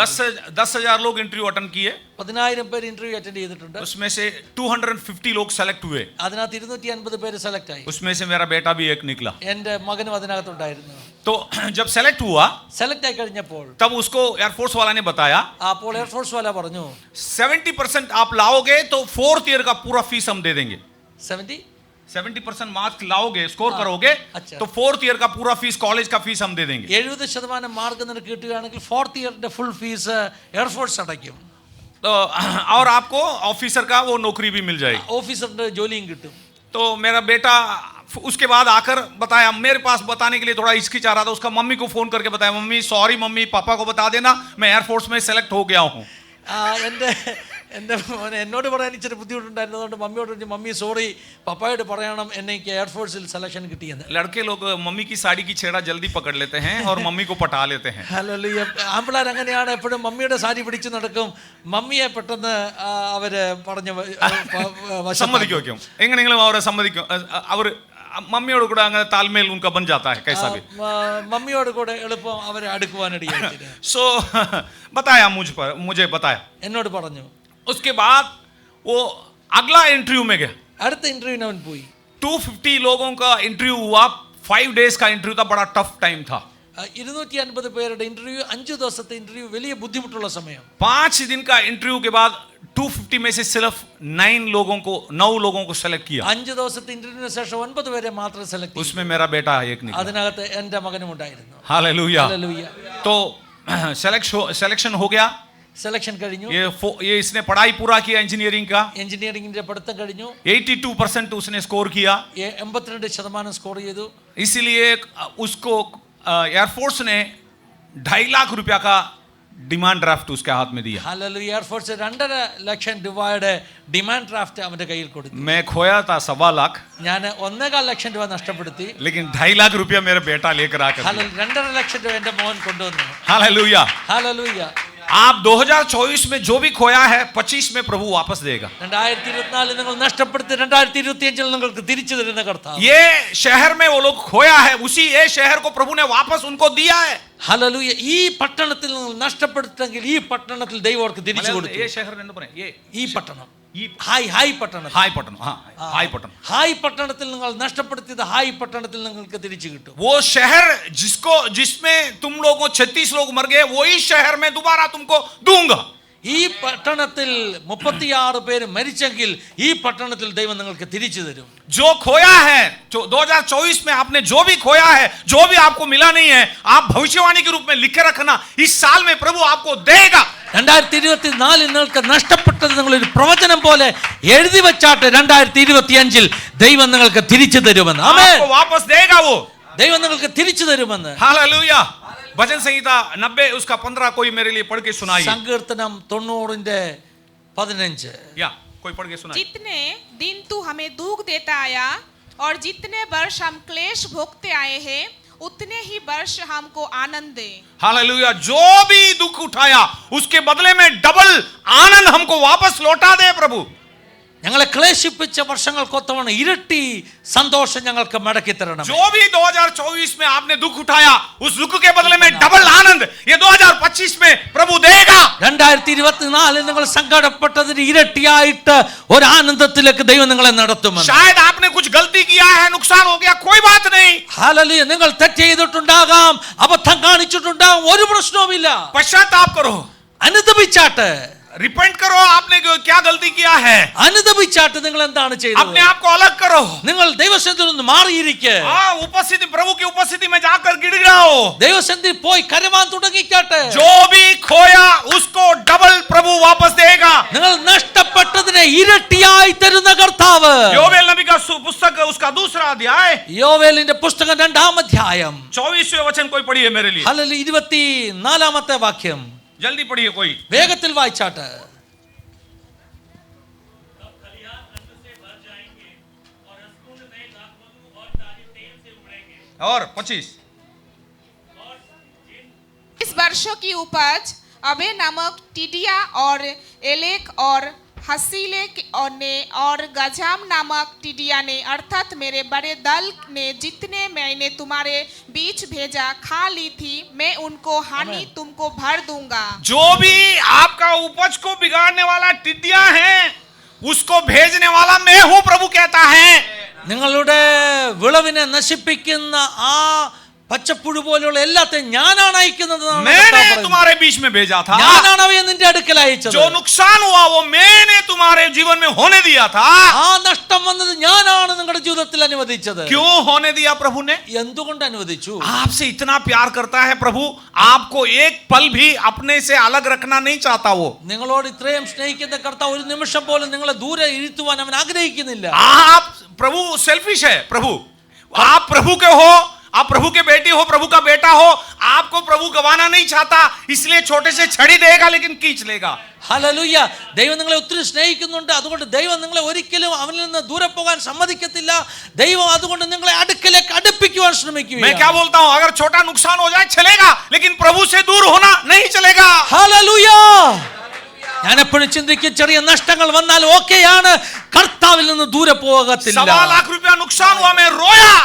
10,000 लोग इंटरव्यू अटेंड किए,
10,000 പേര് ഇന്റർവ്യൂ അറ്റൻഡ് ചെയ്തിട്ടുണ്ട്.
उसमें से 250 लोग सेलेक्ट हुए,
അതിനകത്ത് 250 പേര് സെലക്ട് ആയി.
उसमें से मेरा बेटा भी एक निकला.
എന്റെ മകനും അതിനകത്തുണ്ടായിരുന്നു.
तो जब सेलेक्ट हुआ
സെലക്ട് ആയി കഴിഞ്ഞപ്പോൾ
तब उसको एयरफोर्स वाला ने बताया
അപ്പോൾ എയർഫോഴ്സ് वाला പറഞ്ഞു
70% आप लाओगे तो 4th ईयर का पूरा फीस हम दे देंगे. 70% मार्क्स लाओगे, स्कोर करोगे
अच्छा.
तो 4th ईयर का पूरा फीस, कॉलेज का फीस हम दे देंगे.
70% മാർക്ക് നിനക്ക് കിട്ടുകയാണെങ്കിൽ 4th ഇയറിന്റെ ഫുൾ ഫീസ് എയർഫോഴ്സ് അടയ്ക്കും.
तो और आपको ऑफिसर का वो नौकरी भी मिल जाएगी.
ഓഫീസറിന്റെ ജോലിയും കിട്ടും.
तो मेरा बेटा उसके बाद आकर बताया, मेरे पास बताने के लिए थोड़ा हिचकिचा रहा था, उसका मम्मी को फोन करके बताया, मम्मी सॉरी मम्मी, पापा को बता देना मैं एयरफोर्स में सेलेक्ट हो गया हूँ.
എൻ്റെ മോനെ എന്നോട് പറയാൻ ഇച്ചിരി ബുദ്ധിമുട്ടുണ്ടായിരുന്നു, അതുകൊണ്ട് മമ്മിയോട് പറഞ്ഞു മമ്മി സോറി, പപ്പായോട് പറയണം എനിക്ക് എയർഫോഴ്സിൽ സെലക്ഷൻ കിട്ടിയെന്ന്.
लड़के लोग मम्मी की साड़ी की छेड़ा जल्दी पकड़ लेते हैं और मम्मी को पटा लेते हैं.
ഹല്ലേലൂയ. ആമ്പിളാർ അങ്ങനെയാണ്, എപ്പോഴും മമ്മിയുടെ സാരി പിടിച്ചു നടക്കും, മമ്മിയെ പെട്ടെന്ന് അവര് പറഞ്ഞ്
സമ്മതിക്കോ എങ്ങനെയെങ്കിലും അവരെ സമ്മതിക്കും, അവർ മമ്മിയോട് കൂടെ അങ്ങനെ താൽമേൽ उनका बन जाता है कैसा भी.
മമ്മിയോട് കൂടെ എളുപ്പം അവരെ അടുക്കുവാനിടയായി.
सो बताया मुझे बताया,
എന്നോട് പറഞ്ഞു.
उसके बाद वो अगला इंटरव्यू में गया.
അടുത്ത ഇന്റർവ്യൂവിന് അവൻ പോയി.
250 लोगों का इंटरव्यू हुआ, 5 डेज का इंटरव्यू था, बड़ा टफ टाइम था.
250 പേരുടെ ഇന്റർവ്യൂ, 5 ദിവസത്തെ ഇന്റർവ്യൂ വലിയ ബുദ്ധിമുട്ടുള്ള സമയം.
5 दिन का इंटरव्यू के बाद 250 में से सिर्फ 9 लोगों को सेलेक्ट किया.
5 ദിവസത്തെ ഇന്റർവ്യൂവിന് ശേഷം 9 പേരെ മാത്രം സെലക്ട് ചെയ്തു.
उसमें मेरा बेटा एक निकला.
അതിനകത്ത് എൻ്റെ മകനും ഉണ്ടായിരുന്നു.
हालेलुया.
ഹല്ലേലൂയ.
तो सिलेक्शन हो गया.
സെലക്ഷൻ കഴിഞ്ഞു.
ये इसने पढ़ाई पूरा किया इंजीनियरिंग का.
എഞ്ചിനീയറിംഗിന്റെ പഠിത്തം കഴിഞ്ഞു.
82% उसने स्कोर किया.
82% സ്കോർ ചെയ്തു.
इसीलिए उसको एयरफोर्स ने 2.5 लाख रुपया का डिमांड ड्राफ्ट उसके हाथ में दिया.
ഹല്ലേലൂയ. എയർഫോഴ്സ് 2.5 ലക്ഷം രൂപയുടെ ഡിമാൻഡ് ഡ്രാഫ്റ്റ് അവന്റെ കയ്യിൽ കൊടുത്തു.
मैं खोया था 1.25 लाख,
ഞാൻ 1.25 ലക്ഷം രൂപ നഷ്ടപ്പെടുത്തി.
लेकिन 2.5 लाख रुपया मेरा बेटा लेकर आकर.
2.5 ലക്ഷം രൂപ എൻ്റെ മോൻ കൊണ്ടുവന്നു.
हालेलुया.
ഹല്ലേലൂയ.
आप 2024 में जो भी खोया है 25 में प्रभु वापस देगा.
2024 നിങ്ങൾ നഷ്ടപ്പെടുത്തി 2025 നിങ്ങൾക്ക് തിരിച്ചു തരുന്ന കർത്താവ്.
ये शहर में वो लोग खोया है, उसी ये शहर को प्रभु ने वापस उनको दिया है.
ഹല്ലേലൂയ. ഈ പട്ടണത്തിൽ നിങ്ങൾ നഷ്ടപ്പെടുത്തെങ്കിൽ ഈ പട്ടണത്തിൽ ദൈവം അവർക്ക് തിരിച്ചു കൊടുത്തു.
ये शहर ने बोले ये
ഈ പട്ടണം ഹായ് പട്ടണം.
हाई पटन, हाँ हाई पटन.
ഹായ് പട്ടണത്തിൽ നിങ്ങൾ നഷ്ടപ്പെടുത്തിയത് ഹായ് പട്ടണത്തിൽ നിങ്ങൾക്ക് തിരിച്ചു കിട്ടും.
वो शहर जिसमें तुम लोगों 36 लोग मर गए, वही शहर में दोबारा तुमको दूंगा.
ഈ പട്ടണത്തിൽ 36 പേര് മരിച്ചെങ്കിൽ ഈ പട്ടണത്തിൽ ദൈവം നിങ്ങൾക്ക് തിരിച്ചു തരും.
जो खोया है 2024 में आपने जो भी खोया है, जो भी आपको मिला नहीं है, आप भविष्यवाणी के रूप में लिखे रखना, इस साल में प्रभु आपको देगा.
2024 നിങ്ങൾക്ക് നഷ്ടപ്പെട്ടത് നിങ്ങളൊരു പ്രവചനം പോലെ എഴുതി വെച്ചാട്ടെ. 2025 ദൈവം നിങ്ങൾക്ക് തിരിച്ചു തരുമെന്ന്. ആമേൻ.
आपको वापस देगा वो.
ദൈവം നിങ്ങൾക്ക് തിരിച്ചു തരുമെന്ന്.
हालेलुया. भजन संहिता 90 उसका 15 कोई मेरे लिए पढ़ के सुनाइए।
സങ്കീർത്തനം 90:15.
या कोई पढ़ के सुनाइए।
जितने दिन तू हमें दुख देता आया और जितने वर्ष हम क्लेश भोगते आए हैं उतने ही वर्ष हमको आनंद दे।
हालेलुया। जो भी दुख उठाया उसके बदले में डबल आनंद हमको वापस लौटा दे प्रभु।
ഞങ്ങളെ ക്ലേശിപ്പിച്ച വർഷങ്ങൾക്കൊത്തവണ്ണം ഇരട്ടി സന്തോഷം ഞങ്ങൾക്ക് മടക്കി തരണം.
जो भी 2024 में आपने दुख उठाया उस दुख के बदले में डबल आनंद ये 2025 में प्रभु देगा।
2024 നിങ്ങൾ സങ്കടപ്പെട്ടതിന് ഇരട്ടിയായിട്ട് ഒരു ആനന്ദത്തിലേക്ക് ദൈവം നിങ്ങളെ നടത്തുമെന്ന്.
शायद आपने कुछ गलती किया है, नुकसान हो गया, कोई बात नहीं।
ഹല്ലേലൂയ. നിങ്ങൾ തെറ്റ് ചെയ്തിട്ടുണ്ടാകാം, അബദ്ധം കാണിച്ചിട്ടുണ്ടാകാം, ഒരു പ്രശ്നവുമില്ല.
पश्चाताप करो,
അനുതപിച്ചാട്ട്,
रिपेंट करो, आपने क्या गलती किया है,
അനുതപിച്ചാട്ട് നിങ്ങൾ എന്താണ് ചെയ്തത്?
अपने आप को अलग करो।
നിങ്ങൾ ദൈവസന്നിധിയിൽ നിന്ന് മാറിയിരിക്കെ.
उपस्थिति प्रभु की उपस्थिति में जाकर गिड़गिड़ाओ।
ദൈവസന്നിധിയിൽ പോയി കരവാൻ തുടങ്ങിക്കാട്ടെ.
जो भी खोया उसको डबल प्रभु वापस देगा।
നിങ്ങൾ നഷ്ടപ്പെട്ടതിനെ ഇരട്ടിയായി തരുന്ന കർത്താവ്.
योवेल नबी का पुस्तक उसका दूसरा अध्याय
യോവേലിന്റെ പുസ്തകം 2-ാം അധ്യായം
24वें वचन कोई पढ़िए मेरे लिए।
ഹല്ലേലൂയ 24-ാമത്തെ വാക്യം
जल्दी पढ़िए कोई।
വേഗത്തിൽ വായിച്ചാട്ടെ.
और 25
इस वर्षों की उपज अबे नामक टिडिया और एलेक और हसीले और गजाम नामक टिडिया ने अर्थात मेरे बड़े दल ने जितने मैंने तुम्हारे बीच भेजा खा ली थी, मैं उनको हानि तुमको भर दूंगा।
जो भी आपका उपज को बिगाड़ने वाला टिड्डियां हैं उसको भेजने वाला मैं हूं प्रभु कहता है।
നിങ്ങളുടെ വിളവിനെ നശിപ്പിക്കുന്ന ആ പച്ചപ്പുഴു പോലെയുള്ള എല്ലാത്തെയും ഞാനാണ് അയക്കുന്നത്.
मैंने तुम्हारे बीच में भेजा था।
ഞാനാണ് അവയെ നിന്റെ അടുക്കൽ അയച്ചത്.
जो नुकसान हुआ वो मैंने तुम्हारे जीवन में होने दिया था।
ആ നഷ്ടം വന്നത് ഞാനാണ് നിങ്ങളുടെ ജീവിതത്തിൽ അനുവദിച്ചത്.
क्यों होने दिया प्रभु ने?
എന്തുകൊണ്ട് അനുവദിച്ചു?
आपसे इतना प्यार करता है प्रभु, आपको एक पल भी अपने से अलग रखना नहीं चाहता वो।
നിങ്ങളോട് ഇത്രയും സ്നേഹിക്കുന്ന കർത്താവ് ഒരു നിമിഷം പോലും നിങ്ങളെ ദൂരെ ഇരുത്തുവാൻ അവൻ ആഗ്രഹിക്കുന്നില്ല.
आप प्रभु सेल्फिश है प्रभु, आप प्रभु के हो, आप प्रभु के बेटी हो, प्रभु का बेटा हो, आपको प्रभु गवाना नहीं चाहता, इसलिए छोटे से छड़ी देगा लेकिन खींच लेगा।
ഹല്ലേലൂയ. ദൈവം നിങ്ങളെ ഒത്തിരി സ്നേഹിക്കുന്നുണ്ട്. അതുകൊണ്ട് ദൈവം നിങ്ങളെ ഒരിക്കലും അവനിൽ നിന്ന് ദൂരെ പോകാൻ സമ്മതിക്കത്തില്ല. ദൈവം അതുകൊണ്ട് നിങ്ങളെ അടുക്കലേക്ക് അടുപ്പിക്കുവാൻ ശ്രമിക്കുക.
मैं क्या बोलता हूं, अगर छोटा नुकसान हो जाए चलेगा, लेकिन प्रभु से दूर होना नहीं चलेगा।
ഹല്ലേലൂയ. ഞാൻ എപ്പോഴും ചിന്തിക്കും, ചെറിയ നഷ്ടങ്ങൾ വന്നാൽ ഓക്കെയാണ്, കർത്താവിൽ നിന്ന് ദൂരെ പോകത്തില്ല.
1.25 लाख रुपया नुकसान हुआ, मैं रोया,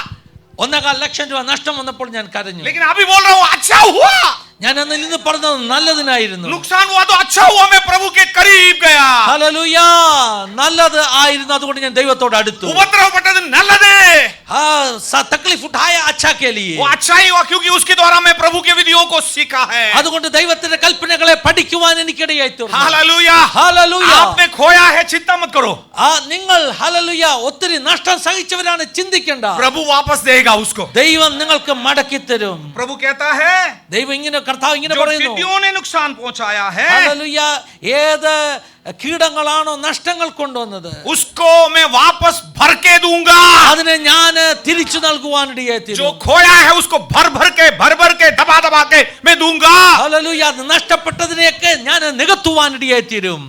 1.25 ലക്ഷം രൂപ നഷ്ടം വന്നപ്പോൾ ഞാൻ കരഞ്ഞു.
लेकिन अभी बोल रहा हूं अच्छा हुआ।
ഞാൻ അന്ന് നിന്ന് പറഞ്ഞത് നല്ലതിനായിരുന്നു.
नुकसान हुआ तो अच्छा हुआ, मैं प्रभु के करीब गया।
ഹല്ലേലൂയ. നല്ലത് ആയിരുന്നു, അതുകൊണ്ട് ഞാൻ ദൈവത്തോട് അടുത്തു.
ഉപദ്രവപ്പെട്ടത് നല്ലതേ,
തക്ലീഫ് ഉഠായ അച്ഛാ കേ ലിയേ.
वो अच्छा ही हुआ क्योंकि उसके द्वारा मैं प्रभु के विधियों को सीखा है।
അതുകൊണ്ട് ദൈവത്തിന്റെ കൽപ്പനകളെ പഠിക്കുവാൻ എനിക്കിടയായി തീർന്നു.
हालेलुया।
ഹല്ലേലൂയ.
आपने खोया है, चिंता मत करो,
നിങ്ങൾ ഹല്ലേലൂയ ഒത്തിരി നഷ്ടം സഹിച്ചവരാണ്, ചിന്തിക്കണ്ട.
प्रभु वापस देगा उसको।
ദൈവം നിങ്ങൾക്ക് മടക്കി തരും.
प्रभु कहता है
ദൈവം ഇങ്ങനെ, കർത്താവ് ഇങ്ങനെ
जो
പറയുന്നു.
टिड्डियों ने नुकसान पहुंचाया है
ഹല്ലേലൂയ. ഏത് കീടങ്ങളാണോ നഷ്ടങ്ങൾ കൊണ്ടുവന്നത്
उसको मैं वापस भर के दूंगा।
അതിനെ ഞാൻ തിരിച്ചു നൽകുവാനിടയായി
जो
തീരും.
खोया है उसको भर भर के दबा के मैं दूंगा।
ഹല്ലേലൂയ. അത് നഷ്ടപ്പെട്ടതിനെയൊക്കെ ഞാൻ നികത്തുവാനിടയായി തീരും.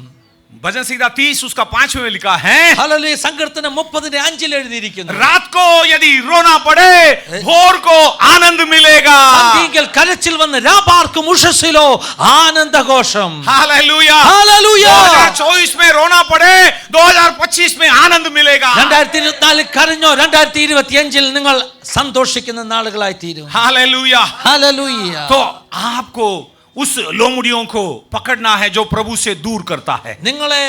भजन संहिता 30 उसका 5 में लिखा है,
ഹല്ലേലൂയ. സങ്കീർത്തനം 30:5 എഴുതിയിരിക്കുന്നു.
रात को यदि रोना पड़े भोर को आनंद मिलेगा।
സന്ധ്യയിൽ കരച്ചിൽ വന്ന് രാപാർക്കും ഉഷസ്സിലോ ആനന്ദഘോഷം.
हालेलुया।
ഹല്ലേലൂയ.
2024 में रोना पड़े 2025 में आनंद मिलेगा।
2024 കരഞ്ഞോ, 2025 നിങ്ങൾ സന്തോഷിക്കുന്ന നാളുകളായി തീരും.
हालेलुया।
ഹല്ലേലൂയ.
तो आपको उस लोमड़ियों को पकड़ना है जो प्रभु से दूर करता है।
നിങ്ങളെ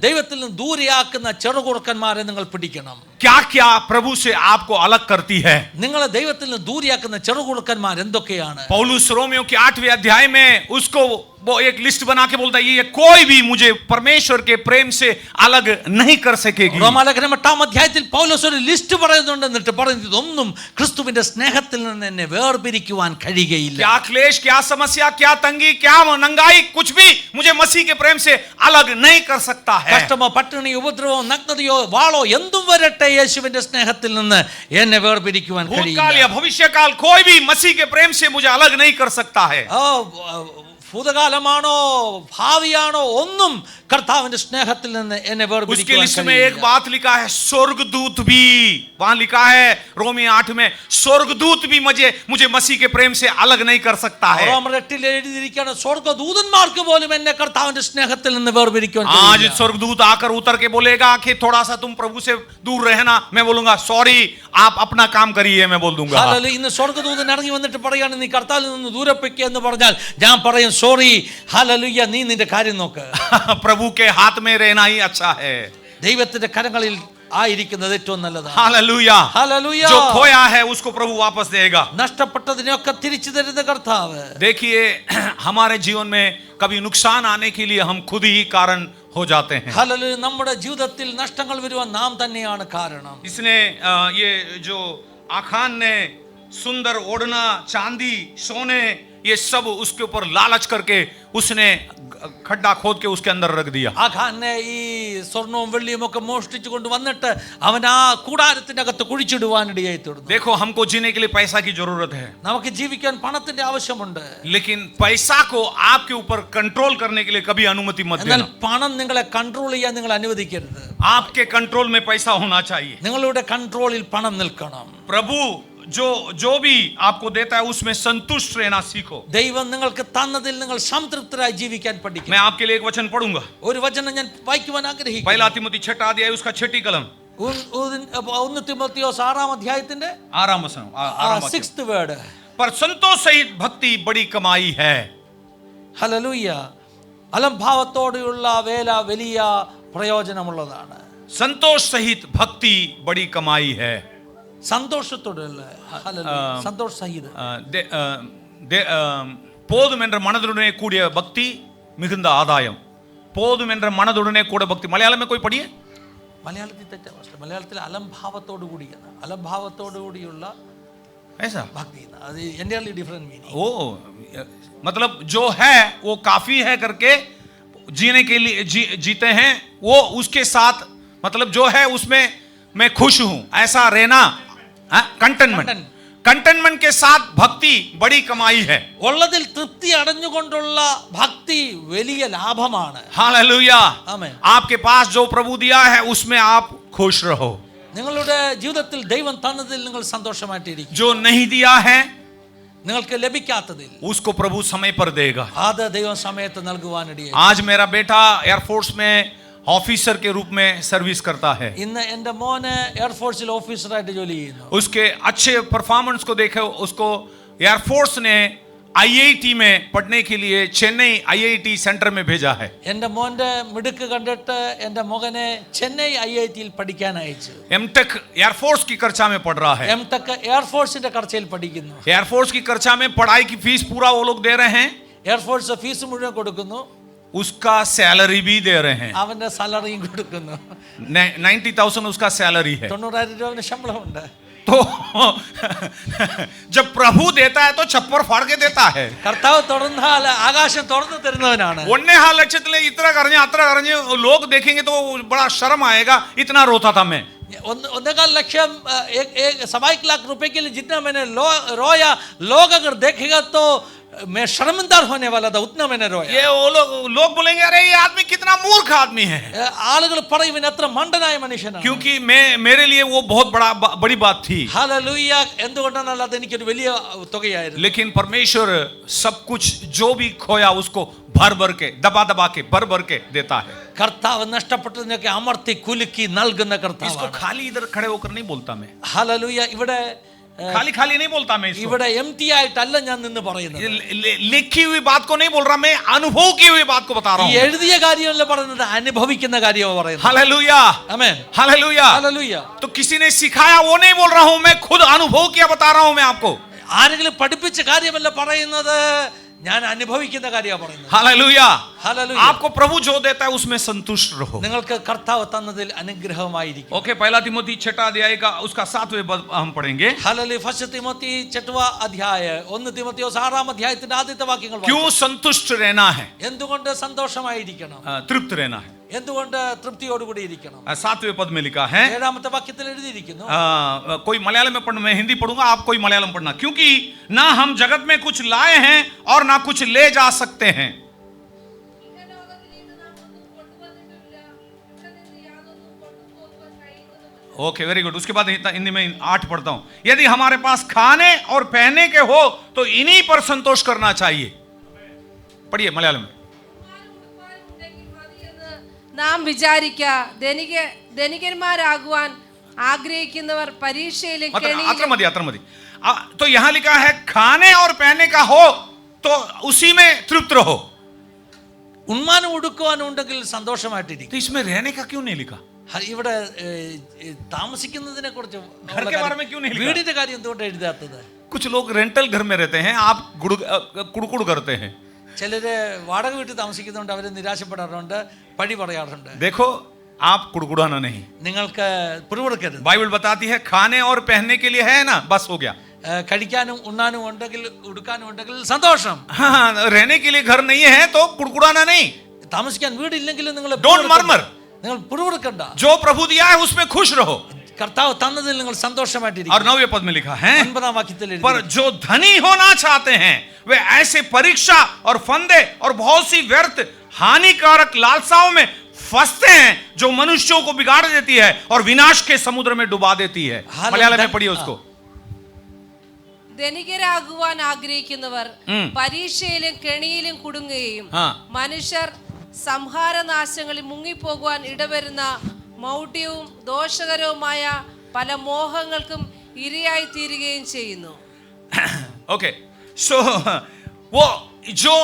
ദൈവത്തിൽ നിന്ന് ദൂരെയാക്കുന്ന ചെറുകുറുക്കന്മാരെ നിങ്ങൾ പിടിക്കണം.
क्या क्या प्रभु से आपको अलग करती है?
നിങ്ങളെ ദൈവത്തിൽ നിന്ന് ദൂരെയാക്കുന്ന ചെറുകുറുക്കന്മാർ എന്തൊക്കെയാണ്?
पौलुस रोमियो के 8वें अध्याय में उसको वो एक लिस्ट बना के बोलता है, ये कोई भी मुझे परमेश्वर के प्रेम से अलग नहीं कर सकेगी।
റോമാലേഖനം 8-ാം അധ്യായത്തിൽ പൗലോസ് ഒരു ലിസ്റ്റ് പറയുന്നുണ്ട്. എന്നിട്ട് പറയുന്നത്, ഇതൊന്നും ക്രിസ്തുവിന്റെ സ്നേഹത്തിൽ നിന്ന് എന്നെ വേർപിരിക്കുവാൻ കഴിയുകയില്ല.
क्या क्लेश, क्या समस्या, क्या तंगी, क्या नंगाई, कुछ भी मुझे मसीह के प्रेम से अलग नहीं कर सकता है।
കഷ്ടമോ പട്ടിണിയോ ഉപദ്രവമോ നഗ്നതയോ വാളോ എന്തും വരട്ടെ, യേശുവിന്റെ സ്നേഹത്തിൽ നിന്ന് എന്നെ വേർപിരിക്കുവാൻ
भूतकाल
കഴിയില്ല.
या भविष्यकाल कोई भी मसीह के प्रेम से मुझे अलग नहीं कर सकता है.
ഭൂതകാലമാണോ ഭാവിയാണോ ഒന്നും കർത്താവിന്റെ സ്നേഹത്തിൽ നിന്ന് എന്നെ
उसके
വേർപിരിക്കുവാൻ
लिस्ट में एक
കഴിയില്ല.
बात लिखा है, स्वर्गदूत भी. वहां लिखा है रोमी 8 में, स्वर्गदूत भी मुझे मसीह के प्रेम से अलग नहीं कर सकता है.
റോമർ 8 എഴുതിയിരിക്കുകയാണ്, സ്വർഗ്ഗദൂതന്മാർക്ക് പോലും എന്നെ കർത്താവിന്റെ സ്നേഹത്തിൽ നിന്ന് വേർപിരിക്കുവാൻ
आज
കഴിയില്ല.
स्वर्गदूत आकर उतर के बोलेगा कि थोड़ा सा तुम प्रभु से दूर रहना, मैं बोलूंगा सॉरी, आप अपना काम करिए, मैं बोल दूंगा.
ഹല്ലേലൂയ. ഇന്ന് സ്വർഗ്ഗദൂതൻ ഇറങ്ങി വന്നിട്ട് പറയാണ്, നീ കർത്താവിൽ നിന്ന് ദൂരെ പൊയ്ക്കുക എന്ന് പറഞ്ഞാൽ ഞാൻ പറയും, സോറി, ഹല്ലേലൂയ, നീ നിന്റെ കാര്യം നോക്ക്.
प्रभु के हाथ में रहना ही अच्छा है.
ദൈവത്തിന്റെ കരങ്ങളിൽ ആയിരിക്കുന്നത് ഏറ്റവും നല്ലതാണ്.
हालेलुया.
ഹല്ലേലൂയ.
जो खोया है उसको प्रभु वापस देगा.
നഷ്ടപ്പെട്ടതിനെയൊക്കെ തിരിച്ചു തരുന്ന കർത്താവ്.
देखिए, हमारे जीवन में कभी नुकसान आने के लिए हम खुद ही कारण हो जाते हैं.
ഹല്ലേലൂയ. നമ്മുടെ ജീവിതത്തിൽ നഷ്ടങ്ങൾ വരുവാൻ നാം തന്നെയാണ് കാരണം.
इसने ये जो आखान ने सुंदर ओढ़ना, चांदी, सोने, ये सब उसके ऊपर लालच करके उसने खड्डा खोद के उसके अंदर रख दिया.
ആഖാനെ ഈ സ്വർണവും വെള്ളിയും ഒക്കെ മോഷ്ടിച്ചു കൊണ്ട് വന്നിട്ട് അവൻ ആ കൂടാരത്തിന്റെ അകത്ത് കുഴിച്ചിടുവാനിടയായി തീർന്നു.
देखो, हमको जीने के लिए पैसा की जरूरत है,
നമുക്ക് ജീവിക്കാൻ പണത്തിന്റെ ആവശ്യമുണ്ട്.
लेकिन पैसा को आपके ऊपर कंट्रोल करने के लिए कभी अनुमति मत
എന്നാൽ
देना.
പണം നിങ്ങളെ കൺട്രോൾ ചെയ്യാൻ നിങ്ങൾ അനുവദിക്കരുത്.
आपके कंट्रोल में पैसा होना चाहिए.
നിങ്ങളുടെ കൺട്രോളിൽ പണം നിൽക്കണം.
प्रभु जो भी आपको देता है उसमें संतुष्ट रहना सीखो.
ദൈവം നിങ്ങൾക്ക് തന്നതിൽ നിങ്ങൾ സംതൃപ്തരായി ജീവിക്കാൻ പഠിക്കണം.
मैं आपके लिए एक वचन पढ़ूंगा.
ഒരു വചനം ഞാൻ വായിക്കുവാൻ ആഗ്രഹിക്കുന്നു.
पहला तिमोथी 6 अध्याय उसका 6 कलम
1 തിമോത്തിയോസ് 6 അധ്യായത്തിന്റെ
6 वचन
6th വേർഡ്.
पर संतोष सहित भक्ति बड़ी कमाई है.
ഹല്ലേലൂയ. അലംഭാവത്തോടെയുള്ള വേല വലിയ പ്രയോജനമുള്ളതാണ്.
संतोष सहित भक्ति बड़ी कमाई है.
സന്തോഷത്തോടെയുള്ള സന്തോഷ സഹിത
போதும் என்ற மனதுடனே கூடிய பக்தி மிகுந்த ஆதாயம். போதும் என்ற மனதுடனே கூட भक्ति. मलयालम में कोई पढ़िए.
മലയാളത്തിൽ തെറ്റാ പക്ഷേ മലയാളത്തിൽ അലംഭാവത്തോടു കൂടിയാണ്. അലംഭാവത്തോടു കൂടിയുള്ള
ऐसा
ഭക്തി. അത് എൻ്റയർലി ഡിഫറെന്റ് മീനിങ്.
ओ मतलब जो है वो काफी है करके जीने के लिए जीते हैं, वो उसके साथ मतलब जो है उसमें मैं खुश हूं, ऐसा रहना. कंटेनमेंट के साथ भक्ति बड़ी कमाई है.
ഉള്ളതിൽ തൃപ്തി അടഞ്ഞുകൊണ്ടുള്ള ഭക്തി വലിയ ലാഭമാണ്.
हालेलुया.
ആമേൻ.
आपके पास जो प्रभु दिया है उसमें आप खुश रहो.
നിങ്ങളുടെ ജീവിതത്തിൽ ദൈവം തന്നതിൽ നിങ്ങൾ സന്തോഷമായിട്ടിരിക്കും.
जो नहीं दिया है
നിങ്ങൾക്ക് ലഭിക്കാത്തതിൽ
उसको प्रभु समय पर देगा.
അത് ദൈവം സമയത്ത് നൽകുവാനിടയായി.
आज मेरा बेटा एयरफोर्स में ऑफिसर के रूप में सर्विस करता है.
ഇന്ന് എൻ്റെ മോന് എയർഫോഴ്സിൽ ഓഫീസറായിട്ട് ജോലി ചെയ്യുന്നു.
उसके अच्छे परफॉर्मेंस को देखे उसको एयरफोर्स ने आईआईटी में पढ़ने के लिए चेन्नई आईआईटी सेंटर में भेजा है.
എൻ്റെ മോന്റെ മിടുക്ക് കണ്ടിട്ട് എൻ്റെ മകനെ ചെന്നൈ IITയിൽ പഠിക്കാൻ അയച്ചു.
एमटेक एयरफोर्स की कक्षा में पढ़ रहा है.
എംടെക് എയർഫോഴ്സിന്റെ കർച്ചയിൽ പഠിക്കുന്നു.
एयरफोर्स की कक्षा में पढ़ाई की फीस पूरा वो लोग दे रहे हैं.
എയർഫോഴ്സ് ഫീസ് മുഴുവൻ കൊടുക്കുന്നു.
उसका सैलरी भी दे रहे हैं.
അവന്റെ സാലറിയും കൊടുക്കുന്നു.
90,000 उसका सैलरी है.
90,000 രൂപ ശമ്പളമുണ്ട്.
तो जब प्रभु देता है तो छप्पर फाड़ के देता है.
കർത്താവ് തുറന്നാൽ ആകാശം തുറന്നു തരുന്നവനാണ്.
1.5 ലക്ഷത്തിലെ ഇത്ര കരഞ്ഞ് അത്ര കരഞ്ഞ് लोग देखेंगे तो बड़ा शर्म आएगा, इतना रोता था मैं.
1.5 लक्षम 1 लाख रुपए के लिए जितना मैंने रोया, लोग अगर देखेगा तो मैं शर्मिंदा होने वाला था, उतना मैंने रोया.
ये वो लोग बोलेंगे अरे ये आदमी कितना मूर्ख आदमी है.
ആളുകൾ പറയും ഇവൻ എത്ര മണ്ടനായ മനുഷ്യനാണ്.
क्योंकि मेरे लिए वो बहुत बड़ी बात थी.
ഹല്ലേലൂയ. എന്തുകൊണ്ടാണ് അത് എനിക്കൊരു വലിയ തുകയായിരുന്നു.
लेकिन परमेश्वर सब कुछ जो भी खोया उसको भर के दबा के भर के देता है.
കർത്താവ് നഷ്ടപ്പെട്ടതിനൊക്കെ അമർത്തി കുലുക്കി നൽകുന്ന
इसको
കർത്താവ്.
खाली इधर खड़े होकर नहीं बोलता मैं.
ഹല്ലേലൂയ. ഇവിടെ
खाली नहीं बोलता मैं इसको.
ഇവിടെ empty ആയിട്ടല്ല ഞാൻ നിന്ന് പറയുന്നത്.
लिखी हुई बात को नहीं बोल रहा, मैं अनुभव की हुई बात को बता रहा
ഈ
हूँ.
എഴുതിയ കാര്യമല്ല പറയുന്നത്, അനുഭവിക്കുന്ന കാര്യമാണ് പറയുന്നത്.
हालेलुया.
ആമേൻ.
हालेलुया.
ഹല്ലേലൂയ.
तो किसी ने सिखाया वो नहीं बोल रहा हूं, मैं खुद अनुभव किया बता रहा हूं मैं आपको.
ആരെങ്കിലും പഠിപ്പിച്ച കാര്യമല്ല പറയുന്നത്, ഞാൻ അനുഭവിക്കുന്ന കാര്യമാണ് പറയുന്നത്.
हालेलुया.
ഹല്ലേലൂയ.
आपको प्रभु जो देता है उसमें संतुष्ट रहो.
നിങ്ങൾക്ക് കർത്താവ് തന്നതിൽ അനുഗ്രഹമായിരിക്കും.
ओके, पहला तिमोथी 6 अध्याय का उसका 7वें पद हम पढ़ेंगे.
ഹല്ലേലൂയ. ഫസ്റ്റ് തിമോത്തി 6 അധ്യായം 1 തിമോത്തിയോസ് 6 അധ്യായത്തിന്റെ ആദ്യത്തെ വാക്യങ്ങൾ
क्यों संतुष्ट रहना है,
എന്തുകൊണ്ട് സന്തോഷമായിരിക്കണം,
तृप्त रहना है.
എന്തുകൊണ്ട് തൃപ്തിയോടുകൂടി ഇരിക്കണം?
7वें पद में लिखा है,
7ാമത്തെ വാക്യത്തിൽ എഴുതിയിരിക്കുന്നു.
कोई मलयालम में पढ़, मैं हिंदी पढ़ूंगा, आप कोई मलयालम पढ़ना, क्योंकि ना हम जगत में कुछ लाए हैं और ना कुछ ले जा सकते हैं. Okay, very good. उसके बाद हिंदी में 8 पढ़ता हूं. यदि हमारे पास खाने और पहनने के हो तो इन्हीं पर संतोष करना चाहिए. पढ़िए मलयालम में.
നാം ധനികന്മാരാകുവാൻ ആഗ്രഹിക്കുന്നവർ പരീക്ഷയിലും
अत्र मदी. तो यहां लिखा है खाने और पहनने का हो तो उसी में तृप्त रहो.
ഉണ്മാനും ഉടുക്കുവാനും ഉണ്ടെങ്കിൽ സന്തോഷമായിട്ടിരിക്കും.
तो इसमें रहने का क्यों नहीं लिखा?
ഇവിടെ താമസിക്കുന്നതിനെ കുറിച്ച്
घर के बारे में क्यों नहीं लिखा?
വീടിന്റെ കാര്യം എന്തുകൊണ്ട് എഴുതാത്തത്?
कुछ लोग रेंटल घर में रहते हैं, आप कुड़कुड़ करते हैं.
ചിലര് വാടക വീട്ടിൽ താമസിക്കുന്നുണ്ട്, അവര് നിരാശപ്പെടാറുണ്ട്, പഴി പറയാറുണ്ട്.
देखो, आप कुड़कुड़ाना नहीं.
നിങ്ങൾക്ക് പിറുപിറുക്കരുത്.
बाइबल बताती है खाने और पहनने के लिए है ना, बस हो गया.
കഴിക്കാനും ഉണ്ണാനും ഉണ്ടെങ്കിൽ ഉടുക്കാനും ഉണ്ടെങ്കിൽ സന്തോഷം.
हाँ, रहने के लिए घर नहीं है तो कुड़कुड़ाना नहीं.
താമസിക്കാൻ വീടില്ലെങ്കിലും നിങ്ങൾ
Don't murmur.
നിങ്ങൾ പിറുപിറുക്കണ്ട.
जो प्रभु दिया है उसमें खुश रहो.
കർത്താവ് തന്നതിൽ നിങ്ങൾ സന്തോഷമായിട്ടിരിക്കും.
और 9वें पद में लिखा है,
9ാം വാക്യത്തിൽ
पर जो धनी होना चाहते हैं वे ऐसे परीक्षा और फंदे और बहुत सी व्यर्थ हानिकारक लालसाओं में फंसते हैं जो मनुष्यों को बिगाड़ देती है और विनाश के समुद्र में डुबा देती है. मलयालम में पढ़िए उसको.
ധനികരാകുവാൻ ആഗ്രഹിക്കുന്നവർ പരീക്ഷയിലും കെണിയിലും കുടുങ്ങുകയും മനുഷ്യർ സംഹാരനാശങ്ങളിൽ മുങ്ങിപ്പോകുവാൻ ഇടവരുന്ന മൗഢ്യവും ദോഷകരവുമായ പല മോഹങ്ങൾക്കും ഇരയായി തീരുകയും ചെയ്യുന്നു.
ओके, सो वो जो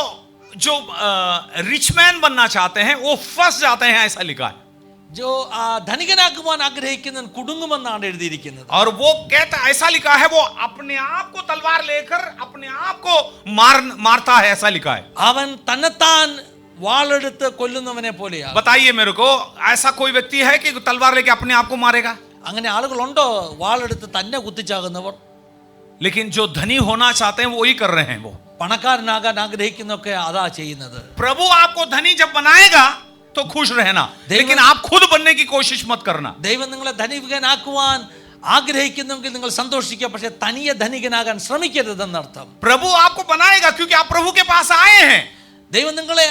रिच मैन बनना चाहते हैं वो फंस जाते हैं, ऐसा लिखा है.
जो ധനികനാകുവാൻ ആഗ്രഹിക്കുന്നവൻ കുടുങ്ങുമെന്നാണ് എഴുതിയിരിക്കുന്നത്.
और वो कहता, ऐसा लिखा है, वो अपने आप को तलवार लेकर अपने आप को मारता है, ऐसा लिखा है.
അവൻ തന്നെത്താൻ വാളെടുത്ത് കൊല്ലുന്നവനെ പോലെയാണ്.
बताइए मेरे को, ऐसा कोई व्यक्ति है कि तलवार लेके अपने आप को मारेगा?
അങ്ങനെ ആളുകളുണ്ടോ വാളെടുത്ത് തന്നെ കുത്തിച്ചാകുന്നവർ?
लेकिन जो धनी होना चाहते हैं वो वही कर रहे हैं. वो
പണക്കാരനാകാൻ ആഗ്രഹിക്കുന്നൊക്കെ അതാ ചെയ്യുന്നത്.
प्रभु आपको धनी जब बनाएगा तो खुश रहना, लेकिन आप खुद बनने की कोशिश मत करना.
ദൈവം നിങ്ങളെ ധനികനാക്കുവാൻ ആഗ്രഹിക്കുന്നെങ്കിൽ നിങ്ങൾ സന്തോഷിക്കുക, പക്ഷെ തനിയെ ധനികനാകാൻ ശ്രമിക്കരുതെന്നർത്ഥം.
प्रभु आपको बनाएगा क्योंकि आप प्रभु के पास आए हैं.
ദൈവം നിങ്ങളെ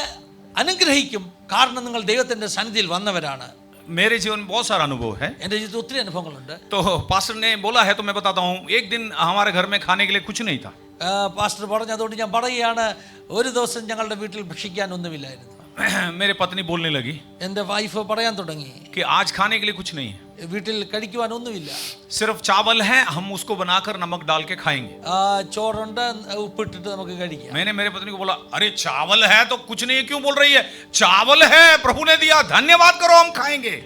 അനുഗ്രഹിക്കും, കാരണം നിങ്ങൾ ദൈവത്തിന്റെ സന്നിധിയിൽ വന്നവരാണ്.
मेरे जीवन में बहुत सारा अनुभव है.
എൻ്റെ ജീവിതത്തിൽ ഒത്തിരി അനുഭവങ്ങളുണ്ട്.
तो पास्टर ने बोला है तो मैं बताता हूँ. एक दिन हमारे घर में खाने के लिए कुछ नहीं था.
പാസ്റ്റർ പറഞ്ഞു, അതുകൊണ്ട് ഞാൻ പറയുകയാണ്, ഒരു ദിവസം ഞങ്ങളുടെ വീട്ടിൽ ഭക്ഷിക്കാൻ ഒന്നുമില്ലായിരുന്നു.
मेरे पत्नी बोलने लगी
എൻ്റെ വൈഫ് പറയാൻ തുടങ്ങി,
कि आज खाने के लिए कुछ नहीं है,
വീട്ടിൽ കഴിക്കുവാൻ ഒന്നുമില്ല,
सिर्फ चावल है, हम उसको बनाकर नमक डाल के खाएंगे.
ചോറുണ്ട്, ഉപ്പിട്ടിട്ട് നമുക്ക് കഴിക്കാം.
मैंने मेरे पत्नी को बोला, अरे चावल है तो कुछ नहीं, क्यों बोल रही है? चावल है, प्रभु ने दिया, धन्यवाद करो, हम खाएंगे.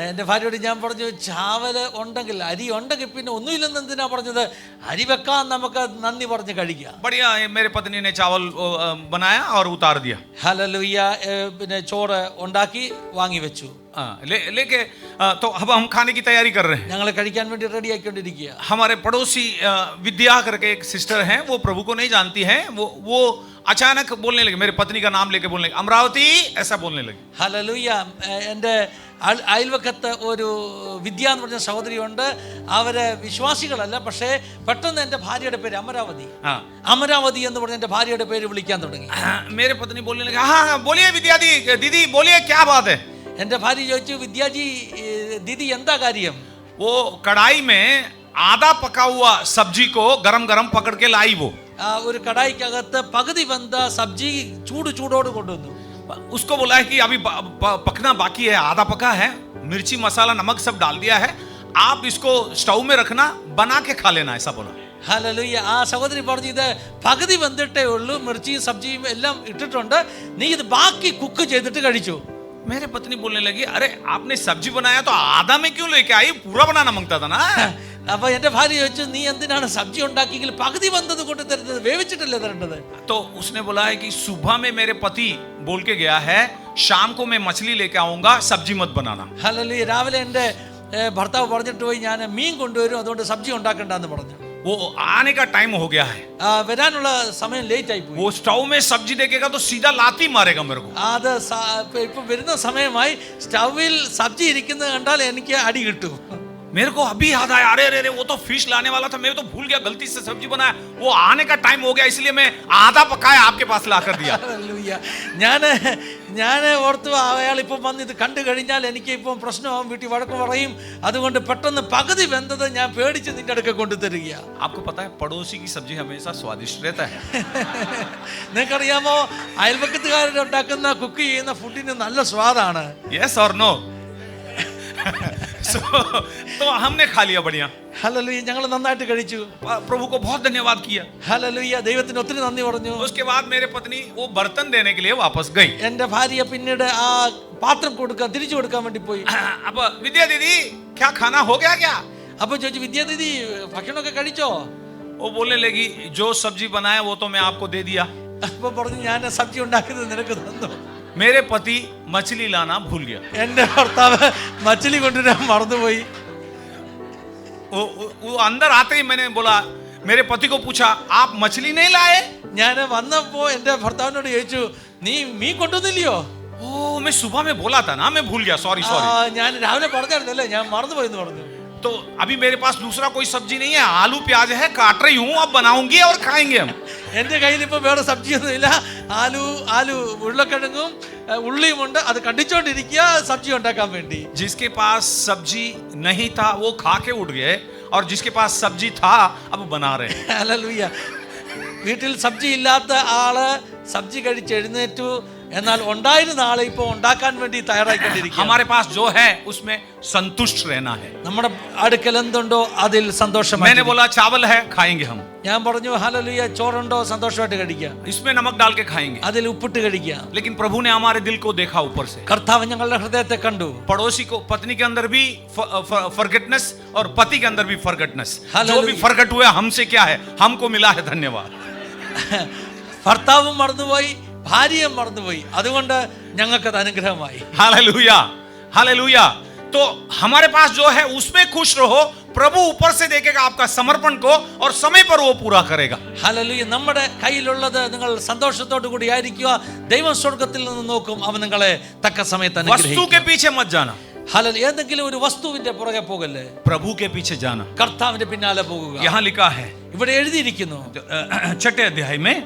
എൻ്റെ ഭാര്യയോട് ഞാൻ പറഞ്ഞു, ചാവല് ഉണ്ടെങ്കിൽ, അരി ഉണ്ടെങ്കിൽ പിന്നെ ഒന്നുമില്ലെന്ന് എന്തിനാ പറഞ്ഞത്? അരി വെക്കാൻ നമുക്ക് നന്ദി പറഞ്ഞ് കഴിക്കാം.
बढ़िया. मेरे पत्नी ने चावल बनाया और उतार दिया.
ഹല്ലേലൂയ. പിന്നെ ചോറ് ഉണ്ടാക്കി വാങ്ങി വെച്ചു.
लेके तो अब हम खाने की तैयारी कर रहे हैं.
ഞങ്ങൾ കഴിക്കാൻ വേണ്ടി റെഡി ആയിക്കൊണ്ടിരിക്കുക.
हमारे पड़ोसी विद्या करके एक सिस्टर हैं, वो प्रभु को नहीं जानती हैं. वो अचानक बोलने लगे, मेरे पत्नी का नाम लेके बोलने लगे, अमरावती, ऐसा बोलने लगे.
ഹല്ലേലൂയ. എൻ്റെ അയൽവക്കത്ത് ഒരു വിദ്യ എന്ന് പറഞ്ഞ സഹോദരിയുണ്ട്. അവര് വിശ്വാസികളല്ല, പക്ഷേ പെട്ടെന്ന് എൻ്റെ ഭാര്യയുടെ പേര് അമരാവതി, അമരാവതി എന്ന് പറഞ്ഞ എൻ്റെ ഭാര്യയുടെ പേര് വിളിക്കാൻ തുടങ്ങി.
मेरे पत्नी बोलने लगे, हाँ बोलिए विद्या दीदी बोलिए, क्या बात है?
എൻ്റെ ഭാര്യ ചോദിച്ചു, വിദ്യാജി ദീദി എന്താ കാര്യം?
वो कढ़ाई में आधा पका हुआ सब्जी को गरम गरम पकड़ के लाई. वो
ഒരു കടായിക്കകത്ത് പകുതി വെന്ത സബ്ജി ചൂടോട് കൊണ്ടുവന്നു.
उसको बोला है कि अभी पकना बाकी है, आधा पका है, मिर्ची मसाला नमक सब डाल दिया है, आप इसको स्टोव में रखना, बना के खा लेना, ऐसा बोला.
ഹല്ലേലൂയ. ആ സഹോദരി പറഞ്ഞു, ഇത് പകുതി വെന്തിട്ടേ ഉള്ളൂ, മിർച്ചിയും സബ്ജിയും എല്ലാം ഇട്ടിട്ടുണ്ട്, നീ ഇത് ബാക്കി കുക്ക് ചെയ്തിട്ട് കഴിച്ചു.
मेरे पत्नी बोलने लगी, अरे आपने सब्जी बनाया तो आधा में क्यों लेके आई, पूरा बनाना मांगता था ना.
അപ്പൊ എന്റെ ഭാര്യ ചോദിച്ചു, നീ എന്തിനാണ് സബ്ജി ഉണ്ടാക്കിയെങ്കിൽ പകുതി വന്നത് കൊണ്ട് തരുന്നത്, വേവിച്ചിട്ടല്ലേ തരേണ്ടത്?
तो उसने बोला है कि सुबह में मेरे पति बोल के गया है, शाम को मैं मछली लेके आऊंगा, सब्जी मत बनाना.
ഹല്ലേലൂയ. രാവിലെ എൻ്റെ ഭർത്താവ് പറഞ്ഞിട്ട് പോയി, ഞാൻ മീൻ കൊണ്ടുവരും, അതുകൊണ്ട് സബ്ജി ഉണ്ടാക്കണ്ടെന്ന് പറഞ്ഞു.
वो आने का टाइम हो गया है,
വരാനുള്ള സമയം ലേറ്റ് ആയി പോയി.
वो स्टोव में सब्जी देखेगा तो सीधा लाती मारेगा मेरे को.
അത് ഇപ്പൊ വരുന്ന സമയമായി സ്റ്റൗവിൽ സബ്ജി ഇരിക്കുന്നത് കണ്ടാൽ എനിക്ക് അടി കിട്ടും.
मेरे को अभी याद आया, अरे अरे वो तो फिश लाने वाला था, मैं तो भूल गया, गलती से सब्जी बनाया, वो आने का टाइम हो गया इसलिए मैं आधा पकाया आपके पास ला कर दिया.
ഹല്ലേലൂയ. ഞാൻ ഓർത്തു അയാൾ ഇപ്പം വന്ന് ഇത് കണ്ടു കഴിഞ്ഞാൽ എനിക്ക് ഇപ്പം പ്രശ്നമാവും, വീട്ടിൽ വഴക്ക് പറയും, അതുകൊണ്ട് പെട്ടെന്ന് പകുതി വെന്തത് ഞാൻ പേടിച്ച് നിന്റെ അടുക്ക കൊണ്ടു തരിക.
आपको पता है पड़ोसी की सब्जी हमेशा स्वादिष्ट रहता है.
നിങ്ങൾക്കറിയാമോ, അയൽപക്കത്തുകാരുണ്ടാക്കുന്ന കുക്ക് ചെയ്യുന്ന ഫുഡിന് നല്ല സ്വാദാണ്.
यस और नो? तो हमने खा लिया बढ़िया.
ഹല്ലേലൂയ. ഞങ്ങൾ നന്നായിട്ട് കഴിച്ചു.
प्रभु को बहुत धन्यवाद किया.
ഹല്ലേലൂയ. ദൈവത്തിന് ഒത്തിരി നന്ദി പറഞ്ഞു.
उसके बाद मेरे पत्नी वो बर्तन देने के लिए वापस गई.
എന്റെ ഭാര്യ പിന്നീട് ആ പാത്രം തിരിച്ചു കൊടുക്കാൻ വേണ്ടി പോയി.
अब विद्या दीदी क्या खाना हो गया क्या?
അപ്പൊ ചോദിച്ചു, വിദ്യാ ദീദി ഭക്ഷണമൊക്കെ കഴിച്ചോ?
वो बोलने लगी जो सब्जी बनाया वो तो मैं आपको दे दिया.
അപ്പൊ പറഞ്ഞു, ഞാൻ സബ്ജി ഉണ്ടാക്കുന്നത് നിനക്ക് തന്നു.
मेरे पति मछली लाना भूल गया.
എന്റെ ഭർത്താവ് മച്ചിലി കൊണ്ടുവരാൻ മറന്നുപോയി.
वो अंदर आते ही मैंने बोला, मेरे पति को पूछा, आप मछली नहीं लाए?
ഞാൻ വന്നപ്പോ എന്റെ ഭർത്താവിനോട് ചോദിച്ചു, നീ മീൻ കൊണ്ടുവന്നില്ലയോ?
ओ मैं सुबह में बोला था ना, मैं भूल गया, सॉरी सॉरी.
ഞാൻ രാവിലെ പറഞ്ഞായിരുന്നല്ലേ, ഞാൻ മറന്നുപോയി എന്ന് പറഞ്ഞു.
तो अभी मेरे पास दूसरा कोई सब्जी नहीं है, आलू प्याज है, काट रही हूँ, अब बनाऊंगी और खाएंगे हम.
എന്റെ കയ്യിൽ ഇപ്പൊ വേറെ സബ്ജിയൊന്നുമില്ല. ആലു ഉരുളക്കിഴങ്ങും ഉള്ളിയും ഉണ്ട്, അത് കണ്ടിച്ചോണ്ടിരിക്കുക സബ്ജി ഉണ്ടാക്കാൻ വേണ്ടി.
जिसके पास सब्जी नहीं था वो खा के उठ गए, और जिसके पास सब्जी था अब बना रहे.
ഹല്ലേലൂയ. വീട്ടിൽ സബ്ജി ഇല്ലാത്ത ആള് സബ്ജി കഴിച്ച് എഴുന്നേറ്റു, എന്നാൽ ഉണ്ടായിരുന്ന ആളെ ഇപ്പൊ ഉണ്ടാക്കാൻ വേണ്ടി തയ്യാറായിക്കൊണ്ടിരിക്കുക.
हमारे पास जो है उसमें संतुष्ट रहना है.
നമ്മുടെ അടുക്കൽ എന്തുണ്ടോ അതിൽ സന്തോഷമായി.
मैंने बोला चावल है, खाएंगे हम.
ഞാൻ പറഞ്ഞു, ഹല്ലേലൂയ, ചോറുണ്ടോ, സന്തോഷമായിട്ട് കഴിക്കുക,
इसमें नमक डाल के खाएंगे.
അതിൽ ഉപ്പിട്ട് കഴിക്കുക.
लेकिन प्रभु ने हमारे दिल को देखा ऊपर से.
കർത്താവ് ഞങ്ങളുടെ ഹൃദയത്തെ കണ്ടു.
पड़ोसी को, पत्नी के अंदर भी फॉरगेटनेस और पति के अंदर भी फॉरगेटनेस. जो
Hallelujah.
भी फॉरगेट हुआ हमसे क्या है, हमको मिला है, धन्यवाद.
ഭർത്താവും മറന്നുപോയി, ഭാര്യയും മറന്നുപോയി, അതുകൊണ്ട് ഞങ്ങൾക്കത് അനുഗ്രഹമായി.
Hallelujah, hallelujah. तो हमारे पास जो है उसमें खुश रहो. प्रभु ऊपर से देखेगा आपका समर्पण को और समय पर वो पूरा करेगा.
ഹല്ലേലൂയ. നമ്മുടെ കയ്യിലുള്ളത് നിങ്ങൾ സന്തോഷത്തോടു കൂടി ആയിരിക്കുക. ദൈവം സ്വർഗ്ഗത്തിൽ നിന്ന് നോക്കും, അവൻ നിങ്ങളെ തക്ക സമയത്ത്
वस्तु
അനുഗ്രഹിക്കും.
के पीछे मत जाना,
ഹല്ലേലൂയ. ഏതെങ്കിലും ഒരു വസ്തുവിന്റെ പുറകെ പോകല്ലേ,
प्रभु के पीछे जाना.
കർത്താവിന്റെ പിന്നാലെ പോകുക.
यहाँ लिखा है
ഇവിടെ എഴുതിയിരിക്കുന്നു,
6 अध्याय में,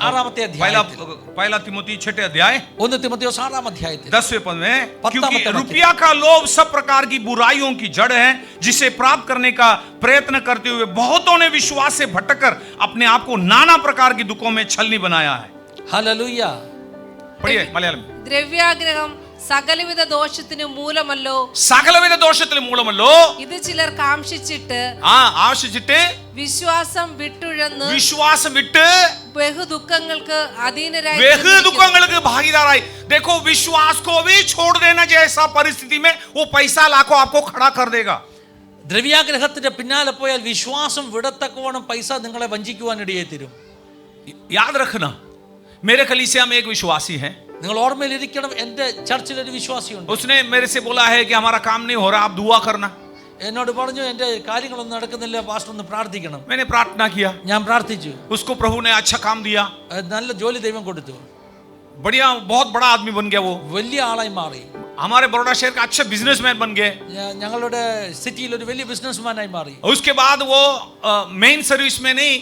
ആറാമത്തെ അധ്യായത്തിൽ,
पहला तिमोथी 6 अध्याय
1 തിമോഥെയോസ് 6 अध्यायത്തിൽ
10वें पद में, क्योंकि
पत्ता
रुपया का लोभ सब प्रकार की बुराइयों की जड़ है, जिसे प्राप्त करने का प्रयत्न करते हुए बहुतों ने विश्वास से भटककर अपने आप को नाना प्रकार की दुखों में छलनी बनाया है.
ഹല്ലേലൂയ.
पढ़िए मलयालम.
ദ്രവ്യാഗ്രഹം സകലവിധ ദോഷത്തിനും മൂലമല്ലോ,
സകലവിധ ദോഷത്തിന് മൂലമല്ലോ
ഇത് ചിലർ കാംക്ഷിച്ചിട്ട്
ആവശ്യിച്ചിട്ട്
വിശ്വാസം വിട്ടുഴന്ന്
വിശ്വാസം വിട്ട്
ബഹുദുഃഖങ്ങൾക്ക് അധീനരായി
वेह दुखों भागीदाराई. देखो विश्वास को भी छोड़ देना जैसा परिस्थिति में वो पैसा लाखों आपको खड़ा कर देगा.
ദ്രവ്യാഗ്രഹത്തിന്റെ പിന്നാലെ പോയാൽ വിശ്വാസം വിടത്തക്കവണ്ണം പൈസ നിങ്ങളെ വഞ്ചിക്കുവാൻ ഇടയായി തീരും.
याद रखना, मेरे कलीसिया में एक विश्वासी है,
നിങ്ങൾ ഓർമ്മയിലിരിക്കണം, എന്റെ ചർച്ചിൽ ഒരു വിശ്വാസിയുണ്ട്.
उसने मेरे से बोला है कि हमारा काम नहीं हो रहा, आप दुआ करना.
എന്നോട് പറഞ്ഞു, എന്റെ കാര്യങ്ങളൊന്നും നടക്കുന്നില്ല, പാസ്റ്റർ ഒന്ന് പ്രാർത്ഥിക്കണം.
मैंने प्रार्थना किया,
ഞാൻ പ്രാർത്ഥിച്ചു.
उसको प्रभु ने अच्छा काम दिया,
നല്ല ജോലി ദൈവം കൊടുത്തു.
बढ़िया, बहुत बड़ा आदमी बन गया, वो
വലിയ ആളായി മാറി.
हमारे बड़ौदा शहर का अच्छे बिजनेसमैन बन गए.
ഞങ്ങളുടെ സിറ്റിയിൽ ഒരു വലിയ ബിസിനസ്മാനായി മാറി.
उसके बाद वो मेन सर्विस में नहीं,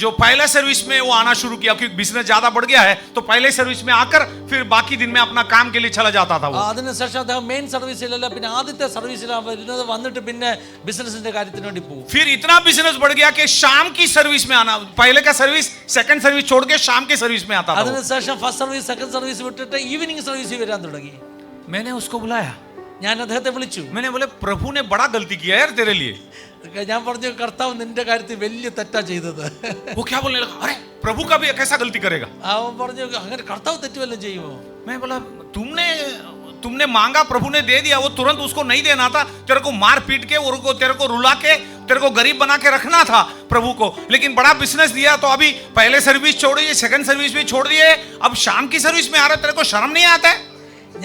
जो पहले सर्विस में वो आना शुरू किया, क्योंकि बिजनेस ज्यादा बढ़ गया है, तो पहले सर्विस में आकर फिर बाकी दिन में अपना काम के लिए चला जाता था वो.
അതിനുശേഷം അദ്ദേഹം മെയിൻ സർവീസിലല്ല, പിന്നെ ആദ്യത്തെ സർവീസിലാണ് വരുന്നത്. വന്നിട്ട് പിന്നെ ബിസിനസിന്റെ കാര്യത്തിന് വേണ്ടി പോകും.
फिर इतना बिजनेस बढ़ गया कि शाम की सर्विस में आना, पहले का सर्विस सेकंड सर्विस छोड़ के शाम के सर्विस में आता था वो.
അതിനുശേഷം ഫസ്റ്റ് സർവീസ് സെക്കൻഡ് സർവീസ് വിട്ടിട്ട് ഈവനിങ് സർവീസിൽ വരാൻ തുടങ്ങി.
मैंने उसको बुलाया,
ഞാൻ അദ്ദേഹത്തെ വിളിച്ചു.
मैंने बोले प्रभु ने बड़ा गलती किया यार तेरे लिए.
ഞാൻ പറഞ്ഞു, കർത്താവ് നിന്റെ കാര്യത്തിൽ വലിയ തെറ്റാ ചെയ്തത്.
वो क्या बोलने लगा, अरे प्रभु का भी कैसा गलती करेगा.
അവൻ പറഞ്ഞു, അങ്ങനെ കർത്താവ് തെറ്റുവല്ലോ ചെയ്യുമോ?
मैं बोला तुमने मांगा, प्रभु ने दे दिया, वो तुरंत उसको नहीं देना था, तेरे को मार पीट के और तेरे को रुला के तेरे को गरीब बना के रखना था प्रभु को. लेकिन बड़ा बिजनेस दिया, तो अभी पहले सर्विस छोड़ दिए, सेकंड सर्विस भी छोड़ दिए, अब शाम की सर्विस में आ रहा, तेरे को शर्म नहीं आता है?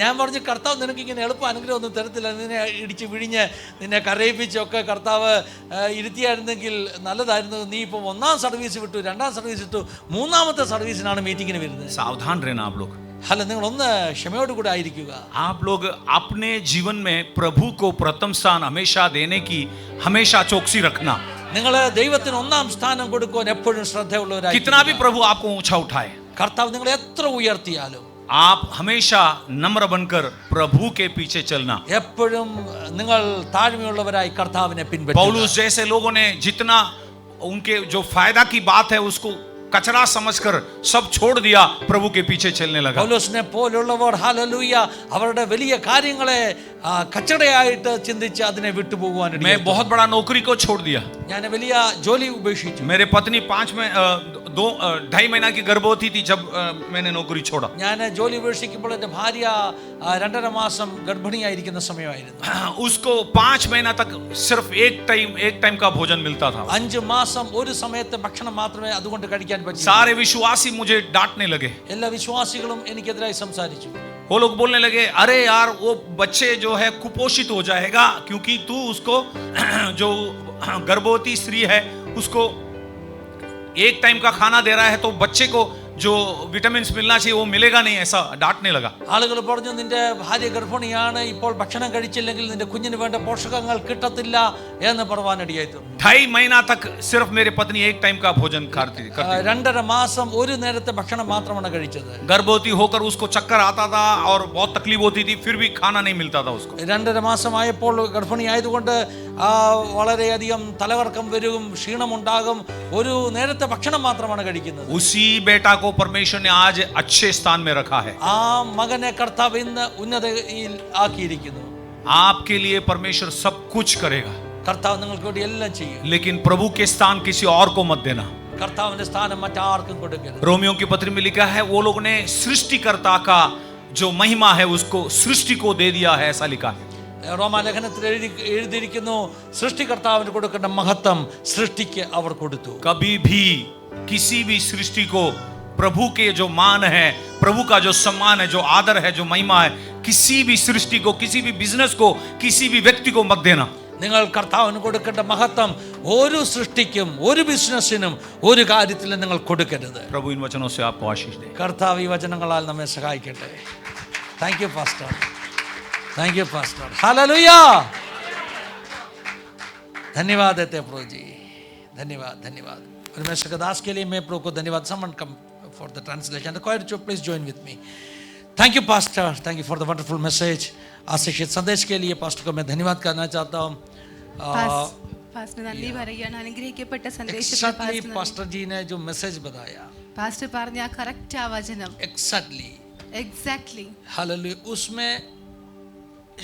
ഞാൻ പറഞ്ഞു കർത്താവ് നിനക്ക് ഇങ്ങനെ എളുപ്പം അനുഗ്രഹം ഒന്നും തരത്തില്ല, നിന്നെ ഇടിച്ച് വിഴിഞ്ഞ് നിന്നെ കരയിപ്പിച്ചൊക്കെ കർത്താവ് ഇരുത്തിയായിരുന്നെങ്കിൽ നല്ലതായിരുന്നു. നീ ഇപ്പോൾ 1ാം സർവീസ് വിട്ടു, 2ാം സർവീസ് വിട്ടു, 3ാമത്തെ സർവീസിനാണ് മീറ്റിങ്ങിന് വരുന്നത്.
सावधान रहना आप लोग.
അല്ല, നിങ്ങൾ ഒന്ന് ക്ഷമയോടുകൂടെ ആയിരിക്കുക.
आप लोग अपने जीवन में प्रभु को प्रथम स्थान हमेशा देने की हमेशा चौकसी रखना.
നിങ്ങൾ ദൈവത്തിന് 1ാം സ്ഥാനം കൊടുക്കുവാൻ എപ്പോഴും ശ്രദ്ധയുള്ളവരായി.
कितना भी प्रभु आपको ऊंचा उठाए,
കർത്താവ് നിങ്ങളെ എത്ര ഉയർത്തിയാലും
आप हमेशा नम्र बनकर प्रभु के पीछे चलना.
എപ്പോഴും നിങ്ങൾ താഴ്മയുള്ളവരായി കർത്താവിനെ പിൻപറ്റുക.
पौलुस जैसे लोगों ने जितना उनके जो फायदा की बात है उसको कचरा समझकर सब छोड़ दिया, प्रभु के पीछे चलने लगा.
പൗലോസിനെ പോലുള്ളവർ ഹല്ലേലൂയ അവരുടെ വലിയ കാര്യങ്ങളെ കച്ചടയായിട്ട് ചിന്തിച്ച് അതിനെ വിട്ടുപോകുവാൻ.
मैं बहुत बड़ा नौकरी को छोड़ दिया.
ഞാൻ വലിയ ജോലി ഉപേക്ഷിച്ചു.
मेरे पत्नी 2.5 महीना की गर्भवती थी जब मैंने नौकरी छोड़ा.
ഞാൻ ജോലി ഉപേക്ഷിക്കുമ്പോൾ എൻ്റെ ഭാര്യ 2.5 മാസം ഗർഭിണിയായിരിക്കുന്ന സമയമായിരുന്നു.
उसको 5 महीना तक सिर्फ एक टाइम का भोजन मिलता था.
5 മാസം ഒരു സമയത്തെ ഭക്ഷണം മാത്രമേ അതുകൊണ്ട് കഴിക്കാൻ പറ്റൂ.
सारे विश्वासी मुझे डांटने लगे.
എല്ലാ വിശ്വാസികളും എനിക്കെതിരായി സംസാരിച്ചു.
वो लोग बोलने लगे, अरे यार वो बच्चे जो है कुपोषित हो जाएगा, क्योंकि तू उसको जो गर्भवती स्त्री है उसको एक टाइम का खाना दे रहा है, तो बच्चे को जो विटामिन मिलना चाहिए वो मिलेगा नहीं, ऐसा डांटने लगा.
ആളുകൾ പറഞ്ഞു, നിന്റെ ഭാര്യ ഗർഭിണിയാണ്, ഇപ്പോൾ ഭക്ഷണം കഴിച്ചില്ലെങ്കിൽ നിന്റെ കുഞ്ഞിന് വേണ്ട പോഷകങ്ങൾ കിട്ടത്തില്ല എന്ന് പറവാനിടയായി തീർന്നു.
2.5 महीना तक सिर्फ मेरी पत्नी एक टाइम का भोजन करती थी.
2.5 മാസം ഒരു നേരത്തെ ഭക്ഷണം മാത്രമാണ് കഴിച്ചത്.
गर्भवती होकर उसको चक्कर आता था और बहुत तकलीफ होती थी, फिर भी खाना नहीं मिलता था उसको.
2.5 മാസമായപ്പോൾ ഗർഭിണി ആയതുകൊണ്ട് വളരെയധികം തലകറക്കം വരും, ക്ഷീണമുണ്ടാകും, ഒരു നേരത്തെ ഭക്ഷണം മാത്രമാണ് കഴിക്കുന്നത്.
उसी बेटा को परमेश्वर ने आज अच्छे स्थान में रखा है.
ആ മകനെ കർത്താവ് ഇന്ന് ഉന്നതയിൽ ആക്കിയിരിക്കുന്നു.
आपके लिए परमेश्वर सब कुछ करेगा,
കർത്താവ് നിങ്ങൾക്ക് വേണ്ടി എല്ലാം ചെയ്യും.
लेकिन प्रभु के स्थान किसी और को मत देना.
കർത്താവിന്റെ സ്ഥാനം മറ്റാർക്കും കൊടുക്കരുത്.
रोमियो की पत्री में लिखा है, वो लोगों ने सृष्टिकर्ता का जो महिमा है उसको सृष्टि को दे दिया है, ऐसा लिखा है.
റോമാലേഖനത്തിൽ എഴുതിയിരിക്കുന്നു, സൃഷ്ടികർത്താവിന് കൊടുക്കേണ്ട മഹത്വം സൃഷ്ടിക്ക് അവർ കൊടുത്തു.
कभी भी किसी भी सृष्टि को प्रभु के जो मान है, प्रभु का जो सम्मान है, जो आदर है, जो महिमा है, किसी भी सृष्टि को, किसी भी बिजनेस को, किसी भी व्यक्ति को मत देना.
നിങ്ങൾ കർത്താവിന് കൊടുക്കേണ്ട മഹത്വം ഒരു സൃഷ്ടിക്കും ഒരു ബിസിനസ്സിനും ഒരു കാര്യത്തിലും നിങ്ങൾ കൊടുക്കരുത്.
प्रभु इन वचनों से आपको आशीष दे.
കർത്താവ് ഈ വചനങ്ങളാൽ നമ്മെ സഹായിക്കട്ടെ. Thank you pastor, thank you pastor. Hallelujah. धन्यवाद देते प्रभु जी, धन्यवाद धन्यवाद. परमेश्वर के दास के लिए मैं प्रभु को धन्यवाद. Someone come for the translation. The choir, please join with me. Thank you pastor, thank you for the wonderful message. आशीषित संदेश के लिए पास्टर को मैं धन्यवाद करना चाहता हूँ.
പാസ്റ്റർ നന്ദി പറയുകയാണ് അനുഗ്രഹിക്കപ്പെട്ട സന്ദേശം.
Exactly पास्टर जी ने जो मैसेज बताया,
പാസ്റ്റർ പറഞ്ഞ ആ കറക്റ്റ് ആ വചനം
एग्जैक्टली
हालेलुया,
उसमें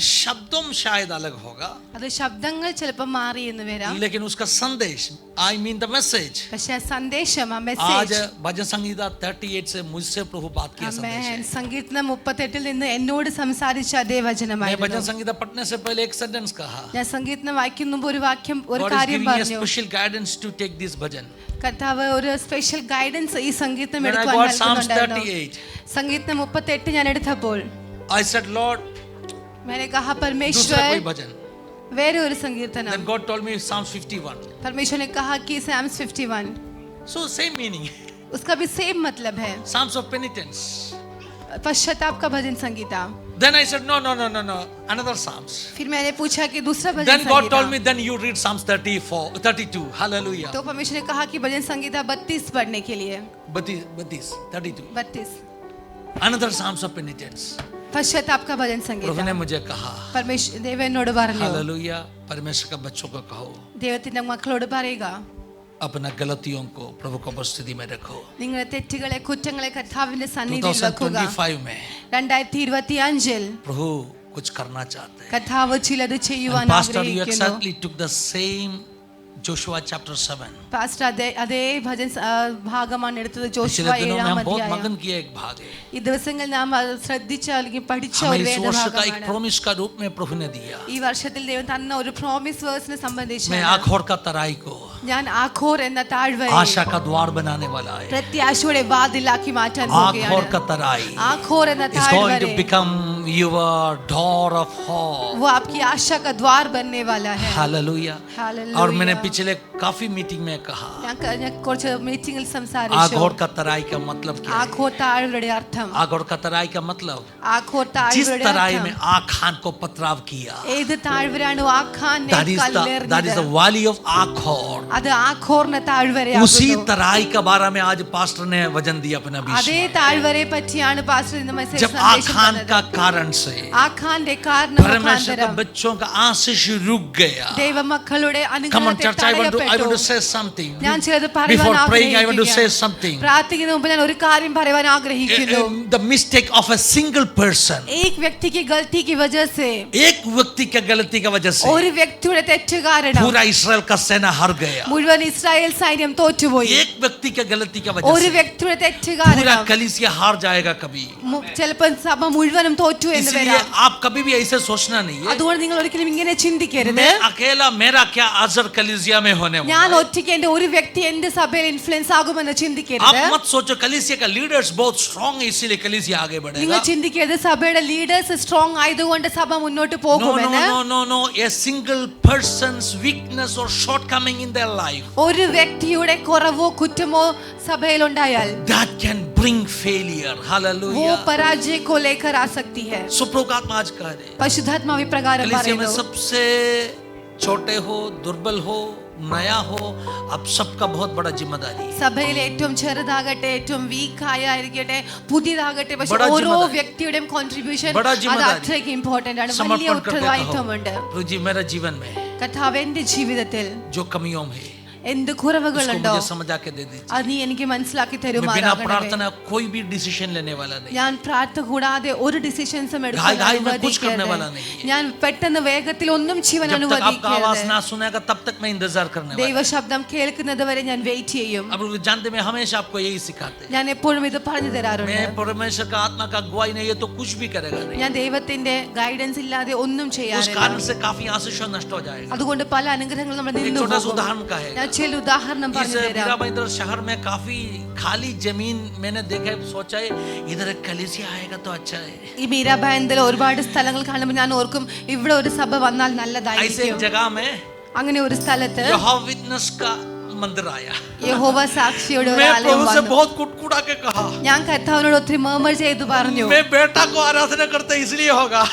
शब्दों में शायद अलग होगा,
അത് ശബ്ദങ്ങൾ ചിലപ്പോൾ മാറി എന്ന് വരാം,
लेकिन उसका संदेश, आई मीन द मैसेज,
പക്ഷേ സന്ദേശം ആ
आज
മെസ്സേജ്
भजन संगीता 38 से मुझसे प्रभु बात किया संदेश है.
സങ്കീർത്തനം 38 നിന്ന് എന്നോട് സംസാരിച്ച അതേ
मैं
വചനമായിരുന്നു.
भजन संगीता पढ़ने से पहले एक सेंटेंस कहा,
ഞാൻ സങ്കീർത്തനം വായിക്കുന്ന മുമ്പ് ഒരു വാക്യം, ഒരു
God is
കാര്യം
giving me a
പറഞ്ഞു.
special guidance to take this bhajan.
കർത്താവ് ഒരു സ്പെഷ്യൽ ഗൈഡൻസ് ഈ സംഗീതം
When I
എടുക്കുവാൻ
got Psalms
നൽകുന്നുണ്ടായിരുന്നു.
38,
സംഗീതം 38 ഞാൻ എടുത്തപ്പോൾ
I said, Lord,
मैंने कहा
दूसरा
परमेश्वर
कोई भजन.
വേറെ ഒരു സങ്കീർത്തനം.
Then God told me Psalms 51.
परमेश्वर ने कहा कि Psalms 51,
So same meaning.
उसका भी सेम मतलब है,
Psalms of penitence.
पश्चाताप का भजन Sangeeta.
Then I said, no, another Psalms.
फिर मैंने पूछा कि दूसरा भजन
Then God told me,
Sangeeta.
then you read Psalms 32. Hallelujah.
तो परमेश्वर ने कहा कि भजन संगीता 32 पढ़ने के लिए.
32.
32
Another Psalms of penitence.
पश्चाताप का भजन
प्रभु
संगीता.
ने मुझे कहा,
परमेश्वर देव എന്നോട് പറഞ്ഞു,
हालेलुया, परमेश्वर का बच्चों को कहो,
ദൈവത്തിന്റെ മക്കളോട് പറയുക,
अपना गलतियों को प्रभु को उपस्थिति में रखो.
നിങ്ങളുടെ തെറ്റുകളെ കുറ്റങ്ങളെ കർത്താവിന്റെ സന്നിധിയിൽ വെക്കുക.
2025 में
2025
प्रभु कुछ करना चाहते हैं.
കർത്താവ് ചിലത് ചെയ്യുവാൻ
And Pastor, you
ആഗ്രഹിക്കുന്നു.
exactly took the same Joshua chapter 7.
Pastor അതേ ഭജൻ ഭാഗമാണ് എടുത്തത്.
पिछले
ജോഷുവ
दिनों में
7
हम बहुत
അധ്യായം.
मगन किए एक भाग है.
ഈ ദിവസങ്ങളിൽ നാം അത് ശ്രദ്ധിച്ച അല്ലെങ്കിൽ പഠിച്ച
हमें
ഒരു
इस वर्ष का एक
വേദഭാഗമാണ്.
प्रॉमिस का रूप में प्रभु ने दिया.
ഈ വർഷത്തിൽ ദൈവം തന്ന ഒരു പ്രോമിസ് വേഴ്സിനെ
मैं
സംബന്ധിച്ച്
आँखों का तराई को
ഞാൻ ആഖോർ എന്ന താഴ്വര
आशा का द्वार बनाने वाला है.
പ്രത്യാശയുടെ വാതിലാക്കി മാറ്റാൻ
आखोर
പോവുകയാണ്.
का तराई
आखोर एന്ന
is going to
താഴ്വര
become your door of hope.
वो आपकी आशा का द्वार बनने वाला है.
हालेलुया.
Hallelujah.
और मैंने पिछले काफी मीटिंग में कहा
ഞാൻ കുറച്ച് മീറ്റിംഗിൽ സംസാരിച്ചു.
आखोर का तराई का मतलब क्या है?
ആഖോർ താഴ്വരയുടെ അർത്ഥം
आखोर का तराई का मतलब
ആഖോർ
जिस
താഴ്വരയുടെ
तराई
അർത്ഥം
में आखान को पथराव किया,
ഏത് താഴ്വരയാണ് ആഖാനെ
that is the
കല്ലെറിഞ്ഞത്
valley of Akhor.
അത് ആഖോറിന്റെ
उसी
താഴ്വരയാകുന്നു.
तराई का बारे में आज पास्टर ने वचन दिया अपने
അതേ
अभिषेक.
താഴ്വരയെ പറ്റിയാണ് പാസ്റ്റർ ഇന്ന് മെസ്സേജ്
जब आखान का कारण से
ആഖാന്റെ കാരണം
परमेश्वर के
മുഖാന്തരം
बच्चों का आशीष रुक गया.
ദൈവമക്കളുടെ
Come on
അനുഗ്രഹത്തെ
church, I want to
തടയപ്പെട്ടു.
say something.
ഞാൻ ചിലത് പറയുവാൻ
Before praying I want to say
ആഗ്രഹിക്കുന്നു.
something.
പ്രാർത്ഥിക്കുന്ന മുമ്പ് ഞാൻ ഒരു കാര്യം പറയുവാൻ ആഗ്രഹിക്കുന്നു.
The mistake of a single person,
एक व्यक्ति की गलती की वजह से
एक व्यक्ति का गलती की वजह से
ഒരു വ്യക്തിയുടെ തെറ്റ് കാരണം
पूरा इस्राएल का सेना हार गया.
മുഴുവൻ ഇസ്രായേൽ സൈന്യം തോറ്റുപോയി.
एक व्यक्ति का गलती की वजह
ഒരു
से
വ്യക്തിയുടെ തെറ്റ്
पूरा
കാരണം
कलीसिया हार जाएगा कभी.
ചിലപ്പോൾ സഭ മുഴുവനും തോറ്റു എന്ന്
इसलिए
വരാം.
आप कभी भी ऐसे सोचना नहीं है
അതുകൊണ്ട് നിങ്ങൾ ഒരിക്കലും ഇങ്ങനെ ചിന്തിക്കരുത്.
मैं अकेला मेरा क्या असर कलीसिया में होने वाला
ഞാൻ
है.
ഒറ്റയ്ക്ക് എന്റെ ഒരു വ്യക്തി എന്റെ സഭയിൽ ഇൻഫ്ലുവൻസ് ആകുമെന്ന്
आप
ചിന്തിക്കരുത്.
मत सोचो कलीसिया का लीडर्स बहुत स्ट्रांग है इसीलिए कलीसिया आगे
നിങ്ങൾ
बढ़ेगा.
ചിന്തിക്കരുത് സഭയുടെ ലീഡേഴ്സ് സ്ട്രോങ് ആയതുകൊണ്ട് സഭ മുന്നോട്ട്
No,
പോകുമെന്ന്.
no, no, no, no. A single person's weakness or shortcoming in their life,
ഒരു വ്യക്തിയുടെ കുറവോ കുറ്റമോ സഭയിൽ ഉണ്ടായാൽ
that can bring failure.
वो
Hallelujah.
पराजय को लेकर आ सकती है.
सुप्रभात आज कह रहे हैं,
പരിശുദ്ധാത്മാ വിപ്രകാരം
कलीसिया में
പറയുന്നു.
सबसे छोटे हो, दुर्बल हो, नया हो, अब सबका बहुत बड़ा जिम्मेदारी है.
സഭയിൽ ഏറ്റവും ചെറുതാകട്ടെ ഏറ്റവും വീക്കായ ആയിരിക്കട്ടെ പുതിയതാകട്ടെ പക്ഷെ
बड़ा
ഓരോ
जिम्मेदारी.
വ്യക്തിയുടെയും കോൺട്രിബ്യൂഷൻ
बड़ा
അത്
जिम्मेदारी.
അത്രയ്ക്ക് ഇമ്പോർട്ടന്റ് ആണ്. വലിയ
समर्पण करके
ഉത്തരവാദിത്വമുണ്ട്.
कहो, प्रभु जी मेरे जीवन में
കർത്താവ് എന്റെ ജീവിതത്തിൽ
जो कमियों है
എന്ത്
उसको
കുറവുകളുണ്ടോ
मुझे समझा के दे दीजिए.
അത് നീ എനിക്ക് മനസ്സിലാക്കി
मैं बिना
തരുമാറാകണമേ.
प्रार्थना कोई भी डिसीजन लेने वाला नहीं.
ഞാൻ പ്രാർത്ഥന കൂടാതെ ഒരു ഡിസിഷൻസും
घाई घाई में कुछ करने वाला नहीं है.
ഞാൻ പെട്ടെന്ന് വേഗത്തിൽ ഒന്നും ചെയ്യാൻ
जब तक आपका आवाज
അനുവദിക്കരുത്.
ना सुनेगा तब तक मैं इंतजार करने वाला.
ദൈവശബ്ദം കേൾക്കുന്നത് വരെ ഞാൻ വെയിറ്റ് ചെയ്യും.
अब लोग जानते मैं हमेशा आपको यही सिखाते हैं.
ഞാൻ എപ്പോഴും ഇത് പറഞ്ഞു തരാറുണ്ട്.
मैं परमेश्वर का आत्मा का अगुवाई नहीं है तो कुछ भी करेगा नहीं.
ഞാൻ ദൈവത്തിന്റെ ഗൈഡൻസ് ഇല്ലാതെ ഒന്നും
उस
ചെയ്യാറില്ല.
कारण से काफी आशीष नष्ट हो जाएगा.
അതുകൊണ്ട് പല അനുഗ്രഹങ്ങളും നമ്മൾ
एक
നിന്നു
छोटा सा
പോകും.
उदाहरण का है.
ഞാൻ ചില ഉദാഹരണം
इस
പറഞ്ഞു തരാം.
मीराबाईंद्र शहर में काफी खाली जमीन मैंने देखा है, सोचा है इधर एक कलीसिया आएगा तो अच्छा है.
ഈ മീരാബായന്തിൽ ഒരുപാട് സ്ഥലങ്ങൾ കാണുമ്പോൾ ഞാൻ ഓർക്കും ഇവിടെ ഒരു സഭ വന്നാൽ
ऐसे एक
നല്ലതായിരിക്കും.
जगह में
അങ്ങനെ ഒരു സ്ഥലത്ത്
यहोवा विटनेस का मंदिर आया.
യഹോവ സാക്ഷിയുടെ ഒരു
मैं
ആലയം
प्रभु से
വന്നു.
बहुत कुटकुटा के कहा,
ഞാൻ കർത്താവിനോട് ഒത്തിരി മർമർ ചെയ്തു പറഞ്ഞു.
मैं बेटा को आराधना करते इसलिए होगा,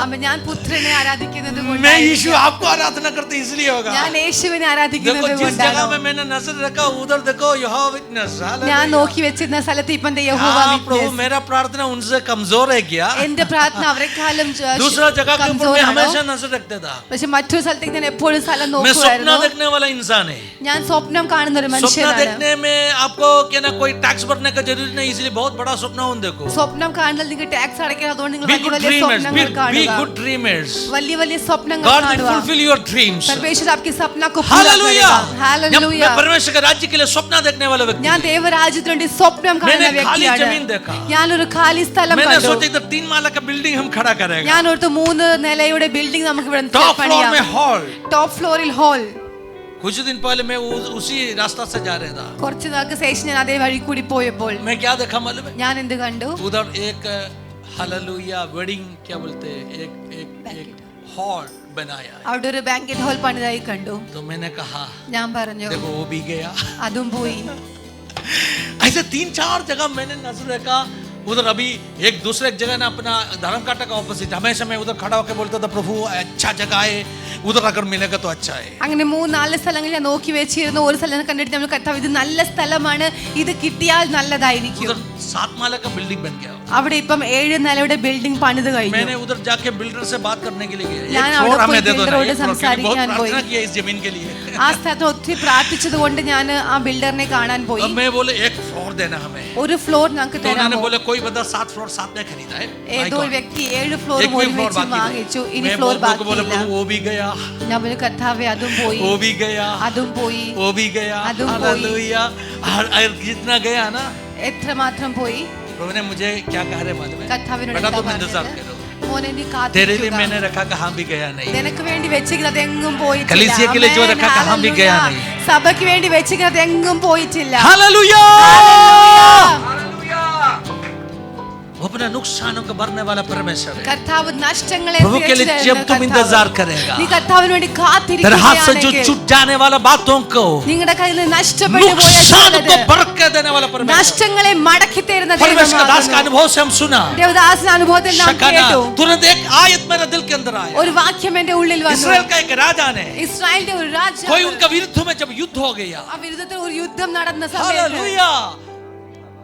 ആമേൻ. ഞാൻ പുത്രനെ ആരാധിക്കുന്നത്
मैं
കൊണ്ടാണ്.
यीशु आपको आराधना करते इसलिए होगा.
ഞാൻ യേശുവിനെ
देखो
ആരാധിക്കുന്നത്
जिस जगह
കൊണ്ടാണ്.
में मैंने नजर रखा उधर देखो यहोवा विटनेस.
ഞാൻ നോക്കി വെച്ചിരുന്ന സ്ഥലത്ത് ഇപ്പം ദേ യഹോവ
हाँ प्रभु
വിറ്റ്നസ്.
मेरा प्रार्थना उनसे कमजोर है क्या?
എന്റെ പ്രാർത്ഥന അവരെക്കാളും
दूसरा जगह के ऊपर मैं
കംസോറാണോ?
हमेशा नजर रखता था.
പക്ഷെ മറ്റൊരു സ്ഥലത്തേക്ക് ഞാൻ എപ്പോഴും സ്ഥലം
मैं सपना
നോക്കുമായിരുന്നു.
देखने वाला इंसान है.
ഞാൻ സ്വപ്നം കാണുന്ന ഒരു
सपना
മനുഷ്യനാണ്.
देखने में आपको क्या ना कोई टैक्स भरने का जरूरी नहीं, इसलिए बहुत बड़ा सपना उन देखो.
സ്വപ്നം കാണുന്നത് നിങ്ങൾക്ക് ടാക്സ് അടയ്ക്കണം. അതുകൊണ്ട് നിങ്ങൾ
Be
വലിയ
good
വലിയ
dreamers.
സ്വപ്നങ്ങൾ
Be
കാണുക.
good dreamers.
വലിയ വലിയ സ്വപ്നങ്ങൾ
God will
കാണുക.
fulfill your dreams.
परमेश्वर आपके सपना को पूरा
हालेलुया.
करेगा. हालेलुया.
मैं परमेश्वर के राज्य के लिए सपना देखने वाला व्यक्ति.
ഞാൻ ദൈവരാജ്യത്തിന് വേണ്ടി സ്വപ്നം കാണുന്ന
मैंने खाली
വ്യക്തിയാണ്.
जमीन देखा.
ഞാനൊരു खाली സ്ഥലം
मैंने
കണ്ടു.
सोचा इधर 3 माला का बिल्डिंग हम खड़ा करेंगे.
ഞാൻ ഓർത്ത് 3 നിലയുടെ ബിൽഡിംഗ് നമുക്ക് ഇവിടെ
टॉप फ्लोर में हॉल.
ടോപ്പ് ഫ്ലോറിൽ ഹോൾ.
कुछ दिन पहले मैं उसी रास्ता से जा रहा था.
കുറച്ച് നാൾക്ക് ശേഷം ഞാൻ അതേ വഴി കൂടി പോയപ്പോൾ
मैं क्या देखा मालूम है?
ഞാൻ എന്ത് കണ്ടു?
उधर एक हालेलुया वेडिंग क्या बोलते हैं, एक एक एक हॉल बनाया है.
അവിടെ ഒരു ബാങ്കറ്റ് ഹോൾ പണിതായി കണ്ടു.
तो मैंने कहा
ഞാൻ പറഞ്ഞു
देखो वो भी गया.
അതും പോയി.
ऐसे 3-4 जगह मैंने नजर रखा. उधर अभी एक दूसरे एक जगह ना अपना धर्म काटा का ऑपोजिट, हमेशा मैं उधर खड़ा होकर बोलता था प्रभु अच्छा जगह है, उधर अगर मिलेगा तो अच्छा है.
അങ്ങനെ 3-4 സ്ഥലങ്ങൾ ഞാൻ നോക്കി വെച്ചിരുന്നു. ഒരു സ്ഥലം കണ്ടിട്ട് നമ്മൾ കർത്താവ് ഇത് നല്ല സ്ഥലമാണ്, ഇത് കിട്ടിയാൽ നല്ലതായിരിക്കും.
उधर 7 माला का बिल्डिंग बन गया.
അവിടെ ഇപ്പം 7 നിലയുടെ ബിൽഡിംഗ് പണിത് കഴിഞ്ഞു.
मैंने उधर जाके बिल्डर से बात करने के लिए गया.
ഞാൻ
एक
അവിടെ
फ्लोर
പോയി
हमें दे दो ना,
ബിൽഡറോട്
एक फ्लोर के लिए बहुत
സംസാരിക്കാൻ പോയി.
प्रार्थना किया इस जमीन के लिए.
ആ സ്ഥലത്ത് ഒത്തിരി പ്രാർത്ഥിച്ചത് കൊണ്ട് ഞാൻ ആ ബിൽഡറിനെ കാണാൻ പോയി.
अब मैं बोले एक फ्लोर देना हमें.
ഒരു ഫ്ലോർ ഞങ്ങൾക്ക്
तो उन्होंने
തരാമോ?
बोले कोई बंदा 7 फ्लोर साथ में खरीदा है.
ഏതോ ഒരു വ്യക്തി 7 ഫ്ലോർ
एक भी फ्लोर
ഒരുമിച്ച്
बाकी
വാങ്ങിച്ചു.
नहीं.
ഇനി
मैं
ഫ്ലോർ
बोले बोले
ബാക്കിയില്ല.
प्रभु वो भी गया,
ഞാൻ പറഞ്ഞു കർത്താവേ അതും പോയി,
वो भी गया,
അതും പോയി.
वो भी गया.
അതും പോയി.
हालेलुया. और जितना गया ना
എത്രമാത്രം പോയി?
प्रभु ने मुझे क्या कह रहे मालूम है?
കർത്താവിനോട്
बेटा
എന്താ
तुम इंतजार
പറഞ്ഞത്?
करो.
മോനെ നീ
तेरे लिए
കാത്തിരിക്കുക.
मैंने रखा कहाँ भी गया नहीं.
നിനക്ക് വേണ്ടി വെച്ചിരിക്കുന്നത് എങ്ങും പോയിട്ടില്ല.
कलीसिया के लिए जो
ആമേൻ,
रखा कहाँ भी गया
ഹല്ലേലൂയ.
नहीं.
സഭയ്ക്ക് വേണ്ടി വെച്ചിരിക്കുന്നത് എങ്ങും പോയിട്ടില്ല.
हालेलुया.
ഹല്ലേലൂയ.
वो अपने नुकसानों को भरने वाला परमेश्वर है.
കർത്താവ് നഷ്ടങ്ങളെ
प्रभु के लिए जब तुम इंतजार करेगा,
നീ കർത്താവിന് വേണ്ടി
तेरे हाथ से जो
കാത്തിരിക്കുകയാണെങ്കിൽ
छूट जाने वाला बातों को,
നിങ്ങളുടെ കയ്യിൽ നിന്ന് നഷ്ടപ്പെട്ടു പോയ
नुकसान को
ചിലത്,
बरकत देने वाला परमेश्वर.
നഷ്ടങ്ങളെ മടക്കി തരുന്ന
परमेश्वर का दास का
ദൈവമാകുന്നു.
अनुभव से हम सुना.
ദേവദാസന്റെ അനുഭവത്തിൽ നാം
शकाना
കേട്ടു.
तुरंत एक आयत मेरे दिल के अंदर आया.
ഒരു വാക്യം എന്റെ ഉള്ളിൽ വന്നു.
इस्राएल का एक राजा ने,
ഇസ്രായേലിന്റെ ഒരു രാജാവ്
कोई उनका विरुद्ध में जब युद्ध हो गया,
ആ വിരുദ്ധത്തിൽ ഒരു യുദ്ധം നടന്ന സമയത്ത്
हालेलुया,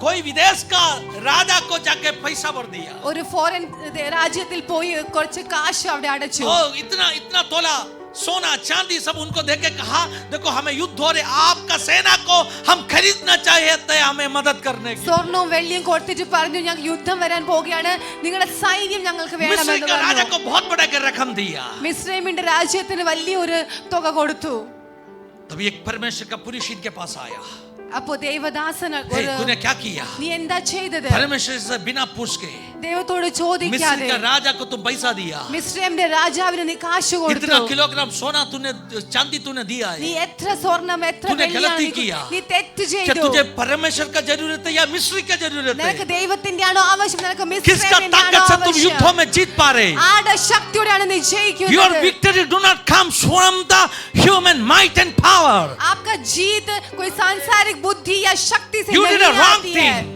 कोई विदेश का राजा को जाके पैसा भर दिया.
ഒരു ഫോറിൻ രാജ്യത്തിൽ പോയി കുറച്ച് കാശ് അവിടെ അടച്ചു.
ओ इतना इतना तोला सोना चांदी सब उनको देके कहा, देखो हमें युद्ध हो रहे, आपका सेना को हम खरीदना चाहते हैं, हमें मदद करने की.
സ്വർണവും വെള്ളിയും കൊടുത്തിട്ട് പറഞ്ഞു ഞങ്ങൾക്ക് യുദ്ധം വരാൻ പോവുകയാണ്, നിങ്ങളുടെ സൈന്യം ഞങ്ങൾക്ക്
मिस्र
വേണമെന്ന്
का राजा
പറഞ്ഞു.
को बहुत बड़ा के रकम दिया.
മിസ്രൈമിന്റെ രാജ്യത്തിന് വലിയൊരു തുക കൊടുത്തു.
तभी एक परमेश्वर का पुरुष इनके पास आया.
അപ്പോ ദേവദാസൻ
हे, तूने क्या किया?
നീ എന്താ ചെയ്തത്?
परमेश्वर से बिना पूछ के
ദൈവത്തോട്
मिस्र
ചോദിക്കാതെ
का राजा को तुम पैसा दिया.
മിസ്രൈമിന്റെ രാജാവിന് നീ കാശ് കൊടുത്തു.
कितना किलोग्राम सोना तूने चांदी तूने दिया
നീ
है.
എത്ര സ്വർണം എത്ര
तूने
വെള്ളിയാണ്
गलती
നീ-
किया.
നീ തെറ്റ്
क्या
ചെയ്തു.
तुझे परमेश्वर का जरूरत है या मिस्र का जरूरत
നിനക്ക്
है?
ദൈവത്തിന്റെ ആണോ ആവശ്യം, നിനക്ക്
किसका
മിസ്രൈമിന്റെ ആണോ
ताकत से तुम
ആവശ്യം?
युद्धों में जीत पा रहे?
ആരുടെ ശക്തിയോടെയാണ് നീ
Your
ജയിക്കുന്നത്?
victory do not come from the human might and power.
आपका जीत कोई सांसारिक बुद्धि या शक्ति से
You did a
नहीं
wrong
आती है.
thing.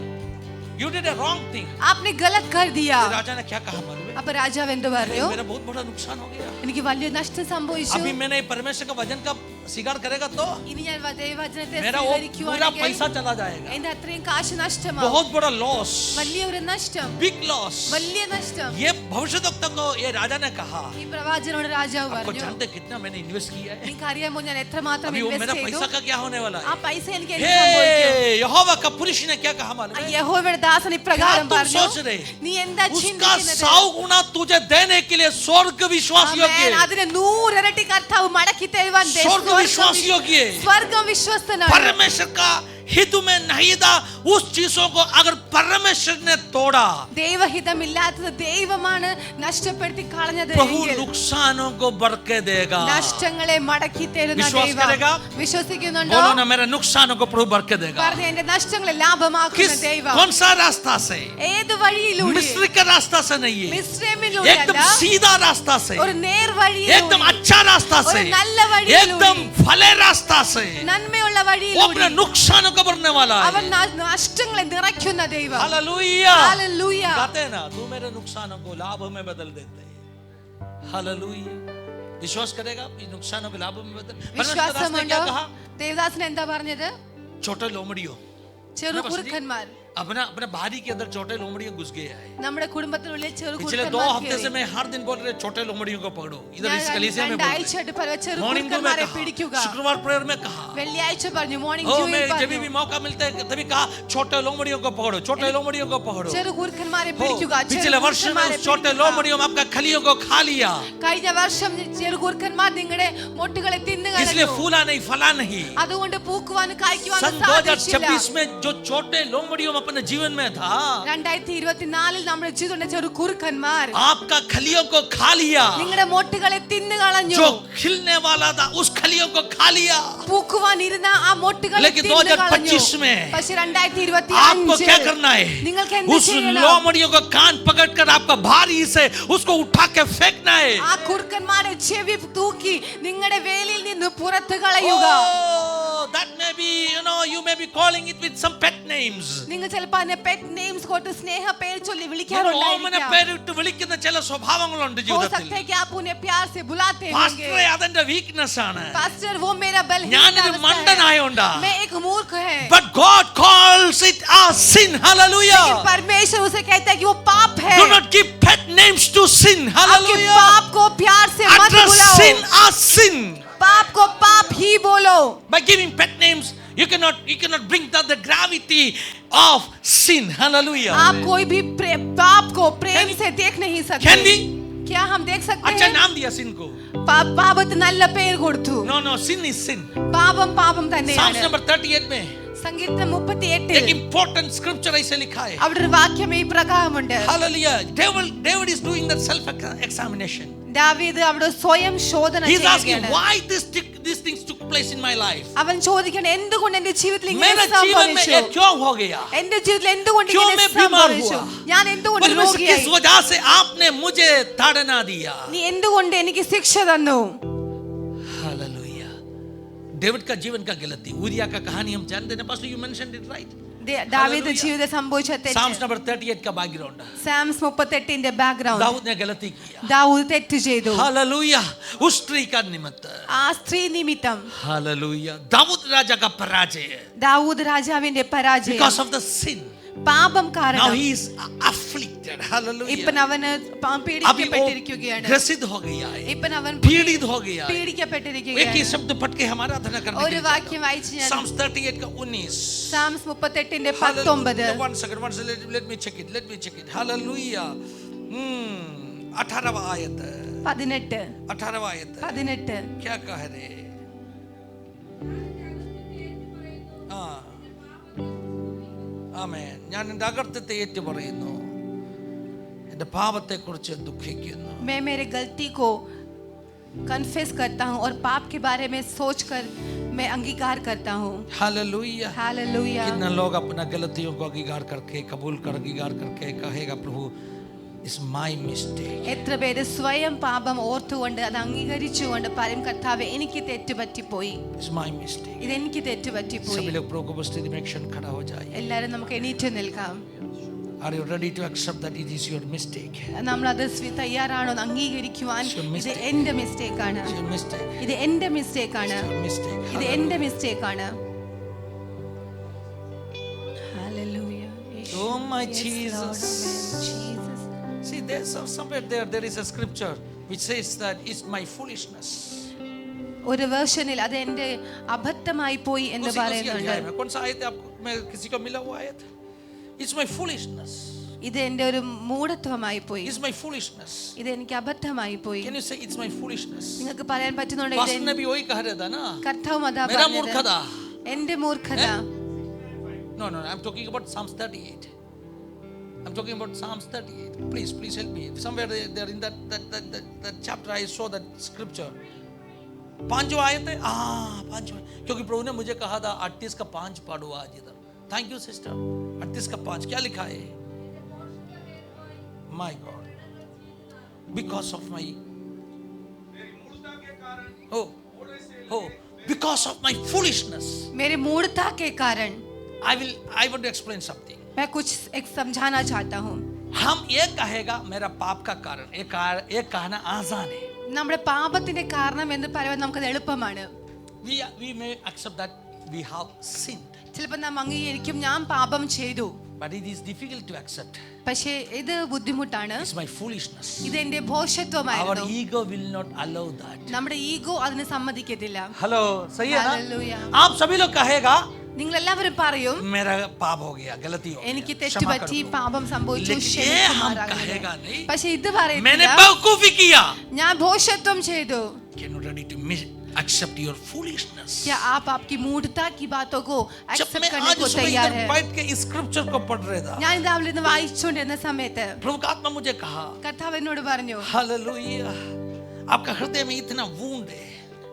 You did a wrong thing.
आपने गलत कर दिया.
राजा ने क्या कहा मालूम है?
അപ്പൊ രാജാവ് എന്ത് പറഞ്ഞു?
मेरा बहुत बड़ा नुकसान हो गया.
എനിക്ക് വലിയ നഷ്ടം സംഭവിച്ചു.
अभी मैंने परमेश्वर का वचन का स्वीकार करेगा तो
ഇനി ഞാൻ ദൈവവചനത്തെ
मेरा वो पूरा
സ്വീകരിക്കുകയാണെങ്കിൽ
पैसा चला जाएगा.
എന്റെ അത്രയും കാശ് നഷ്ടമാവും.
बहुत बड़ा लॉस,
വലിയ ഒരു നഷ്ടം,
बिग लॉस.
വലിയ നഷ്ടം.
ये भविष्यवक्ता को ये राजा ने कहा.
ഈ പ്രവാചകനോട് രാജാവ്
आपको
പറഞ്ഞു,
जानते कितना मैंने इन्वेस्ट किया है?
നിങ്ങൾക്ക് അറിയാമോ ഞാൻ എത്രമാത്രം
अभी वो मेरा
ഇൻവെസ്റ്റ് ചെയ്തു?
पैसा का क्या होने वाला
ആ
है?
പൈസ എനിക്ക് എന്ത് സംഭവിക്കും?
हे यहोवा का पुरुष ने क्या कहा मालूम है?
യഹോവയുടെ ദാസൻ ഇപ്രകാരം
क्या तुम
പറഞ്ഞു,
सोच रहे?
നീ എന്താ
उसका
ചിന്തിക്കുന്നത്?
100 गुना तुझे देने के लिए स्वर्ग विश्वास
ആമേൻ.
योग्य है.
അതിന് 100 ഇരട്ടി കർത്താവ് മടക്കി തരുവാൻ
स्वर्ग विश्वास योग्य है.
സ്വർഗം വിശ്വസ്തനാണ്.
परमेश्वर का हित में नहीं था, उस चीजों को अगर परमेश्वर ने तोड़ा,
ദൈവഹിതമില്ലാത്തത് ദൈവമാണ് നഷ്ടപ്പെടുത്തി കളഞ്ഞത്
प्रभु
എങ്കിൽ
नुकसानों को बरके देगा.
നഷ്ടങ്ങളെ മടക്കി തരുന്ന
വിശ്വാസം
ദൈവം.
കരേഗാ?
വിശ്വസിക്കുന്നുണ്ടോ?
बोलो ना, मेरे नुकसानों को प्रभु बरके देगा.
പറഞ്ഞ എന്റെ നഷ്ടങ്ങളെ ലാഭമാക്കുന്ന
किस
ദൈവം.
कौन सा रास्ता से?
ഏത് വഴിയിലൂടെ?
मिस्र का रास्ता से नहीं है,
മിസ്രൈമിലൂടെ
एकदम
അല്ല,
सीधा रास्ता से,
ഒരു നേർ വഴിയിലൂടെ,
एकदम अच्छा रास्ता से,
ഒരു നല്ല വഴിയിലൂടെ,
एकदम भले रास्ता से.
നന്മയുള്ള
वो
വഴിയിലൂടെ
अपने नुकसानों को भरने वाला
അവൻ
है.
നഷ്ടങ്ങളെ നിറയ്ക്കുന്ന ദൈവം.
हालेलुया.
ഹല്ലേലൂയ.
गाते हैं ना, तू मेरे नुकसानों को लाभ में बदल देते है. हालेलुया. विश्वास करेगा इस नुकसानों को लाभ में बदल. परमेश्वर दास ने
വിശ്വാസമുണ്ടോ?
क्या कहा?
ദേവദാസൻ എന്താ പറഞ്ഞത്?
छोटे लोमड़ियों
ചെറു കുറുക്കന്മാർ
अपना अपने भारी के अंदर छोटे लोमड़ियों घुस गया है.
നമ്മുടെ കുടുംബത്തിനുള്ളിൽ ചെറു
पिछले 2
കുറുക്കന്മാർ
हफ्ते से
കേറി.
मैं हर दिन बोल रहे छोटे लोमड़ियों को पकड़ो. इधर इस
ഞാൻ
कलीसिया में बोल रहे.
രണ്ടാഴ്ചയായിട്ട് പറഞ്ഞ ചെറു
मॉर्निंग में
കുറുക്കന്മാരെ
कहा,
പിടിക്കുക.
शुक्रवार प्रेयर में कहा,
വെള്ളിയാഴ്ച പറഞ്ഞു, മോർണിംഗ്
ओ
ജൂയിൽ
मैं जब भी
പറഞ്ഞു,
मौका मिलता है तभी कहा छोटे लोमड़ियों को पकड़ो, छोटे लोमड़ियों को पकड़ो.
ചെറു കുറുക്കന്മാരെ
हो,
പിടിക്കുക. ചെറു
पिछले वर्ष में
കുറുക്കന്മാരെ
उस छोटे
പിടിക്കുക.
लोमड़ियों में आपका खलियों को खा लिया,
കഴിഞ്ഞ വർഷം ചെറു കുറുക്കന്മാർ നിങ്ങളുടെ മൊട്ടുകളെ തിന്നു
इसलिए
കളഞ്ഞു.
फूला नहीं फला नहीं.
അതുകൊണ്ട് പൂക്കുവാനും കായ്ക്കുവാനും
सन
സാധിച്ചില്ല.
2026 में जो छोटे लोमड़ियों में अपने जीवन में था,
2024 നമ്മുടെ ജീവിതത്തിന്റെ ചെറു കുറുക്കന്മാർ
आपका खलियों को खा लिया.
നിങ്ങളുടെ മൊട്ടുകളെ തിന്നു കളഞ്ഞു.
जो खिलने वाला था उस खलियों को खा लिया.
പൂക്കുവാൻ ഇരുന്ന ആ മൊട്ടുകളെ
लेकिन
തിന്നു കളഞ്ഞു.
2025 में
പക്ഷേ
आपको क्या
2025
करना है?
നിങ്ങൾക്ക് എന്ത്
उस
ചെയ്യണം?
लोमड़ियों को कान पकड़कर आपका भारी से उसको उठा के फेंकना है.
ആ കുറുക്കന്മാരെ ചെവി തൂക്കി നിങ്ങളുടെ വേലിയിൽ നിന്ന് പുറത്തു കളയുക.
Oh, that may be, you may be calling it with some pet names.
നിങ്ങൾ ചിലപ്പോൾ അതിനെ പെറ്റ് നെയിംസ് കൊണ്ട് സ്നേഹ പേര് ചൊല്ലി
ഓമന
വിളിക്കാറുണ്ടായിരിക്കാം.
പേരിട്ട് വിളിക്കുന്ന ചില സ്വഭാവങ്ങളുണ്ട്
हो
ജീവിതത്തിൽ.
सकता है कि आप उन्हें प्यार से बुलाते
പാസ്റ്ററെ
होंगे,
അതെന്റെ വീക്ക്നെസ് ആണ്.
पास्टर वो मेरा बलहीन
ഞാനൊരു
अवस्था
മണ്ടനായോണ്ടാ.
है, मैं एक मूर्ख है.
But God calls it a sin. Hallelujah.
लेकिन परमेश्वर उसे कहता है कि वो पाप है.
Do not give pet names to sin.
आपके
Hallelujah.
पाप को प्यार से मत
Address
बुलाओ.
sin as sin.
पाप को पाप ही बोलो.
By giving pet names, you cannot bring down the gravity of sin. Hallelujah.
आप कोई भी पाप को प्रेम
Can-
से देख नहीं
Can
सकते.
we?
क्या हम देख सकते
अच्छा
हैं?
नाम दिया sin को.
പാപത്തിന് നല്ല പേര് കൊടുത്തു.
No, sin is sin.
പാപം
Psalms
തന്നെയാണ്.
number 38 में
സങ്കീർത്തനം 38
एक important scripture ऐसे लिखा है.
അവിടെ ഒരു വാക്യം ഈ പ്രകാരമുണ്ട്.
Hallelujah. David is doing that self examination.
ദാവീദ് അവിടെ സ്വയം ശോധന
He's asking
ചെയ്യുകയാണ്.
why these things took place in my life.
അവൻ ചോദിക്കണം എന്തുകൊണ്ട് എന്റെ ജീവിതത്തിൽ ഇങ്ങനെ
मेरे जीवन में
സംഭവിച്ചു?
ये क्यों हो गया?
എന്റെ ജീവിതത്തിൽ എന്തുകൊണ്ട്
क्यों
ഇങ്ങനെ
मैं बीमार
സംഭവിച്ചു?
हुआ?
ഞാൻ എന്തുകൊണ്ട്
परमेश्वर किस
രോഗിയായി?
वजह से आपने मुझे ताड़ना दिया?
നീ എന്തുകൊണ്ട് എനിക്ക് ശിക്ഷ തന്നു?
हालेलुया. डेविड का जीवन का गलती, ऊरिया का कहानी हम जानते हैं. Pastor you mentioned it right.
ദാവീദ് ജീവിതത്തിൽ സംഭവിച്ച
Psalms
തെറ്റ്.
number 38 का बैकग्राउंड.
സാംസ് 38 ബാക്ക്ഗ്രൗണ്ട്.
दाऊद ने गलती किया.
ദാവൂദ് തെറ്റ് ചെയ്തു.
हालेलुया. उस स्त्री का निमित्त.
ആ സ്ത്രീ നിമിത്തം
हालेलुया. दाऊद राजा का पराजय
ദാവൂദ് രാജാവിന്റെ പരാജയം.
because of the sin.
പാപം
Now
കാരണം
he is afflicted. Hallelujah.
ഇപ്പൻ അവന്
अभी वो
പീഡിക്കപ്പെട്ടിരിക്കുകയാണ്.
ग्रसित हो गया है.
ഇപ്പൻ അവൻ
पीड़ित हो गया है. एक ही
പീഡിക്കപ്പെട്ടിരിക്കുകയാണ്.
शब्द पढ़ के हमारा अध्ययन करने
ഒരു
के लिए
വാക്യം വായിച്ച് ഞാൻ
Psalms 38 का 19.
സാംസ് 38
Hallelujah.
19.
One second. Let me check it. Hallelujah. 18वां आयत. 18वां आयत.
18.
क्या कह रहे? ആമേൻ. ഞാൻ എൻ്റെ അകൃത്യത്തെ ഏറ്റുപറയുന്നു, എൻ്റെ പാപത്തെക്കുറിച്ച് ദുഃഖിക്കുന്നു.
मैं मेरे गलती को कन्फेस करता हूँ और पाप के बारे में सोचकर मैं अंगीकार करता हूँ.
हालेलुया.
हालेलुया.
कितना लोग अपना गलतियों को अंगीकार करके कहेगा प्रभु इट्स माय मिस्टेक.
എത്ര പേര് സ്വയം പാപം ഓർത്തുകൊണ്ട് അത് അംഗീകരിച്ചുകൊണ്ട് പറയും കർത്താവേ എനിക്ക് തെറ്റുപറ്റിപ്പോയി,
इट्स माय मिस्टेक.
ഇതെനിക്ക് തെറ്റുപറ്റിപ്പോയി.
सभी लोग प्रभु को उपस्थिति में एक क्षण खड़ा हो जाए.
എല്ലാവരും നമുക്ക് എണീറ്റ് നിൽക്കാം.
Are you ready to accept that it is your mistake?
നമ്മളത് തയ്യാറാണോ എന്ന് അംഗീകരിക്കുവാൻ? ഇത് എന്റെ മിസ്റ്റേക്ക് ആണ്,
It's your mistake.
ഇത് എന്റെ മിസ്റ്റേക്ക് ആണ്,
It's your mistake.
ഇത് എന്റെ മിസ്റ്റേക്ക് ആണ്. Hallelujah.
Oh my
Yes,
Jesus.
Lord. Amen. Jesus.
See, there's somewhere there is a scripture which says that it's my foolishness.
ഒരു വേർഷനിൽ അത് എന്റെ അബദ്ധമായി പോയി എന്ന്
उसी
പറയുന്നുണ്ട്.
अध्याय में कौन सा आयत है आपको, मैं किसी को मिला हुआ आयत? It's my foolishness.
ഇത് എന്റെ ഒരു മൂഢത്വമായി പോയി,
It's my foolishness.
ഇത് എനിക്ക് അബദ്ധമായി പോയി.
Can you say it's my foolishness?
നിങ്ങൾക്ക് പറയാൻ പറ്റുന്നുണ്ടോ?
पास्टर ने भी वही कह रहा था ना.
കർത്താവ് അതാ
मेरा
പറഞ്ഞത്.
मूर्खता.
എന്റെ മൂർഖത.
No, I'm talking about Psalms 38. I'm talking about Psalms 38. Please help me. Somewhere there in that chapter I saw that scripture. 5 आयत है. 5. क्योंकि प्रभु ने मुझे कहा था 38 का 5 पढ़ो आज इधर. Thank you sister. 38 का 5 क्या लिखा है? My God. Because of my because of my foolishness.
मेरे मूर्खता के कारण.
I want to explain something.
मैं कुछ एक समझाना चाहता हूँ.
हम ये कहेगा मेरा पाप का कारण, एक कहना आसान है.
നമ്മുടെ പാപത്തിന്റെ കാരണം എന്ന് പറയുന്നത് നമുക്കത് എളുപ്പമാണ്.
We may accept that we have sinned.
ചിലപ്പോൾ നാം അംഗീകരിക്കും ഞാൻ പാപം ചെയ്തു.
But it is difficult to accept.
പക്ഷേ ഇത് ബുദ്ധിമുട്ടാണ്.
It's my foolishness.
ഇത് എന്റെ
Our
ഭോഷത്വമായിരുന്നു.
ego will not allow that.
നമ്മുടെ ഈഗോ അതിന് സമ്മതിക്കത്തില്ല.
हेलो, सही है ना?
Hallelujah.
आप सभी लोग कहेगा
നിങ്ങൾ എല്ലാവരും പറയും
मेरा पाप हो गया, गलती हो
എനിക്ക്
गया,
തെറ്റ്
क्षमा कर
പറ്റി,
दो.
പാപം സംഭവിച്ചു,
लेकिन ये हम कहेगा
ക്ഷമിക്കുമാറാകണമേ.
नहीं.
പക്ഷേ ഇത്
मैंने
പറയുന്നില്ല
बेवकूफी किया.
ഞാൻ ഭോഷത്വം ചെയ്തു.
Can you ready to accept your foolishness?
क्या आप आपकी मूढ़ता की बातों को
जब
एक्सेप्ट
मैं
करने
आज
को
सुबह
तैयार
इधर
है?
बैठ के इस स्क्रिप्चर को पढ़ रहा था,
ഞാൻ രാവിലെ ഇന്ന് വായിച്ചുകൊണ്ടിരുന്ന സമയത്ത്
प्रभु का आत्मा मुझे कहा,
കർത്താവ് എന്നോട് പറഞ്ഞു,
हालेलुया, आपका हृदय में इतना वूंड है,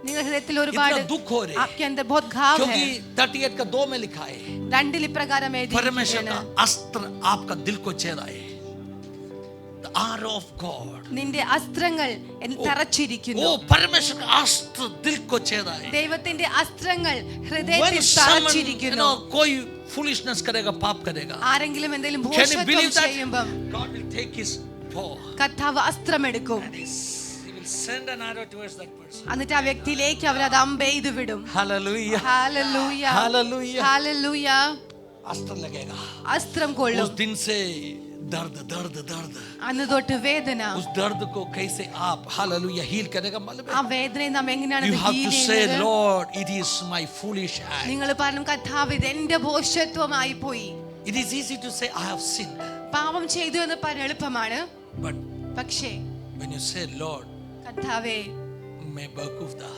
നിങ്ങളുടെ ഹൃദയത്തിൽ ഒരുപാട്
इतना दुख हो रहा है,
आपके अंदर बहुत घाव है.
क्योंकि 38 का 2 में लिखा है,
രണ്ടിൽ ഇപ്രകാരം
परमेश्वर का
എഴുതിയിരിക്കുകയാണ്,
अस्त्र आपका दिल को छेदा है. The arrow of God.
നിന്റെ അസ്ത്രങ്ങൾ എന്നെ തറച്ചിരിക്കുന്നു.
ओ परमेश्वर का अस्त्र दिल को छेदा है.
ദൈവത്തിന്റെ അസ്ത്രങ്ങൾ
When
ഹൃദയത്തിൽ
someone,
തറച്ചിരിക്കുന്നു.
कोई foolishness करेगा, पाप करेगा,
ആരെങ്കിലും എന്തെങ്കിലും
can you
ഭോഷത്വം
believe that
ചെയ്യുമ്പം
God will take his bow
കർത്താവ് അസ്ത്രമെടുക്കും.
and he will send an arrow towards that person.
എന്നിട്ട് ആ വ്യക്തിയിലേക്ക് അവർ അത് അമ്പെയ്ത് വിടും.
Hallelujah.
Hallelujah,
Hallelujah.
ഹല്ലേലൂയ.
अस्त्र लगेगा.
അസ്ത്രം കൊള്ളും.
उस दिन से दर्द.
അന്ന് തൊട്ട് വേദന.
उस दर्द को कैसे आप हालेलुया हील करेगा मालूम
ആ
है?
വേദനയെ നാം എങ്ങനെയാണ്
You have
heal
to say,
ചെയ്യുന്നത്?
Lord, it is my foolish act.
നിങ്ങൾ പറഞ്ഞു കർത്താവ് ഇത് എന്റെ ഭോഷത്വമായി പോയി.
It is easy to say I have sinned,
പാപം ചെയ്തു എന്ന് പറയാൻ എളുപ്പമാണ്.
but
പക്ഷേ
when you say, Lord,
കർത്താവേ
मैं बेवकूफ था,